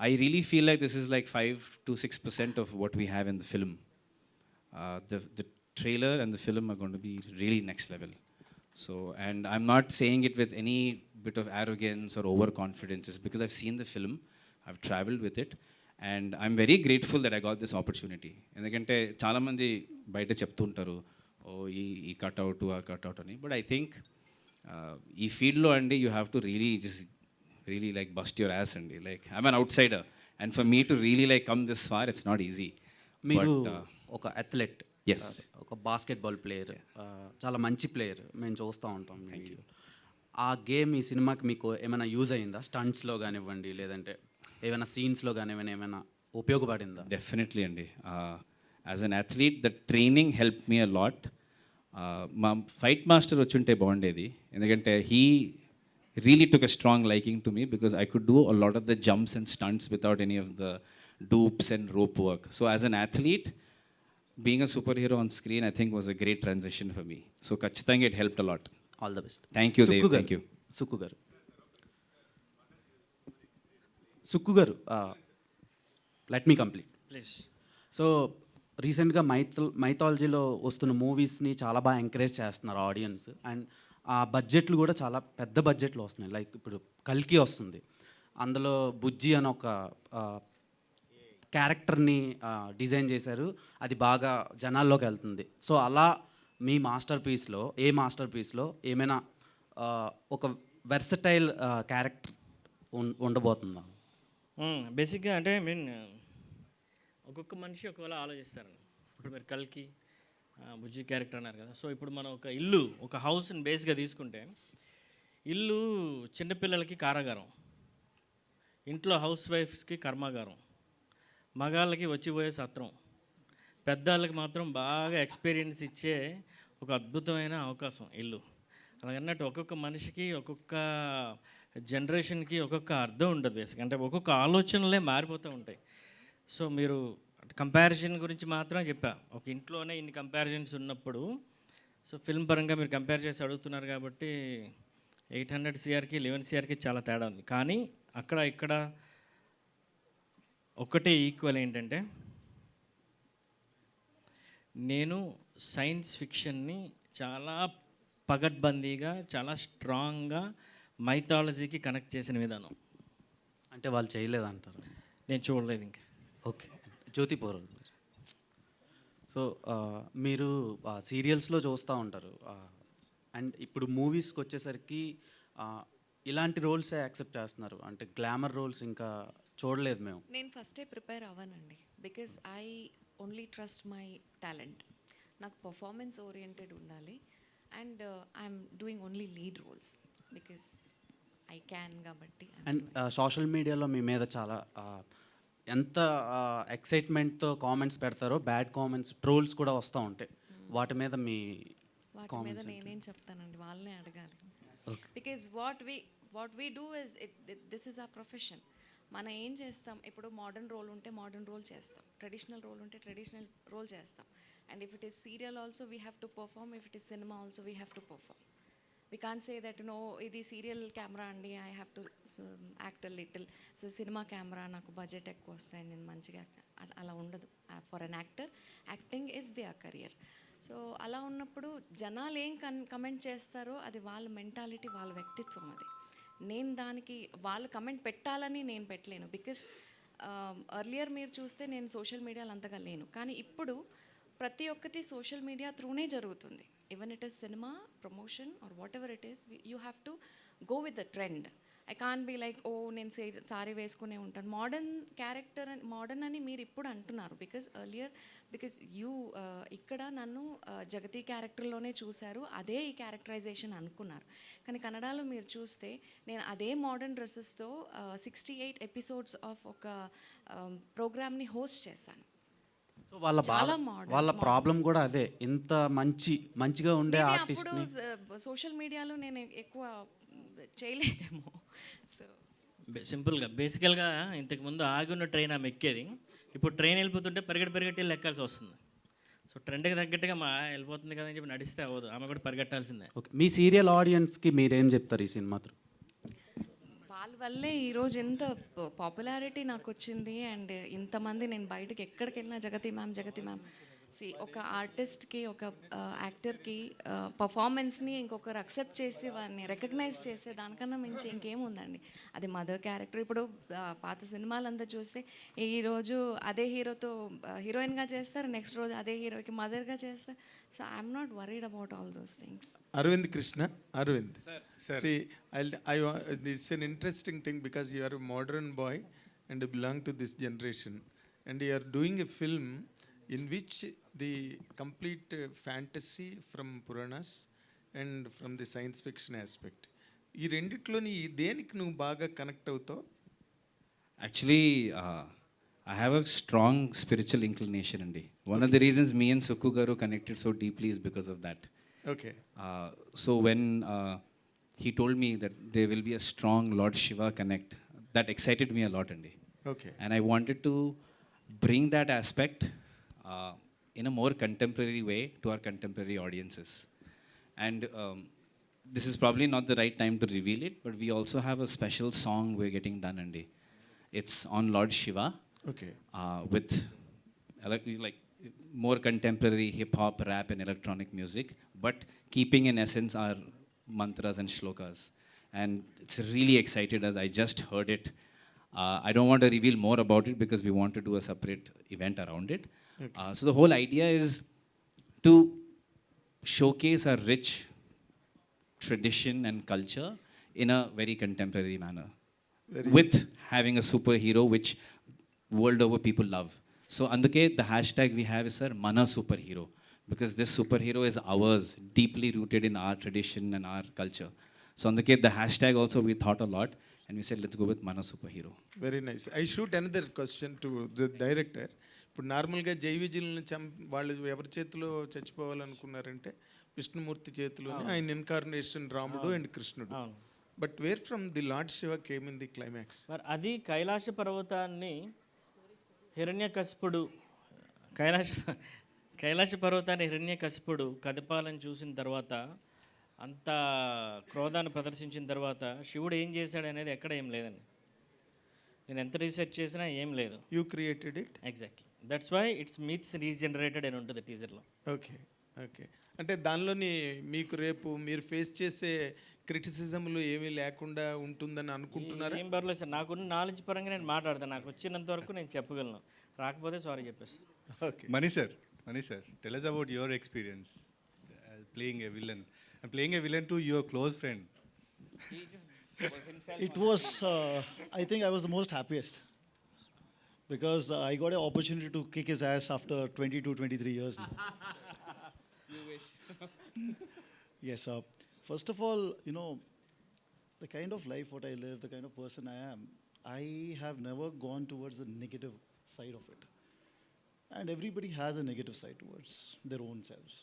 I really feel like this is like 5 to 6% of what we have in the film. The trailer and the film are going to be really next level. So, and I'm not saying it with any bit of arrogance or overconfidence. It's because I've seen the film, I've traveled with it, and I'm very grateful that I got this opportunity. ఎందుకంటే చాలామంది బయట చెప్తుంటారు, ఓ ఈ కట్అవుట్ ఆ కట్అవుట్ అని. బట్ ఐ థింక్ ఈ ఫీల్డ్లో అండి you have to really like bust your ass అండి. Like I'm an outsider, and for me to really like come this far, it's not easy. మీరు But, ఒక అథ్లెట్, yes, ఒక బాస్కెట్బాల్ ప్లేయర్, చాలా మంచి ప్లేయర్, మేము చూస్తూ ఉంటాం. ఆ గేమ్ ఈ సినిమాకి మీకు ఏమైనా యూజ్ అయ్యిందా? స్టంట్స్లో కానివ్వండి, లేదంటే ఏమైనా సీన్స్లో కానివ్వండి, ఏమైనా ఉపయోగపడిందా? డెఫినెట్లీ అండి. As an athlete the training help me a lot. మా ఫైట్ మాస్టర్ వచ్చుంటే బాగుండేది, ఎందుకంటే he really took a strong liking to me because I could do a lot of the jumps and stunts without any of the dupes and rope work. So as an athlete, being a superhero on screen, I think was a great transition for me. So ఖచ్చితంగా it helped a lot. All the best. Thank you, Dev. Thank you. Sukku garu, let me complete please. So రీసెంట్గా మైథాలజీలో వస్తున్న మూవీస్ని చాలా బాగా ఎంకరేజ్ చేస్తున్నారు ఆడియన్స్, అండ్ ఆ బడ్జెట్లు కూడా చాలా పెద్ద బడ్జెట్లు వస్తున్నాయి. లైక్ ఇప్పుడు కల్కి వస్తుంది, అందులో బుజ్జి అని ఒక క్యారెక్టర్ని డిజైన్ చేశారు, అది బాగా జనాల్లోకి వెళ్తుంది. సో అలా మీ మాస్టర్ పీస్లో ఏమైనా ఒక వెర్సటైల్ క్యారెక్టర్ ఉండబోతుందా? బేసిక్గా అంటే ఒక్కొక్క మనిషి ఒకవేళ ఆలోచిస్తారండి. ఇప్పుడు మీరు కల్కి బుజ్జి క్యారెక్టర్ అన్నారు కదా. సో ఇప్పుడు మనం ఒక ఇల్లు, ఒక హౌస్ని బేస్గా తీసుకుంటే, ఇల్లు చిన్నపిల్లలకి కారాగారం, ఇంట్లో హౌస్ వైఫ్స్కి కర్మాగారం, మగాళ్ళకి వచ్చిపోయే సత్రం, పెద్దవాళ్ళకి మాత్రం బాగా ఎక్స్పీరియన్స్ ఇచ్చే ఒక అద్భుతమైన అవకాశం ఇల్లు. అలాగన్నట్టు ఒక్కొక్క మనిషికి, ఒక్కొక్క జనరేషన్కి ఒక్కొక్క అర్థం ఉంటుంది బేసిక్. అంటే ఒక్కొక్క ఆలోచనలే మారిపోతూ ఉంటాయి. సో మీరు కంపారిజన్ గురించి మాత్రం చెప్పా. ఒక ఇంట్లోనే ఇన్ని కంపారిజన్స్ ఉన్నప్పుడు, సో ఫిల్మ్ పరంగా మీరు కంపేర్ చేసి అడుగుతున్నారు కాబట్టి 800 CRకి 11 CRకి చాలా తేడా ఉంది. కానీ అక్కడ ఇక్కడ ఒక్కటే ఈక్వల్ ఏంటంటే, నేను సైన్స్ ఫిక్షన్ని చాలా పగడ్బందీగా, చాలా స్ట్రాంగ్గా మైథాలజీకి కనెక్ట్ చేసిన విధానం. అంటే వాళ్ళు చేయలేదంటారు? నేను చూడలేదు ఇంకా. ఓకే. జ్యోతి పౌర్ణమి. సో మీరు సీరియల్స్లో చూస్తూ ఉంటారు, అండ్ ఇప్పుడు మూవీస్కి వచ్చేసరికి ఇలాంటి రోల్సే యాక్సెప్ట్ చేస్తున్నారు. అంటే గ్లామర్ రోల్స్ ఇంకా చూడలేదు మేము. నేను ఫస్టే ప్రిపేర్ అవ్వనండి, because I only trust my talent. నాకు పర్ఫార్మెన్స్ ఓరియంటెడ్ ఉండాలి, and I'm doing only lead roles because I can కాబట్టి. అండ్ సోషల్ మీడియాలో మీ మీద చాలా ఎంత ఎక్సైట్మెంట్తో కామెంట్స్ పెడతారో, బ్యాడ్ కామెంట్స్, ట్రోల్స్ కూడా వస్తూ ఉంటాయి. వాటి మీద మీ వాటి మీద నేనేం చెప్తానండి, వాళ్ళనే అడగాలి. Because what we do is this is a profession. మనం ఏం చేస్తాం, ఇప్పుడు మోడర్న్ రోల్ ఉంటే మోడర్న్ రోల్ చేస్తాం, ట్రెడిషనల్ రోల్ ఉంటే ట్రెడిషనల్ రోల్ చేస్తాం. And if it is serial also we have to perform, if it is cinema also we have to perform. We can't say that no ఇది సీరియల్ కెమెరా అండి, I have to act little. So cinema camera, నాకు బడ్జెట్ ఎక్కువ వస్తాయి, నేను మంచిగా అలా ఉండదు. For an actor acting is their career. So అలా ఉన్నప్పుడు జనాలు ఏం కమెంట్ చేస్తారో అది వాళ్ళ మెంటాలిటీ, వాళ్ళ వ్యక్తిత్వం. అది నేను దానికి వాళ్ళు కమెంట్ పెట్టాలని నేను పెట్టలేను. బికాజ్ ఎర్లియర్ మీరు చూస్తే నేను సోషల్ మీడియాలో అంతగా లేను, కానీ ఇప్పుడు ప్రతి ఒక్కటి సోషల్ మీడియా త్రూనే జరుగుతుంది. Even it is cinema promotion or whatever it is, you have to go with the trend. I can't be like, oh నేను సారీ వేసుకునే ఉంటాను. మోడర్న్ క్యారెక్టర్ అని, మోడర్న్ అని మీరు ఇప్పుడు అంటున్నారు బికాజ్ ఎర్లియర్, బికాజ్ ఇక్కడ నన్ను జగతి క్యారెక్టర్లోనే చూశారు, అదే ఈ క్యారెక్టరైజేషన్ అనుకున్నారు. కానీ కన్నడలో మీరు చూస్తే నేను అదే మోడర్న్ డ్రెస్సెస్తో 68 ఎపిసోడ్స్ ఆఫ్ ఒక ప్రోగ్రామ్ని హోస్ట్ చేశాను. సో వాళ్ళ ప్రాబ్లం కూడా అదే, ఇంత మంచిగా ఉండే ఆర్టిస్ట్ని సోషల్ మీడియాలో నేను ఎక్కువ చేయలేదేమో. సో సింపుల్గా బేసికల్గా ఇంతకుముందు ఆగి ఉన్న ట్రైన్ ఆమె ఎక్కేది, ఇప్పుడు ట్రైన్ వెళ్ళిపోతుంటే పరిగెట్టి ఎక్కాల్సి వస్తుంది. సో ట్రెండ్కి తగ్గట్టుగా వెళ్ళిపోతుంది కదా అని చెప్పి నడిస్తే అవ్వదు, ఆమె కూడా పరిగెట్టాల్సిందే. ఓకే. మీ సీరియల్ ఆడియన్స్కి మీరేం చెప్తారు ఈ సినిమాతో? వాళ్ళ వల్లే ఈరోజు ఎంత పాపులారిటీ నాకు వచ్చింది, అండ్ ఇంతమంది నేను బయటకు ఎక్కడికి వెళ్ళినా జగతి మ్యామ్. ఒక ఆర్టిస్ట్కి, ఒక యాక్టర్కి పర్ఫార్మెన్స్ని ఇంకొకరు అక్సెప్ట్ చేసి వారిని రికగ్నైజ్ చేసే దానికన్నా మించి ఇంకేముందండి. అది మదర్ క్యారెక్టర్. ఇప్పుడు పాత సినిమాలంతా చూస్తే ఈరోజు అదే హీరోతో హీరోయిన్గా చేస్తారు, నెక్స్ట్ రోజు అదే హీరోకి మదర్గా చేస్తారు. So I'm not worried about all those things. Arvind Krishna, Arvind. Sir. See, it's an interesting thing because you are a modern boy and you belong to this generation, and you are doing a film in which the complete fantasy from Puranas and from the science fiction aspect. ఈ రెండిట్లోని దేనికి నువ్వు బాగా కనెక్ట్ అవుతావు? Actually I have a strong spiritual inclination అండి. One of the reasons me and Sukku garu connected so deeply is because of that. Okay. So when he told me that there will be a strong Lord Shiva connect, that excited me a lot andi. Okay. And I wanted to bring that aspect in a more contemporary way to our contemporary audiences. And this is probably not the right time to reveal it, but we also have a special song we're getting done andi. It's on Lord Shiva. Okay. With like more contemporary hip hop, rap, and electronic music, but keeping in essence our mantras and shlokas. And it's really excited as I just heard it. I don't want to reveal more about it because we want to do a separate event around it. Okay. So the whole idea is to showcase our rich tradition and culture in a very contemporary manner with having a superhero which world over people love. So అందుకే the hashtag we have is sir mana superhero, because this superhero is ours, deeply rooted in our tradition and our culture. So అందుకే the hashtag also we thought a lot and we said let's go with mana superhero. Very nice. I shoot another question to the director. ఇప్పుడు నార్మల్గా జై విజిల్ని వాళ్ళు ఎవరి చేతిలో చచ్చిపోవాలనుకున్నారంటే విష్ణుమూర్తి చేతిలోనే, ఆయన ఇన్కార్నేషన్ రాముడు అండ్ కృష్ణుడు. But where from the lord Shiva came in the climax? మరి అది కైలాస పర్వతాన్ని హిరణ్యకశిపుడు కైలాస పర్వతాన్ని హిరణ్యకశిపుడు కదపాలని చూసిన తర్వాత, అంత క్రోధాన్ని ప్రదర్శించిన తర్వాత శివుడు ఏం చేశాడు అనేది ఎక్కడ ఏం లేదండి. నేను ఎంత రీసెర్చ్ చేసినా ఏం లేదు. You created it. Exactly, that's why it's meets regenerated అని ఉంటుంది టీజర్లో. Okay okay. అంటే దానిలోని మీకు రేపు మీరు ఫేస్ చేసే క్రిటిసిజంలు ఏమీ లేకుండా ఉంటుందని అనుకుంటున్నారా? ఏం పర్లేదు సార్, నాకున్న నాలెడ్జ్ పరంగా నేను మాట్లాడతాను. నాకు వచ్చినంత వరకు నేను చెప్పగలను, రాకపోతే సారీ చెప్పేస్తాను. Okay. Mani sir, tell us about your experience playing a villain. And playing a villain to your close friend. It was, I think I was the most happiest because I got an opportunity to kick his ass after 22-23 years now. You wish. Yes, first of all, you know, the kind of life what I live, the kind of person I am, I have never gone towards the negative side of it. And everybody has a negative side towards their own selves.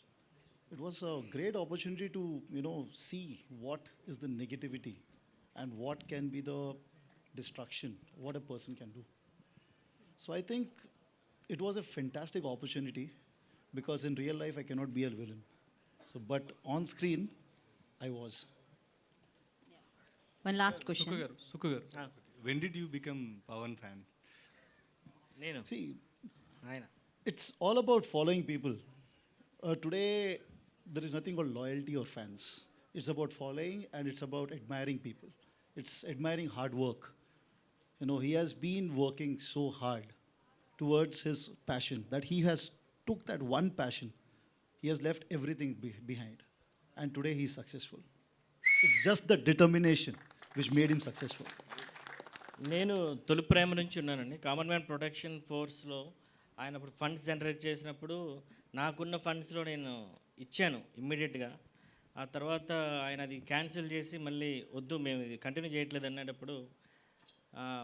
It was a great opportunity to, you know, see what is the negativity and what can be the destruction, what a person can do. So I think it was a fantastic opportunity because in real life I cannot be a villain. So, but on screen, I was. One last question. Sukhu garu. When did you become Pawan fan? నేను See, ఆయన it's all about following people. Today, there is nothing called loyalty or fans. It's about following and it's about admiring people. It's admiring hard work. You know, he has been working so hard towards his passion that he has took that one passion. He has left everything behind. And today he is successful. It's just the determination which made him successful. నేను తొలి ప్రేమ నుంచి ఉన్నానండి. కామన్ మ్యాన్ ప్రొటెక్షన్ ఫోర్స్లో ఆయన అప్పుడు ఫండ్స్ జనరేట్ చేసినప్పుడు నాకున్న ఫండ్స్లో నేను ఇచ్చాను ఇమ్మీడియట్గా. ఆ తర్వాత ఆయన అది క్యాన్సిల్ చేసి మళ్ళీ వద్దు మేము ఇది కంటిన్యూ చేయట్లేదు అనేటప్పుడు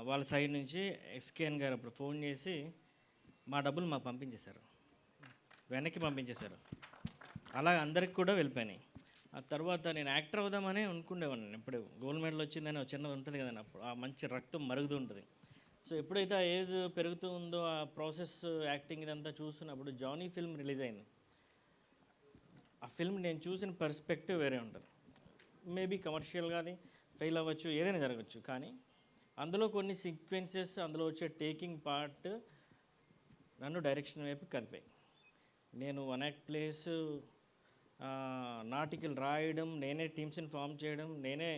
వాళ్ళ సైడ్ నుంచి ఎస్కేఎన్ గారు అప్పుడు ఫోన్ చేసి మా డబ్బులు మాకు పంపించేశారు, వెనక్కి పంపించేశారు. అలా అందరికి కూడా వెళ్ళిపోయినాయి. ఆ తర్వాత నేను యాక్టర్ అవుదామని అనుకునేవాడిని. ఎప్పుడు గోల్డ్ మెడల్ వచ్చిందని ఒక చిన్నది ఉంటుంది కదండి, అప్పుడు ఆ మంచి రక్తం మరుగుతూ ఉంటుంది. సో ఎప్పుడైతే ఆ ఏజ్ పెరుగుతూ ఉందో ఆ ప్రాసెస్ యాక్టింగ్ ఇదంతా చూస్తున్నప్పుడు జానీ ఫిల్మ్ రిలీజ్ అయింది. ఆ ఫిల్మ్ నేను చూసిన పర్స్పెక్టివ్ వేరే ఉంటుంది. మేబీ కమర్షియల్గా అది ఫెయిల్ అవ్వచ్చు, ఏదైనా జరగచ్చు, కానీ అందులో కొన్ని సీక్వెన్సెస్, అందులో వచ్చే టేకింగ్ పార్ట్ నన్ను డైరెక్షన్ వైపు కలిపాయి. నేను వన్ యాక్ట్ ప్లేస్ నాటికలు రాయడం, నేనే టీమ్స్ని ఫామ్ చేయడం, నేనే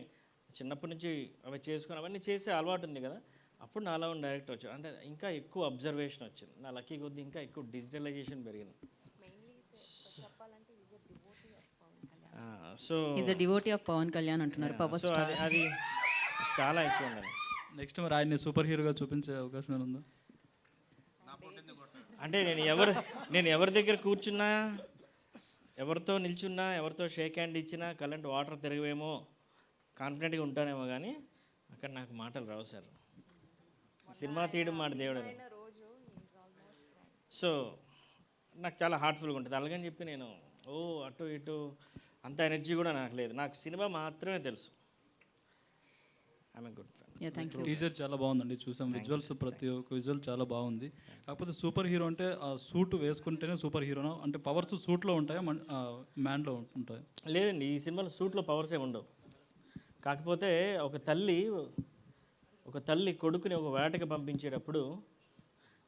చిన్నప్పటి నుంచి అవి చేసుకుని అవన్నీ చేసే అలవాటు ఉంది కదా. అప్పుడు నాలో ఉన్న డైరెక్టర్ వచ్చాడు. అంటే ఇంకా ఎక్కువ అబ్జర్వేషన్ వచ్చింది. నా లక్కీ కొద్ది ఇంకా ఎక్కువ డిజిటలైజేషన్ పెరిగింది. So is a devotee of Pawan Kalyan అంటున్నారు, పవర్ స్టార్. అది చాలా ఎక్కువ ఉండాలి. నెక్స్ట్ మరి ఆయన్ని సూపర్ హీరోగా చూపించే అవకాశం ఏమైనా ఉందా? అంటే నేను ఎవరి దగ్గర కూర్చున్నా, ఎవరితో నిల్చున్నా, ఎవరితో షేక్ హ్యాండ్ ఇచ్చినా కరెంట్ వాటర్ తిరగవేమో కాన్ఫిడెంట్గా ఉంటానేమో, కానీ అక్కడ నాకు మాటలు రావు సార్. సినిమా తీయడం మాట దేవుడు. సో నాకు చాలా హార్ట్ఫుల్గా ఉంటుంది. అలాగని చెప్పి నేను అటు ఇటు అంత ఎనర్జీ కూడా నాకు లేదు. నాకు సినిమా మాత్రమే తెలుసు. I'm a good fan. Teaser చాలా బాగుందండి, చూసాం. విజువల్స్, ప్రతి ఒక్క విజువల్ చాలా బాగుంది. కాకపోతే సూపర్ హీరో అంటే ఆ సూట్ వేసుకుంటేనే సూపర్ హీరోనా? అంటే పవర్స్ సూట్లో ఉంటాయా, మ్యాన్లో ఉంటాయా? లేదండి, ఈ సినిమాలో సూట్లో పవర్స్ ఏమి ఉండవు. కాకపోతే ఒక తల్లి కొడుకుని ఒక వేటకి పంపించేటప్పుడు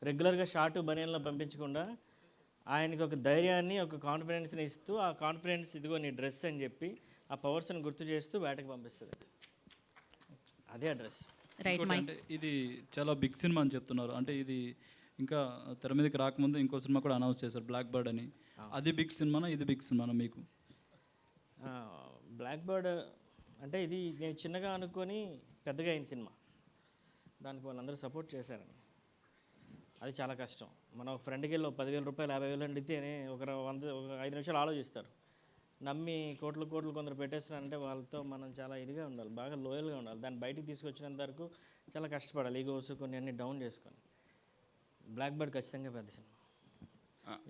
రెగ్యులర్గా షార్ట్ బనియన్లో పంపించకుండా ఆయనకి ఒక ధైర్యాన్ని, ఒక కాన్ఫిడెన్స్ని ఇస్తూ, ఆ కాన్ఫిడెన్స్ ఇదిగో నీ డ్రెస్ అని చెప్పి ఆ పవర్స్ని గుర్తు చేస్తూ వేటకి పంపిస్తుంది. అదే అడ్రస్. అంటే ఇది చాలా బిగ్ సినిమా అని చెప్తున్నారు. అంటే ఇది ఇంకా తెర మీదకి రాకముందు ఇంకో సినిమా కూడా అనౌన్స్ చేశారు, బ్లాక్ బర్డ్ అని. అది బిగ్ సినిమానా, ఇది బిగ్ సినిమానా మీకు? బ్లాక్ బర్డ్ అంటే ఇది నేను చిన్నగా అనుకొని పెద్దగా అయిన సినిమా. దానికి వాళ్ళందరూ సపోర్ట్ చేశారండి. అది చాలా కష్టం. మనం ఒక ఫ్రెండ్కి వెళ్ళి 10,000 రూపాయలు 50,000 అడిగితేనే ఒక 5 నిమిషాలు ఆలోచిస్తారు. నమ్మి కోట్లు కొందరు పెట్టేస్తారంటే వాళ్ళతో మనం చాలా ఇదిగా ఉండాలి, బాగా లోయల్గా ఉండాలి. దాన్ని బయటికి తీసుకొచ్చినంత వరకు చాలా కష్టపడాలి. ఈగోస్ కొన్ని అన్ని డౌన్ చేసుకొని. బ్లాక్ బర్డ్ ఖచ్చితంగా పెద్ద సినిమా,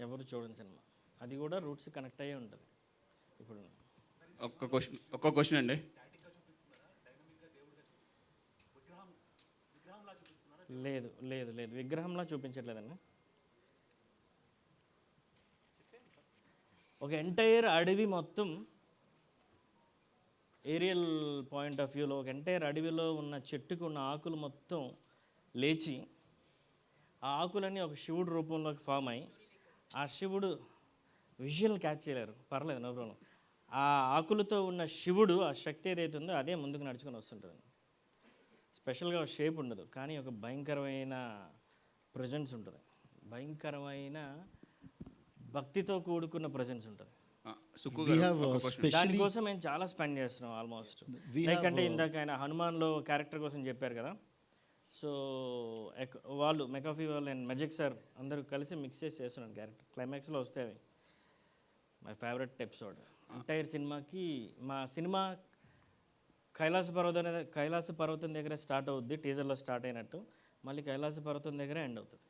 ఎవరు చూడని సినిమా. అది కూడా రూట్స్ కనెక్ట్ అయ్యే ఉంటుంది. ఇప్పుడు ఒక్క క్వశ్చన్ అండి. లేదు విగ్రహంలా చూపించట్లేదండి. ఒక ఎంటైర్ అడవి మొత్తం ఏరియల్ పాయింట్ ఆఫ్ వ్యూలో ఒక ఎంటైర్ అడవిలో ఉన్న చెట్టుకు ఉన్న ఆకులు మొత్తం లేచి ఆ ఆకులన్నీ ఒక శివుడు రూపంలోకి ఫామ్ అయ్యి ఆ శివుడు విజువల్ క్యాచ్ చేయలేరు, పర్లేదు నో ప్రాబ్లం. ఆ ఆకులతో ఉన్న శివుడు ఆ శక్తి ఏదైతే ఉందో అదే ముందుకు నడుచుకొని వస్తుంటుంది. స్పెషల్గా షేప్ ఉండదు, కానీ ఒక భయంకరమైన ప్రజెన్స్ ఉంటుంది, భయంకరమైన భక్తితో కూడుకున్న ప్రజెన్స్ ఉంటుంది. దానికోసం మేము చాలా స్పెండ్ చేస్తున్నాం ఆల్మోస్ట్. లైక్ అంటే ఇందాక ఆయన హనుమాన్లో క్యారెక్టర్ కోసం చెప్పారు కదా, సో వాళ్ళు మెకాఫీ వాళ్ళు అండ్ మెజిక్ సార్ అందరూ కలిసి మిక్స్ చేసి చేస్తున్నాను క్యారెక్టర్. క్లైమాక్స్లో వస్తే అవి మై ఫేవరెట్ ఎపిసోడ్. ఎంటైర్ సినిమాకి మా సినిమా కైలాస పర్వతం దగ్గర స్టార్ట్ అవుద్ది, టీజర్లో స్టార్ట్ అయినట్టు, మళ్ళీ కైలాస పర్వతం దగ్గర ఎండ్ అవుతుంది.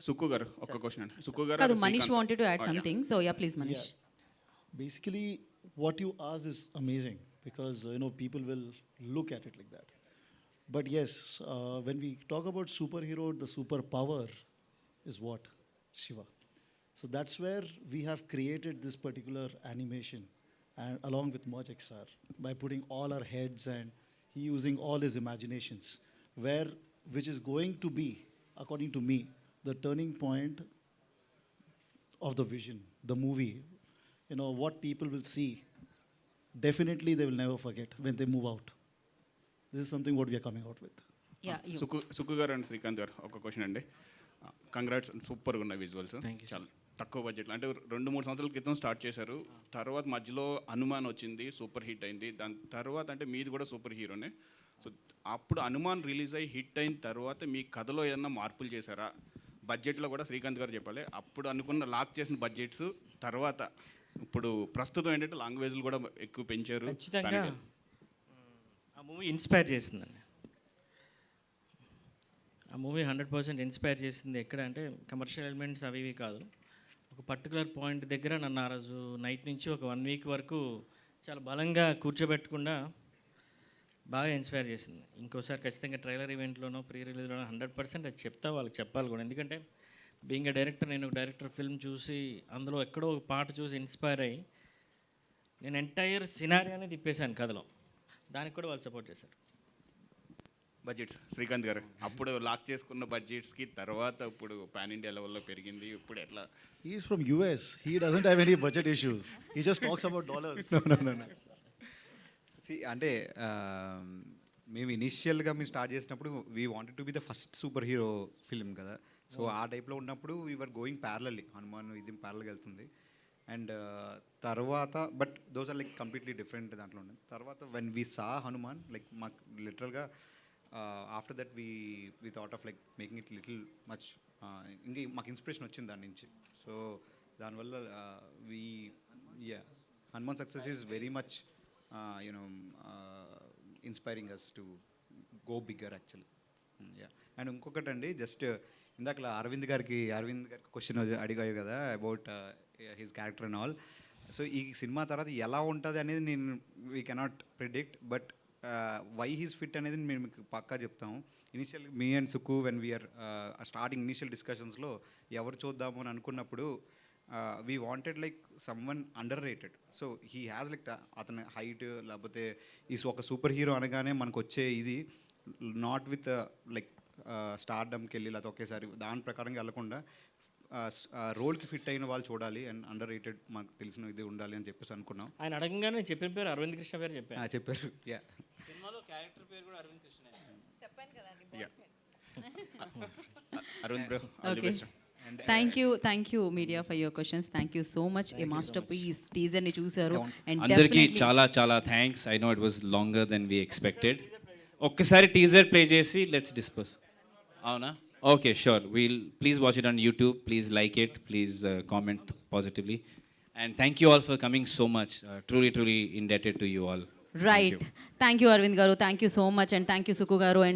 సుక్కు గారు ఒక్క క్వశ్చన్ అండి. సుక్కు గారు కాదు, Manish wanted to add something, so yeah please Manish. Basically, what you asked is amazing because people will look at it like that. But yes, when we talk about superhero, the superpower is what? Shiva. So that's where we have created this particular animation, and along with Magic Sir, by putting all our heads and he using all his imaginations, which is going to be, according to me, the turning point of the vision, the movie. What people will see, definitely they will never forget when they move out. This is something what we are coming out with. Yeah, you. Sukku గారు అండ్ శ్రీకాంత్ గారు ఒక క్వశ్చన్ అండి. కంగ్రాట్స్, సూపర్గా ఉన్నాయి విజువల్స్. చాలా తక్కువ బడ్జెట్లో, అంటే 2-3 సంవత్సరాల క్రితం స్టార్ట్ చేశారు. తర్వాత మధ్యలో హనుమాన్ వచ్చింది, సూపర్ హిట్ అయింది. దాని తర్వాత అంటే మీది కూడా సూపర్ హీరోనే. సో అప్పుడు హనుమాన్ రిలీజ్ అయ్యి హిట్ అయిన తర్వాత మీ కథలో ఏదైనా మార్పులు చేశారా? బడ్జెట్లో కూడా శ్రీకాంత్ గారు చెప్పాలి. అప్పుడు అనుకున్న లాక్ చేసిన బడ్జెట్స్ తర్వాత ఇప్పుడు ప్రస్తుతం ఏంటంటే లాంగ్వేజ్లు కూడా ఎక్కువ పెంచారు. ఖచ్చితంగా ఆ మూవీ ఇన్స్పైర్ చేసిందండి. ఆ మూవీ 100% ఇన్స్పైర్ చేసింది ఎక్కడ అంటే కమర్షియల్ ఎలిమెంట్స్ అవి ఇవి కాదు. ఒక పర్టికులర్ పాయింట్ దగ్గర నన్ను ఆ రోజు నైట్ నుంచి ఒక 1 వీక్ వరకు చాలా బలంగా కూర్చోబెట్టకుండా బాగా ఇన్స్పైర్ చేసింది. ఇంకోసారి ఖచ్చితంగా ట్రైలర్ ఈవెంట్లోనో ప్రీ రిలీజ్లోనో 100% అది చెప్తా, వాళ్ళకి చెప్పాలి కూడా. ఎందుకంటే బీయింగ్ ఎ డైరెక్టర్, నేను ఒక డైరెక్టర్ ఫిల్మ్ చూసి అందులో ఎక్కడో ఒక పాట చూసి ఇన్స్పైర్ అయ్యి నేను ఎంటైర్ సినారియాని తిప్పేశాను కథలో. దానికి కూడా వాళ్ళు సపోర్ట్ చేశారు. బడ్జెట్స్ శ్రీకాంత్ గారు అప్పుడు లాక్ చేసుకున్న బడ్జెట్స్కి తర్వాత ఇప్పుడు పాన్ ఇండియా లెవెల్లో పెరిగింది. ఇప్పుడు ఎట్లా? He is from US. He doesn't have any budget issues. He just talks about dollars. No. అంటే మేము ఇనిషియల్గా స్టార్ట్ చేసినప్పుడు we wanted to be the first super hero film కదా. సో ఆ టైప్లో ఉన్నప్పుడు వీఆర్ గోయింగ్ ప్యారలల్లీ, హనుమాన్ ఇది ప్యారల్గా వెళ్తుంది. అండ్ తర్వాత but those are like completely different దాంట్లో ఉంది. తర్వాత when we saw Hanuman, like మాకు లిటరల్గా after that we thought of like making it little much, ఇంకా మాకు ఇన్స్పిరేషన్ వచ్చింది దాని నుంచి. సో దానివల్ల Hanuman success is very much inspiring us to go bigger actually. And ఇంకొకటి అండి, జస్ట్ ఇందాక అరవింద్ గారికి క్వశ్చన్ అడిగారు కదా about his character and all. So ఈ సినిమా తర్వాత ఎలా ఉంటుంది అనేది we cannot predict, but why he's fit అనేది మేము మీకు పక్కా చెప్తాము. Initial me and Sukku when we're starting initial డిస్కషన్స్లో ఎవరు చూద్దాము అని అనుకున్నప్పుడు we wanted like someone underrated. So he has like అతని హైట్, లేకపోతే ఈ ఒక సూపర్ హీరో అనగానే మనకు వచ్చే ఇది నాట్ విత్ లైక్ స్టార్డమ్కి వెళ్ళి లేకపోతే ఒకేసారి దాని ప్రకారంగా వెళ్ళకుండా రోల్కి ఫిట్ అయిన వాళ్ళు చూడాలి అండ్ అండర్ రేటెడ్ మాకు తెలిసిన ఇది ఉండాలి అని చెప్పేసి అనుకున్నాం. ఆయన అడగంగానే చెప్పిన పేరు అరవింద్ కృష్ణ పేరు చెప్పారు. యా, సినిమాలో క్యారెక్టర్ పేరు కూడా అరవింద్ కృష్ణ చెప్పాను కదండి. Arvind bro, all the best. Thank you media for your questions. Thank you so much. A master piece టీజర్ని చూశారు అండ్ అందరికీ చాలా చాలా thanks. I know it was longer than we expected. ఒక్కసారి టీజర్ ప్లే చేసి లెట్స్ డిస్కస్. అవునా? Okay, sure. Please watch it on YouTube. Please like it. Please comment positively. And thank you all for coming so much. Truly indebted to you all. Right. Thank you Arvind garu, thank you so much and thank you Sukku garu and